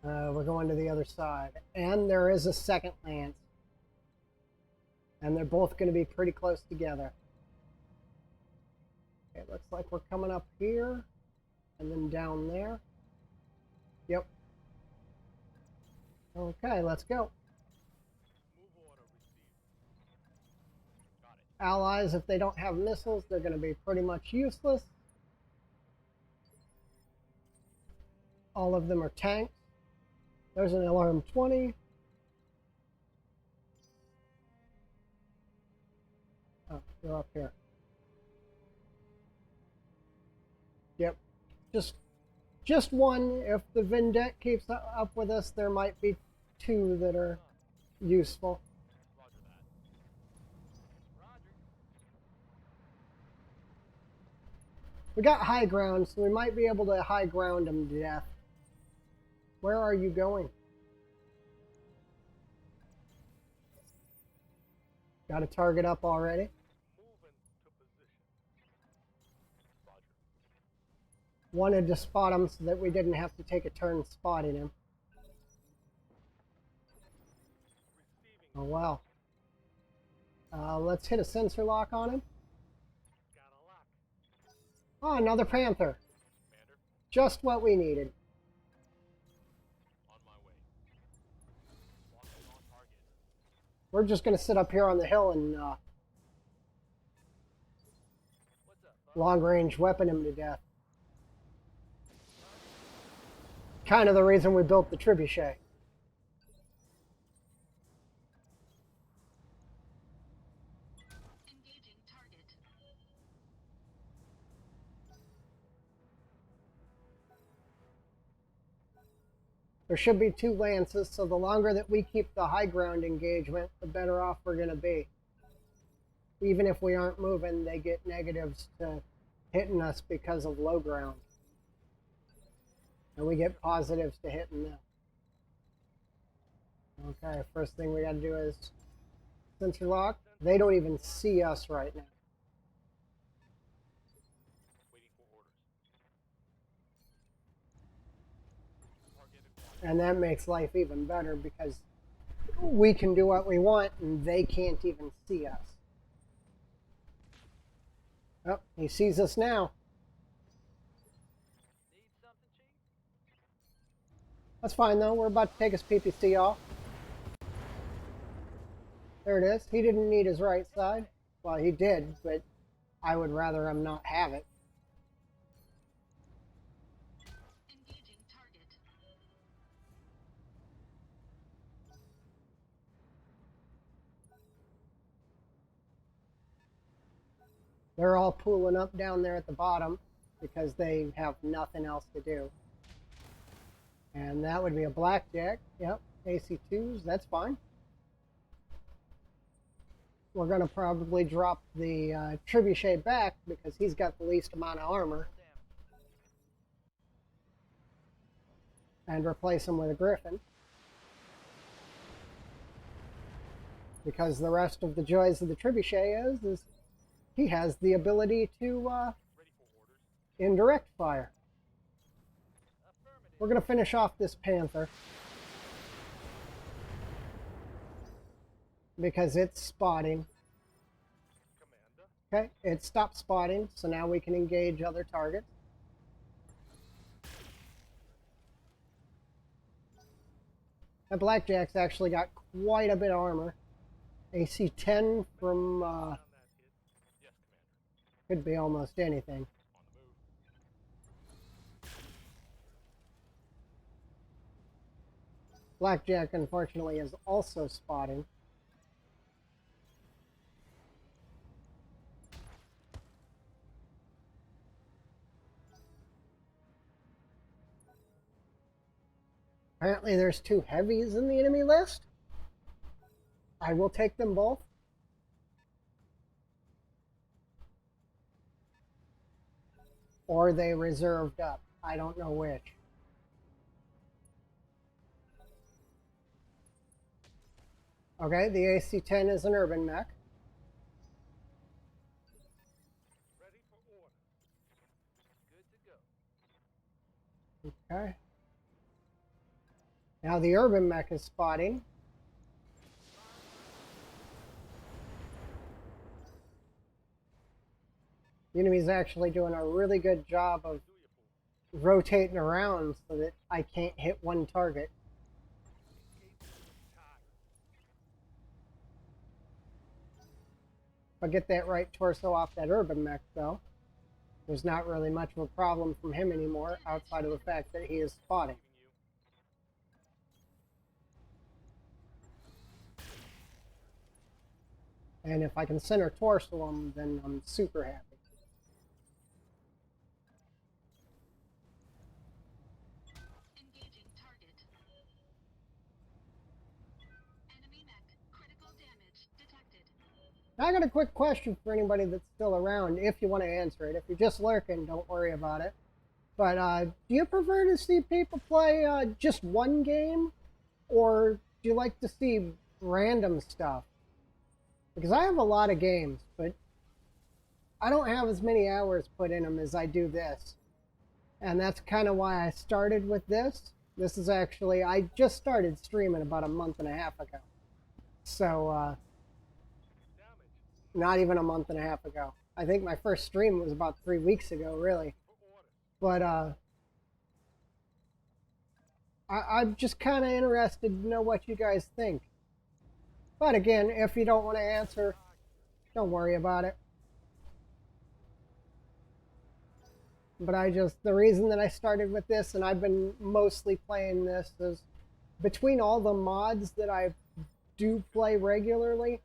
We're going to the other side. And there is a second lance. And they're both going to be pretty close together. Okay, looks like we're coming up here. And then down there. Yep. Okay, let's go. Move order received. Got it. Allies, if they don't have missiles, they're going to be pretty much useless. All of them are tanks. There's an LRM-20. Oh, they're up here. Yep. Just one. If the Vendette keeps up with us, there might be 2 that are useful. Roger that. Roger. We got high ground, so we might be able to high ground them to death. Where are you going? Got a target up already. Moving to position. Roger. Wanted to spot him so that we didn't have to take a turn spotting him. Receiving. Oh, wow. Let's hit a sensor lock on him. Got a lock. Oh, another Panther. Commander, Just what we needed. on my way. Locking on target. We're just going to sit up here on the hill and What's up, bud? long range weapon him to death. Kind of the reason we built the Trebuchet. Engaging target. There should be 2 lances, so the longer that we keep the high ground engagement, the better off we're going to be. Even if we aren't moving, they get negatives to hitting us because of low ground. And we get positives to hitting them. Okay, first thing we got to do is sensor lock. They don't even see us right now. Waiting for orders. Target acquired. And that makes life even better because we can do what we want and they can't even see us. Oh, he sees us now. Need something, Chief? That's fine though. We're about to take his PPC off. There it is. He didn't need his right side. Well, he did, but I would rather him not have it. Engaging target. They're all pooling up down there at the bottom because they have nothing else to do. And that would be a blackjack. Yep, AC2s, that's fine. We're going to probably drop the trebuchet back because he's got the least amount of armor Damn. and replace him with a griffin. Because the rest of the joys of the trebuchet is he has the ability to Ready for orders. indirect fire. Affirmative. We're going to finish off this panther because it's spotting. Commander. Okay, it stopped spotting, so now we can engage other targets. That blackjack's actually got quite a bit of armor. AC 10 from Down that hit. Yes, Commander. could be almost anything. On the move. Blackjack, unfortunately, is also spotting. Apparently there's 2 heavies in the enemy list. I will take them both. Or they reserved up. I don't know which. Okay, the AC-10 is an urban mech. Ready for order. Good to go. Okay. Now the urban mech is spotting. The enemy's actually doing a really good job of Do your fool. rotating around so that I can't hit one target. If I get that right torso off that urban mech, though, there's not really much of a problem from him anymore, outside of the fact that he is spotting. And if I can center torso him, then I'm super happy. Engaging target. Enemy mech. Critical damage detected. Now, I got a quick question for anybody that's still around, if you want to answer it. If you're just lurking, don't worry about it. But do you prefer to see people play just one game? Or do you like to see random stuff? Because I have a lot of games, but I don't have as many hours put in them as I do this. And that's kind of why I started with this. This is actually, I just started streaming about a month and a half ago. So, Damage. not even a month and a half ago. I think my first stream was about 3 weeks ago, really. For order. But I'm just kind of interested to know what you guys think. But again, if you don't want to answer, don't worry about it. But the reason that I started with this, and I've been mostly playing this, is between all the mods that I do play regularly,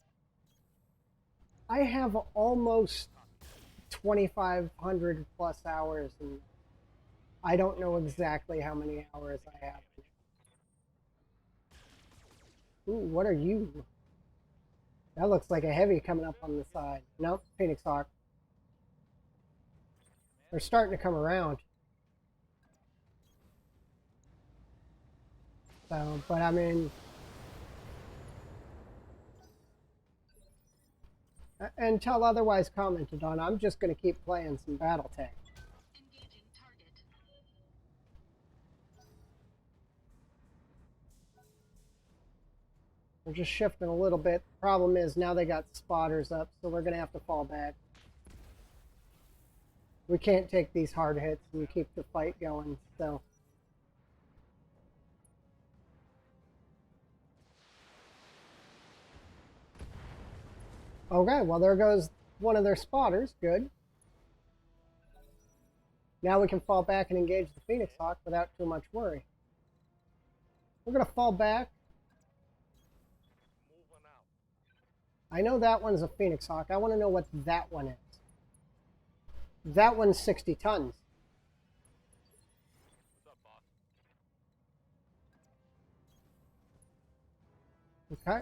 I have almost 2,500 plus hours, and I don't know exactly how many hours I have. Ooh, what are you? That looks like a heavy coming up on the side. Nope, Phoenix Hawk. They're starting to come around. So, but I mean, until otherwise commented on, I'm just going to keep playing some Battletech. Engaging target. We're just shifting a little bit. Problem is now they got spotters up, so we're going to have to fall back. We can't take these hard hits and keep the fight going, so. Okay, well there goes one of their spotters. Good. Now we can fall back and engage the Phoenix Hawk without too much worry. We're going to fall back. Moving out. I know that one's a Phoenix Hawk. I want to know what that one is. That one's 60 tons. What's up, boss? Okay.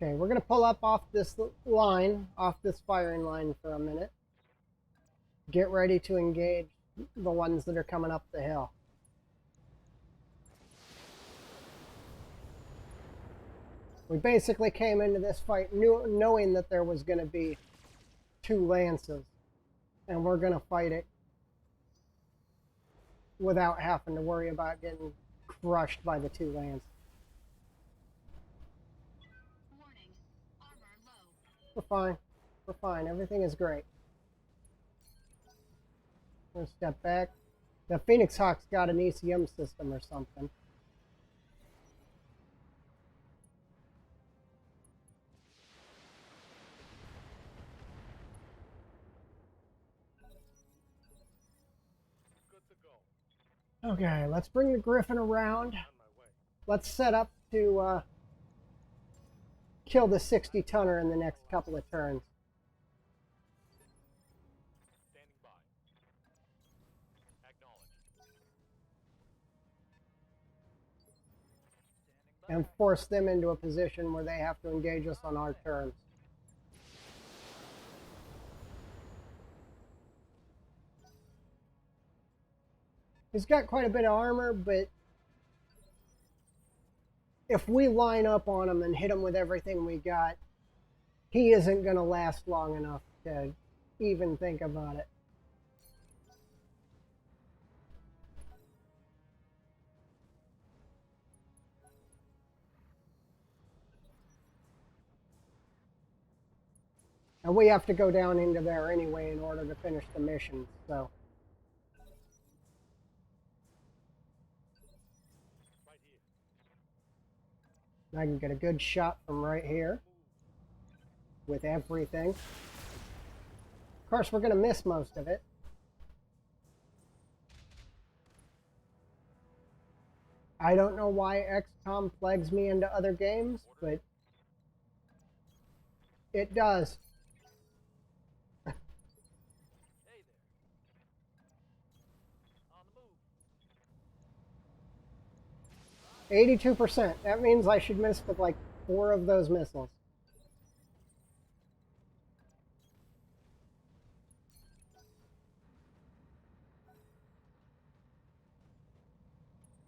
Okay, we're going to pull up off this line, off this firing line for a minute. Get ready to engage the ones that are coming up the hill. We basically came into this fight knowing that there was going to be 2 lances, and we're going to fight it without having to worry about getting crushed by the 2 lances. Warning. Armor low. We're fine. We're fine. Everything is great. We're going to step back. The Phoenix Hawk's got an ECM system or something. Good to go. Okay, let's bring the Griffin around. On my way. Let's set up to kill the 60-tonner in the next couple of turns. Standing by. Acknowledged. Standing by. And force them into a position where they have to engage us on our terms. He's got quite a bit of armor, but if we line up on him and hit him with everything we got, he isn't going to last long enough to even think about it. And we have to go down into there anyway in order to finish the mission, so. Right here. I can get a good shot from right here with everything. Of course, we're going to miss most of it. I don't know why XCOM plagues me into other games, but it does. Hey there. On the move. 82%. That means I should miss with like 4 of those missiles.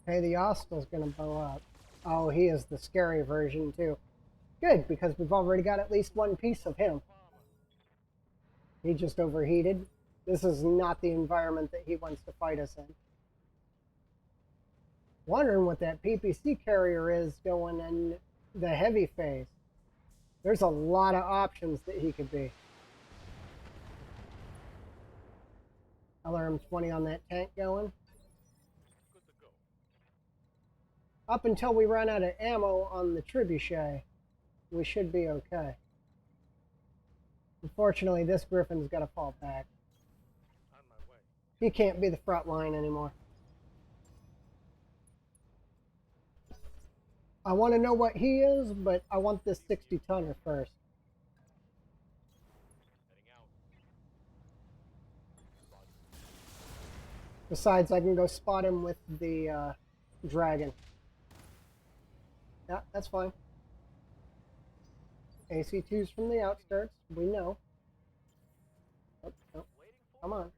Okay, the Ostel's gonna blow up. Oh, he is the scary version too. Good, because we've already got at least 1 piece of him. He just overheated. This is not the environment that he wants to fight us in. Wondering what that PPC carrier is going in the heavy phase. There's a lot of options that he could be. LRM-20 on that tank going. Good to go. Up until we run out of ammo on the trebuchet, we should be okay. Unfortunately, this Griffin's got to fall back. On my way. He can't be the front line anymore. I want to know what he is, but I want this 60-tonner first. Heading out. Besides, I can go spot him with the dragon. Yeah, that's fine. AC2's from the outskirts. We know. Oh, oh, Waiting for come on. orders.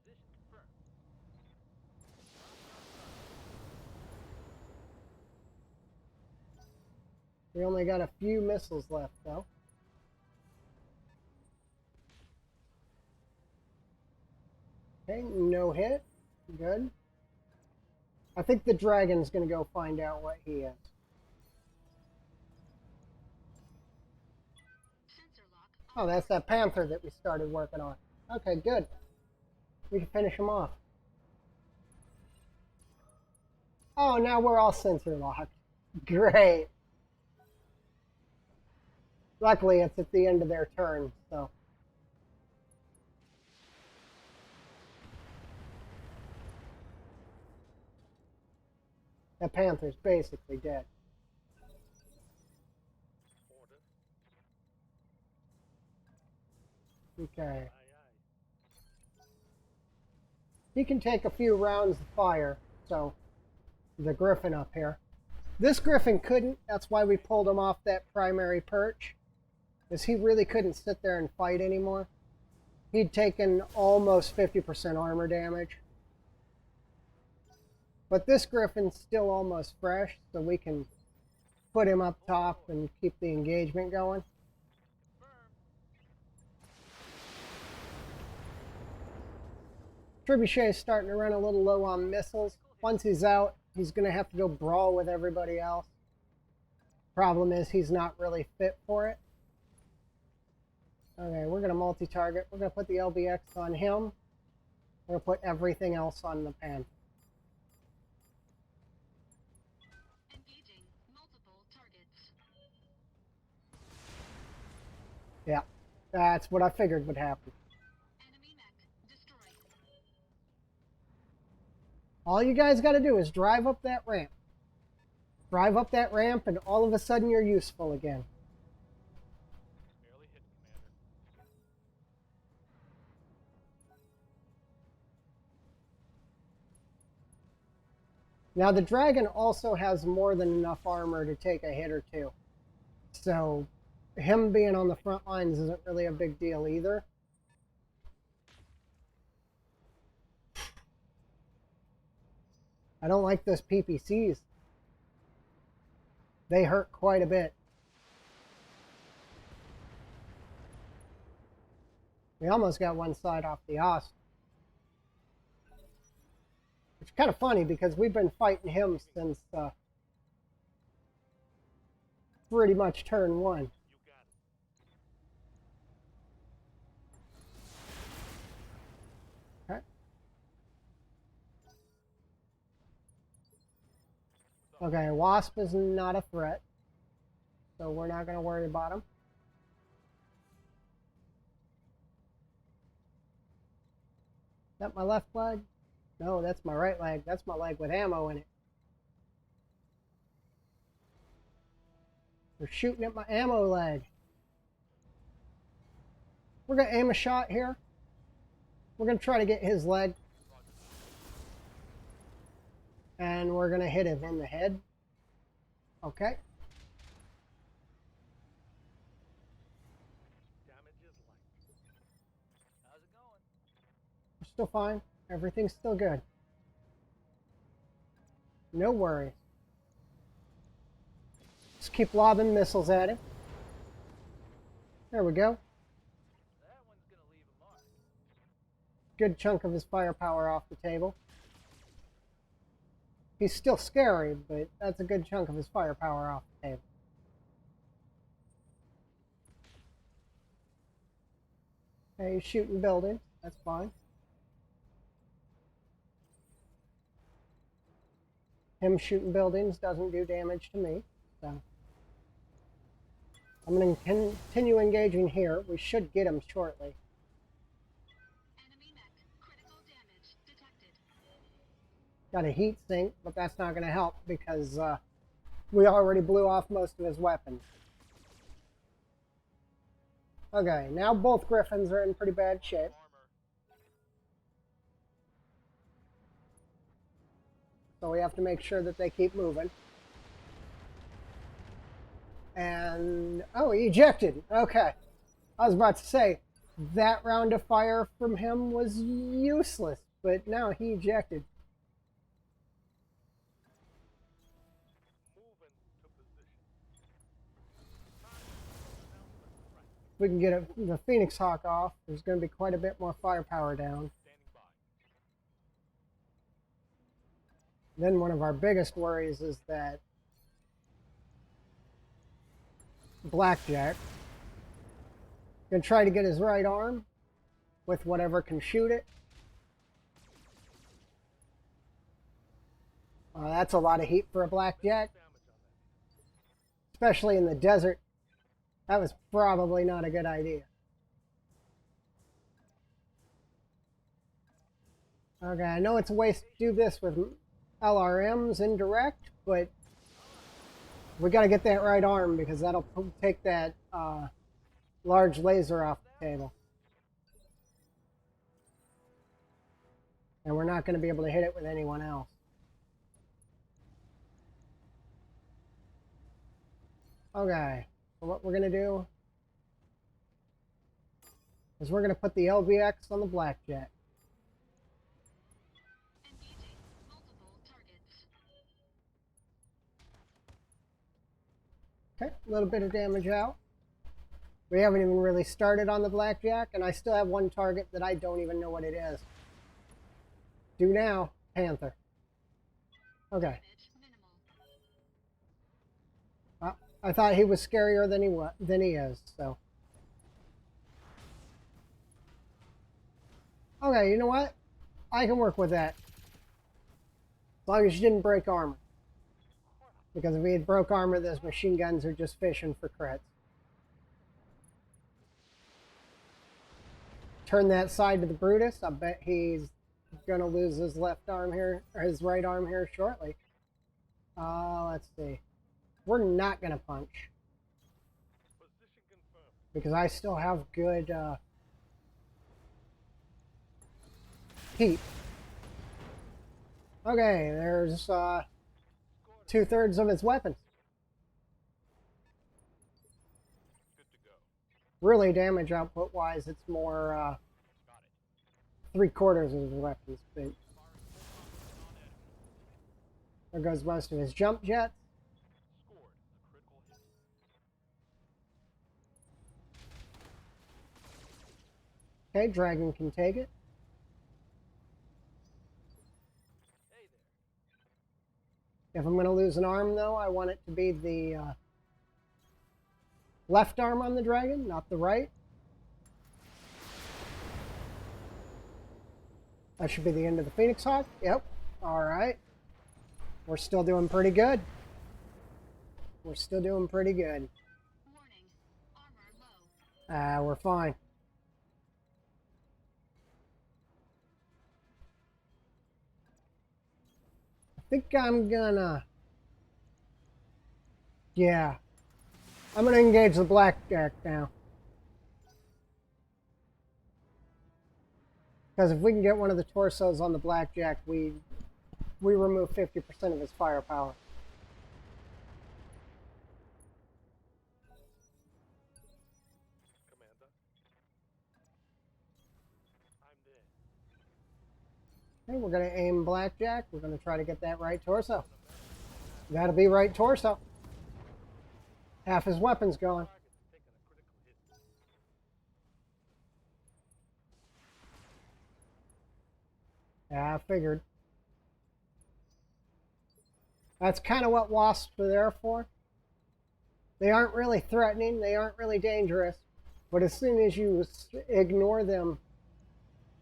Position confirmed. We only got a few missiles left, though. Okay, no hit. Good. I think the dragon's gonna go find out what he is. Sensor lock. Oh, that's that panther that we started working on. Okay, good. We can finish him off. Oh, now we're all sensor locked. Great. Luckily, it's at the end of their turn, so. That panther's basically dead. Order. Okay. Aye, aye. He can take a few rounds of fire, so the griffin up here. This griffin couldn't, that's why we pulled him off that primary perch, because he really couldn't sit there and fight anymore. He'd taken almost 50% armor damage. But this griffin's still almost fresh, so we can put him up top and keep the engagement going. Confirmed. Trebuchet's starting to run a little low on missiles. Once he's out, he's going to have to go brawl with everybody else. Problem is, he's not really fit for it. Okay, we're going to multi-target. We're going to put the LBX on him. We're going to put everything else on the Panther. Engaging multiple targets. Yeah, that's what I figured would happen. Enemy mech destroyed. All you guys got to do is drive up that ramp. Drive up that ramp, and all of a sudden you're useful again. Barely hit, Commander. Now, the dragon also has more than enough armor to take a hit or two. So, him being on the front lines isn't really a big deal either. I don't like those PPCs. They hurt quite a bit. We almost got one side off the Ost. It's kind of funny because we've been fighting him since pretty much turn one. You got it. Okay. Okay, Wasp is not a threat, so we're not going to worry about him. Is that my left leg? No, that's my right leg. That's my leg with ammo in it. They're shooting at my ammo leg. We're going to aim a shot here. We're going to try to get his leg. And we're going to hit him in the head. Okay. Damage is light. How's it going? We're still fine. Everything's still good. No worries. Just keep lobbing missiles at him. There we go. That one's gonna leave a mark. Good chunk of his firepower off the table. He's still scary, but that's a good chunk of his firepower off the table. Okay, he's shooting buildings. That's fine. Him shooting buildings doesn't do damage to me, so I'm going to continue engaging here. We should get him shortly. Enemy mech critical damage detected. Got a heat sink, but that's not going to help because we already blew off most of his weapons. Okay, now both Griffins are in pretty bad shape. Armor. so we have to make sure that they keep moving. And, oh, he ejected. Okay. I was about to say, that round of fire from him was useless, but now he ejected. Move into position. If we can get the Phoenix Hawk off, there's going to be quite a bit more firepower down. Standing by. Then one of our biggest worries is that Blackjack can try to get his right arm with whatever can shoot it. That's a lot of heat for a Blackjack, Damage on that. especially in the desert. That was probably not a good idea. Okay, I know it's a waste to do this with LRMs indirect, but we got to get that right arm because that'll take that large laser off the table. And we're not going to be able to hit it with anyone else. Okay, so what we're going to do is we're going to put the LVX on the Blackjack. Engaging multiple targets. Okay, a little bit of damage out. We haven't even really started on the Blackjack, and I still have one target that I don't even know what it is. Do now, Panther. Okay. Damage minimal. I thought he was scarier than he is, so. Okay, you know what? I can work with that. As long as you didn't break armor. Because if he had broke armor, those machine guns are just fishing for crits. Turn that side to the Brutus. I bet he's gonna lose his left arm here, or his right arm here shortly. Let's see. We're not gonna punch. Position confirmed. Because I still have good heat. Okay, there's 2/3 of his weapons. Good to go. Really, damage output wise, it's more Got it. 3/4 of his weapons. But Firing full on enemy. there goes most of his jump jets. Scored a critical hit. Okay, Dragon can take it. Hey there. If I'm going to lose an arm, though, I want it to be the left arm on the Dragon, not the right. That should be the end of the Phoenix Hawk. Yep. All right. We're still doing pretty good. We're still doing pretty good. Warning. Armor low. We're fine. I think I'm gonna... Yeah. I'm gonna engage the Blackjack now. Because if we can get one of the torsos on the Blackjack, we remove 50% of his firepower. Commander. I'm there. Okay, we're going to aim Blackjack. We're going to try to get that right torso. That'll be right torso. Half his weapon's going. Target's taking a critical hit. Yeah, I figured. That's kind of what wasps are there for. They aren't really threatening, they aren't really dangerous, but as soon as you ignore them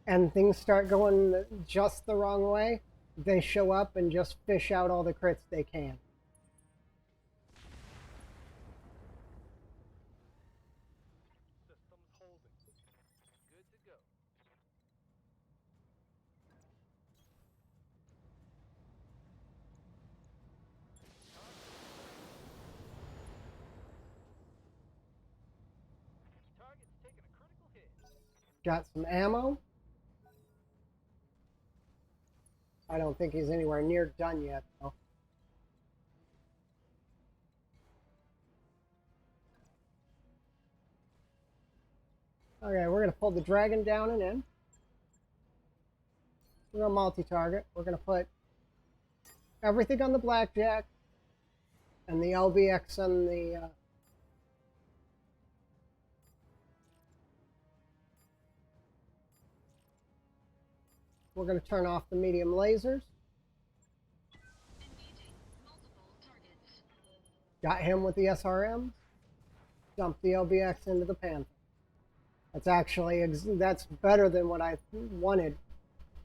and things start going just the wrong way, they show up and just fish out all the crits they can. Systems holding. Good to go. Target's taking a critical hit. Got some ammo. I don't think he's anywhere near done yet, though. Okay, we're going to pull the dragon down and in. We're going to multi-target. We're going to put everything on the blackjack and the LBX on the... We're going to turn off the medium lasers. Engaging multiple targets. Got him with the SRM. Dumped the LBX into the Panther. That's actually that's better than what I wanted,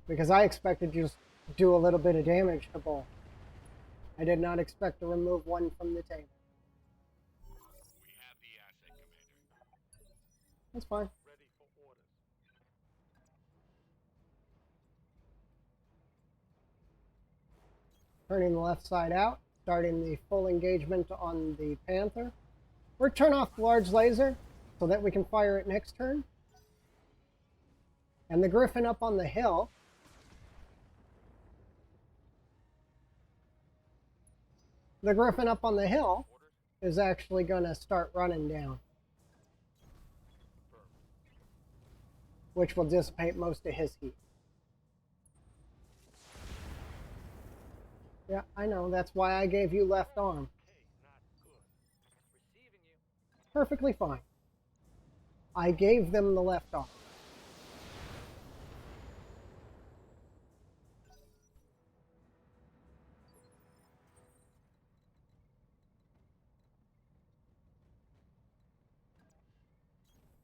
because I expected to just do a little bit of damage to both. I did not expect to remove one from the table. We have the asset, Commander. That's fine. Ready for orders. Turning the left side out, starting the full engagement on the Panther. We're turn off the large laser so that we can fire it next turn. And the Griffin up on the hill. The Griffin up on the hill is actually going to start running down, which will dissipate most of his heat. Yeah, I know. That's why I gave you left arm. Okay, not good. Receiving you. Perfectly fine. I gave them the left arm.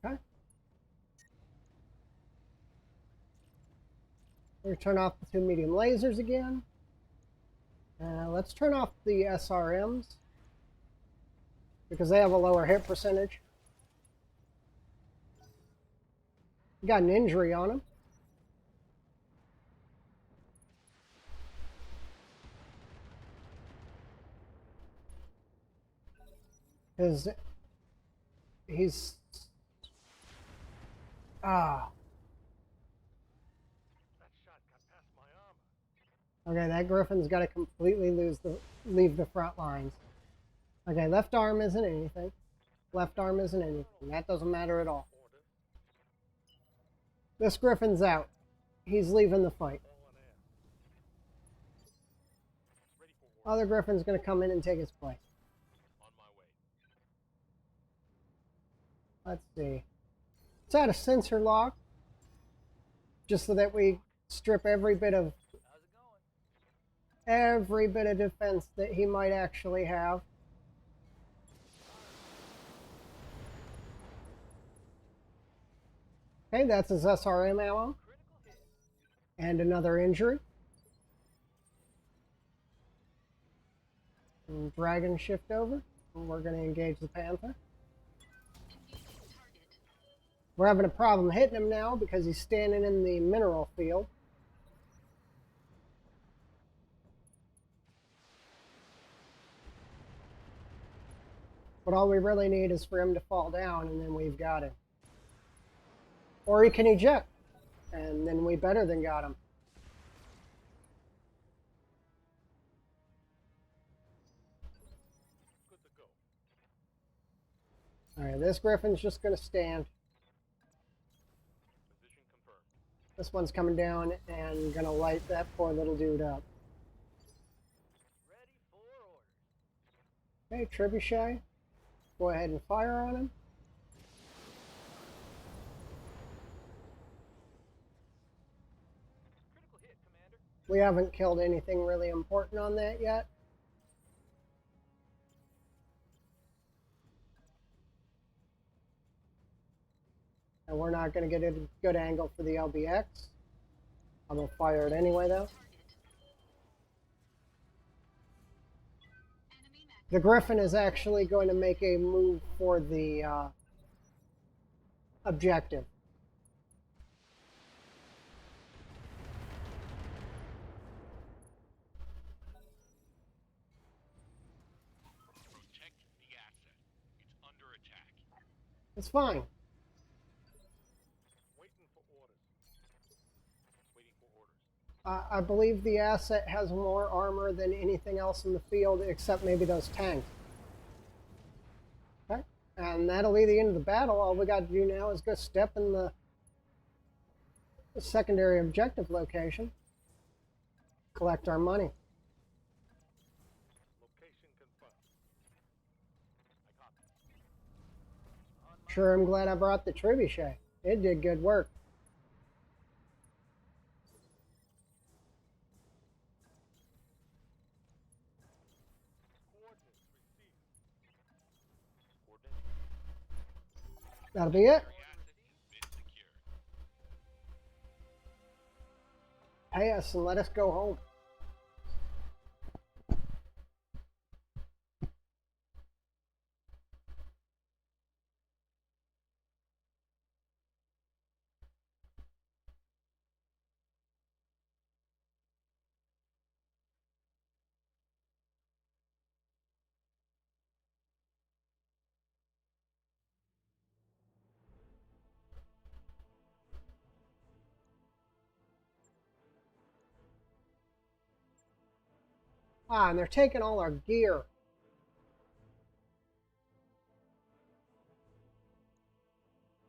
Okay. We're going to turn off the 2 medium lasers again. Let's turn off the SRMs because they have a lower hit percentage. Got an injury on him. He's That shot got past my armor. okay. That Griffin's got to completely leave the front lines. Okay, left arm isn't anything. Left arm isn't anything. That doesn't matter at all. Orders. This Griffin's out. He's leaving the fight. All in air. Ready for orders. Other Griffin's going to come in and take his place. On my way. Let's see. Let's add a sensor lock, just so that we strip every bit of defense that he might actually have. Okay, that's his SRM ammo. And another injury. And Dragon shift over. And we're going to engage the Panther. Engaging target. We're having a problem hitting him now because he's standing in the mineral field. But all we really need is for him to fall down, and then we've got him. Or he can eject, and then we better than got him. Good to go. All right, this Griffin's just going to stand. Position confirmed. This one's coming down and going to light that poor little dude up. Ready for orders. Okay, Trebuchet, go ahead and fire on him. Critical hit, Commander. We haven't killed anything really important on that yet. And we're not going to get a good angle for the LBX. I'm going to fire it anyway, though. Target. Enemy mech. The Griffin is actually going to make a move for the objective. Protect the asset. It's under attack. It's fine. Waiting for orders. Waiting for orders. I believe the asset has more armor than anything else in the field, except maybe those tanks. Okay, and that'll be the end of the battle. All we got to do now is go step in the secondary objective location, collect our money. Location confirmed. I copy. On my Sure, I'm glad I brought the trebuchet. It did good work. coordinates received. Coordinates. That'll be it. Secondary assets have been secured. Pay us and let us go home. Ah, and they're taking all our gear.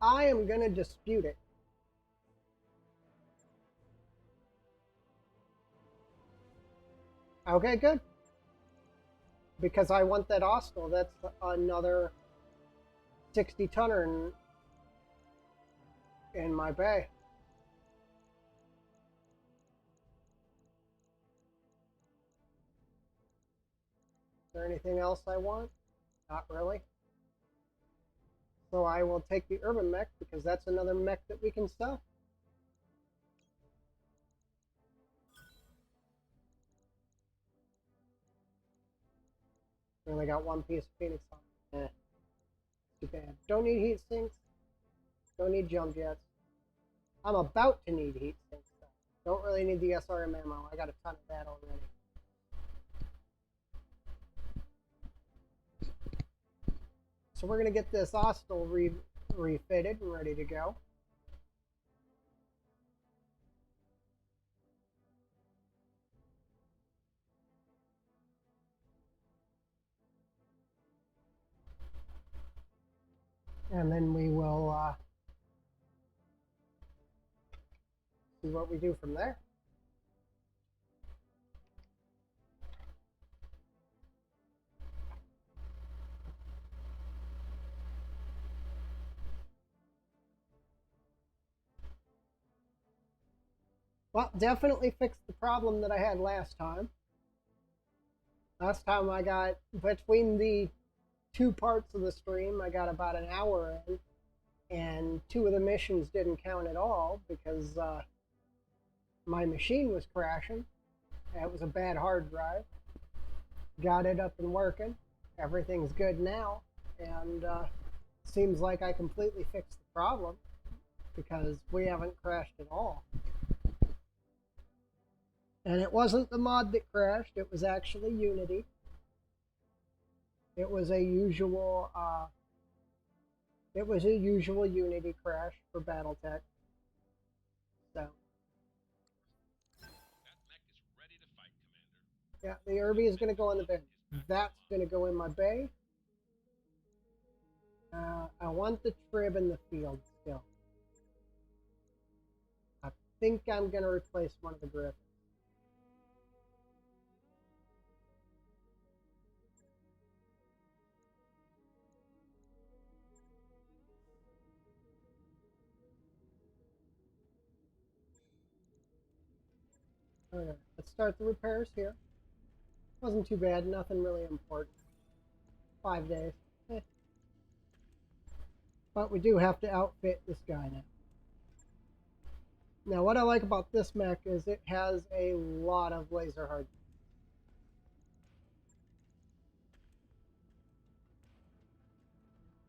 I am going to dispute it. Okay, good. Because I want that hostile. That's another 60 tonner in my bay. Is there anything else I want? Not really. So I will take the urban mech because that's another mech that we can sell. We only got one piece of Phoenix on. Eh, too bad. Don't need heat sinks. Don't need jump jets. I'm about to need heat sinks though. Don't really need the SRM ammo. I got a ton of that already. So we're going to get this hostile refitted and ready to go. And then we will see what we do from there. Well, definitely fixed the problem that I had last time. Last time I got, between the two parts of the stream, I got about an hour in, and two of the missions didn't count at all because my machine was crashing. It was a bad hard drive. Got it up and working. Everything's good now, and seems like I completely fixed the problem because we haven't crashed at all. And it wasn't the mod that crashed, it was actually Unity. It was a usual Unity crash for Battletech. So That mech is ready to fight, Commander. yeah, the Irby is gonna go in the bin. That's gonna go in my bay. I want the trib in the field still. I think I'm gonna replace one of the grips. Okay, let's start the repairs here. Wasn't too bad, nothing really important. 5 days. Eh. But we do have to outfit this guy now. Now what I like about this mech is it has a lot of laser hard.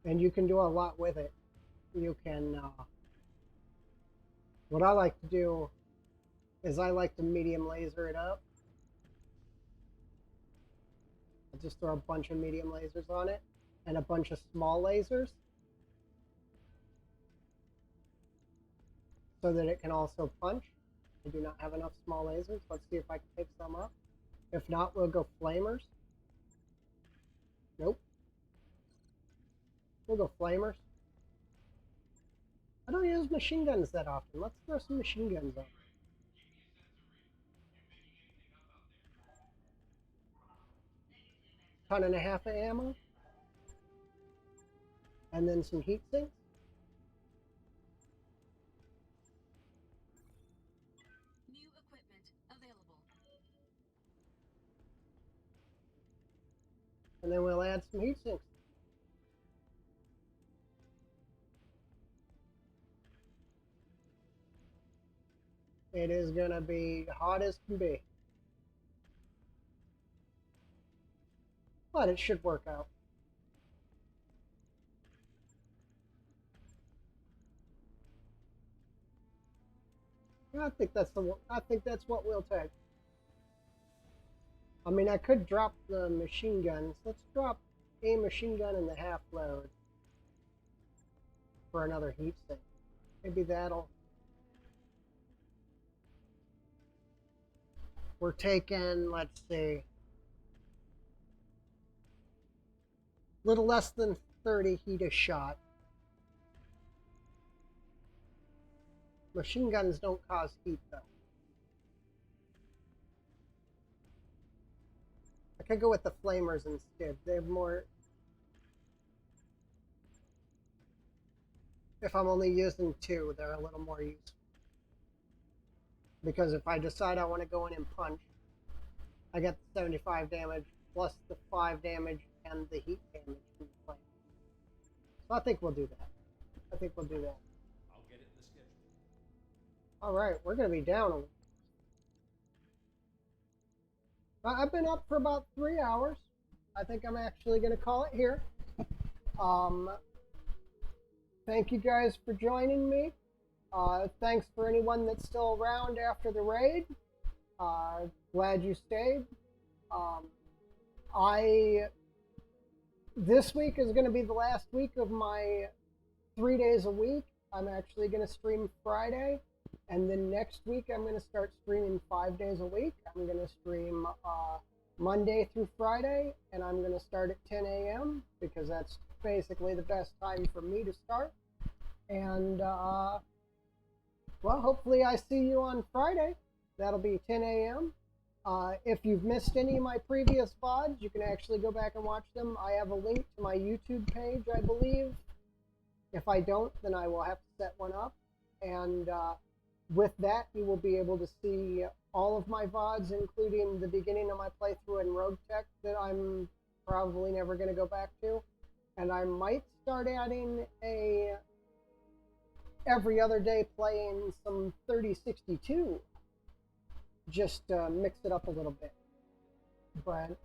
And you can do a lot with it. You can, what I like to do is I like to medium laser it up. I'll just throw a bunch of medium lasers on it and a bunch of small lasers so that it can also punch. I do not have enough small lasers. Let's see if I can pick some up. If not, we'll go flamers. Nope. We'll go flamers. I don't use machine guns that often. Let's throw some machine guns on. Ton and a half of ammo. And then some heat sinks. New equipment available. And then we'll add some heat sinks. It is going to be hot as can be. But it should work out. I think that's what we'll take. I mean, I could drop the machine guns. Let's drop a machine gun in the half load for another heat sink. Maybe that'll. We're taking, let's see, a little less than 30 heat a shot. Machine guns don't cause heat though. I could go with the flamers instead. They have more. If I'm only using 2, they're a little more useful. Because if I decide I want to go in and punch, I get the 75 damage plus the 5 damage and the heat damage from the flame. So I think we'll do that. I'll get it in the schedule. Alright, we're going to be down. I've been up for about 3 hours. I think I'm actually going to call it here. Thank you guys for joining me. Thanks for anyone that's still around after the raid. Glad you stayed. This week is going to be the last week of my 3 days a week. I'm actually going to stream Friday, and then next week I'm going to start streaming 5 days a week. I'm going to stream Monday through Friday, and I'm going to start at 10 a.m. because that's basically the best time for me to start. And well, hopefully I see you on Friday. That'll be 10 a.m. If you've missed any of my previous VODs, you can actually go back and watch them. I have a link to my YouTube page, I believe. If I don't, then I will have to set one up. And with that, you will be able to see all of my VODs, including the beginning of my playthrough in Battletech that I'm probably never going to go back to. And I might start adding a every other day playing some 3062, just to mix it up a little bit. But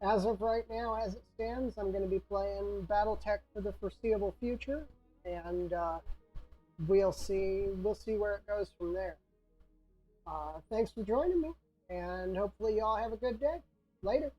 as of right now, as it stands, I'm going to be playing Battletech for the foreseeable future, and we'll see where it goes from there. Thanks for joining me, and hopefully y'all have a good day. Later.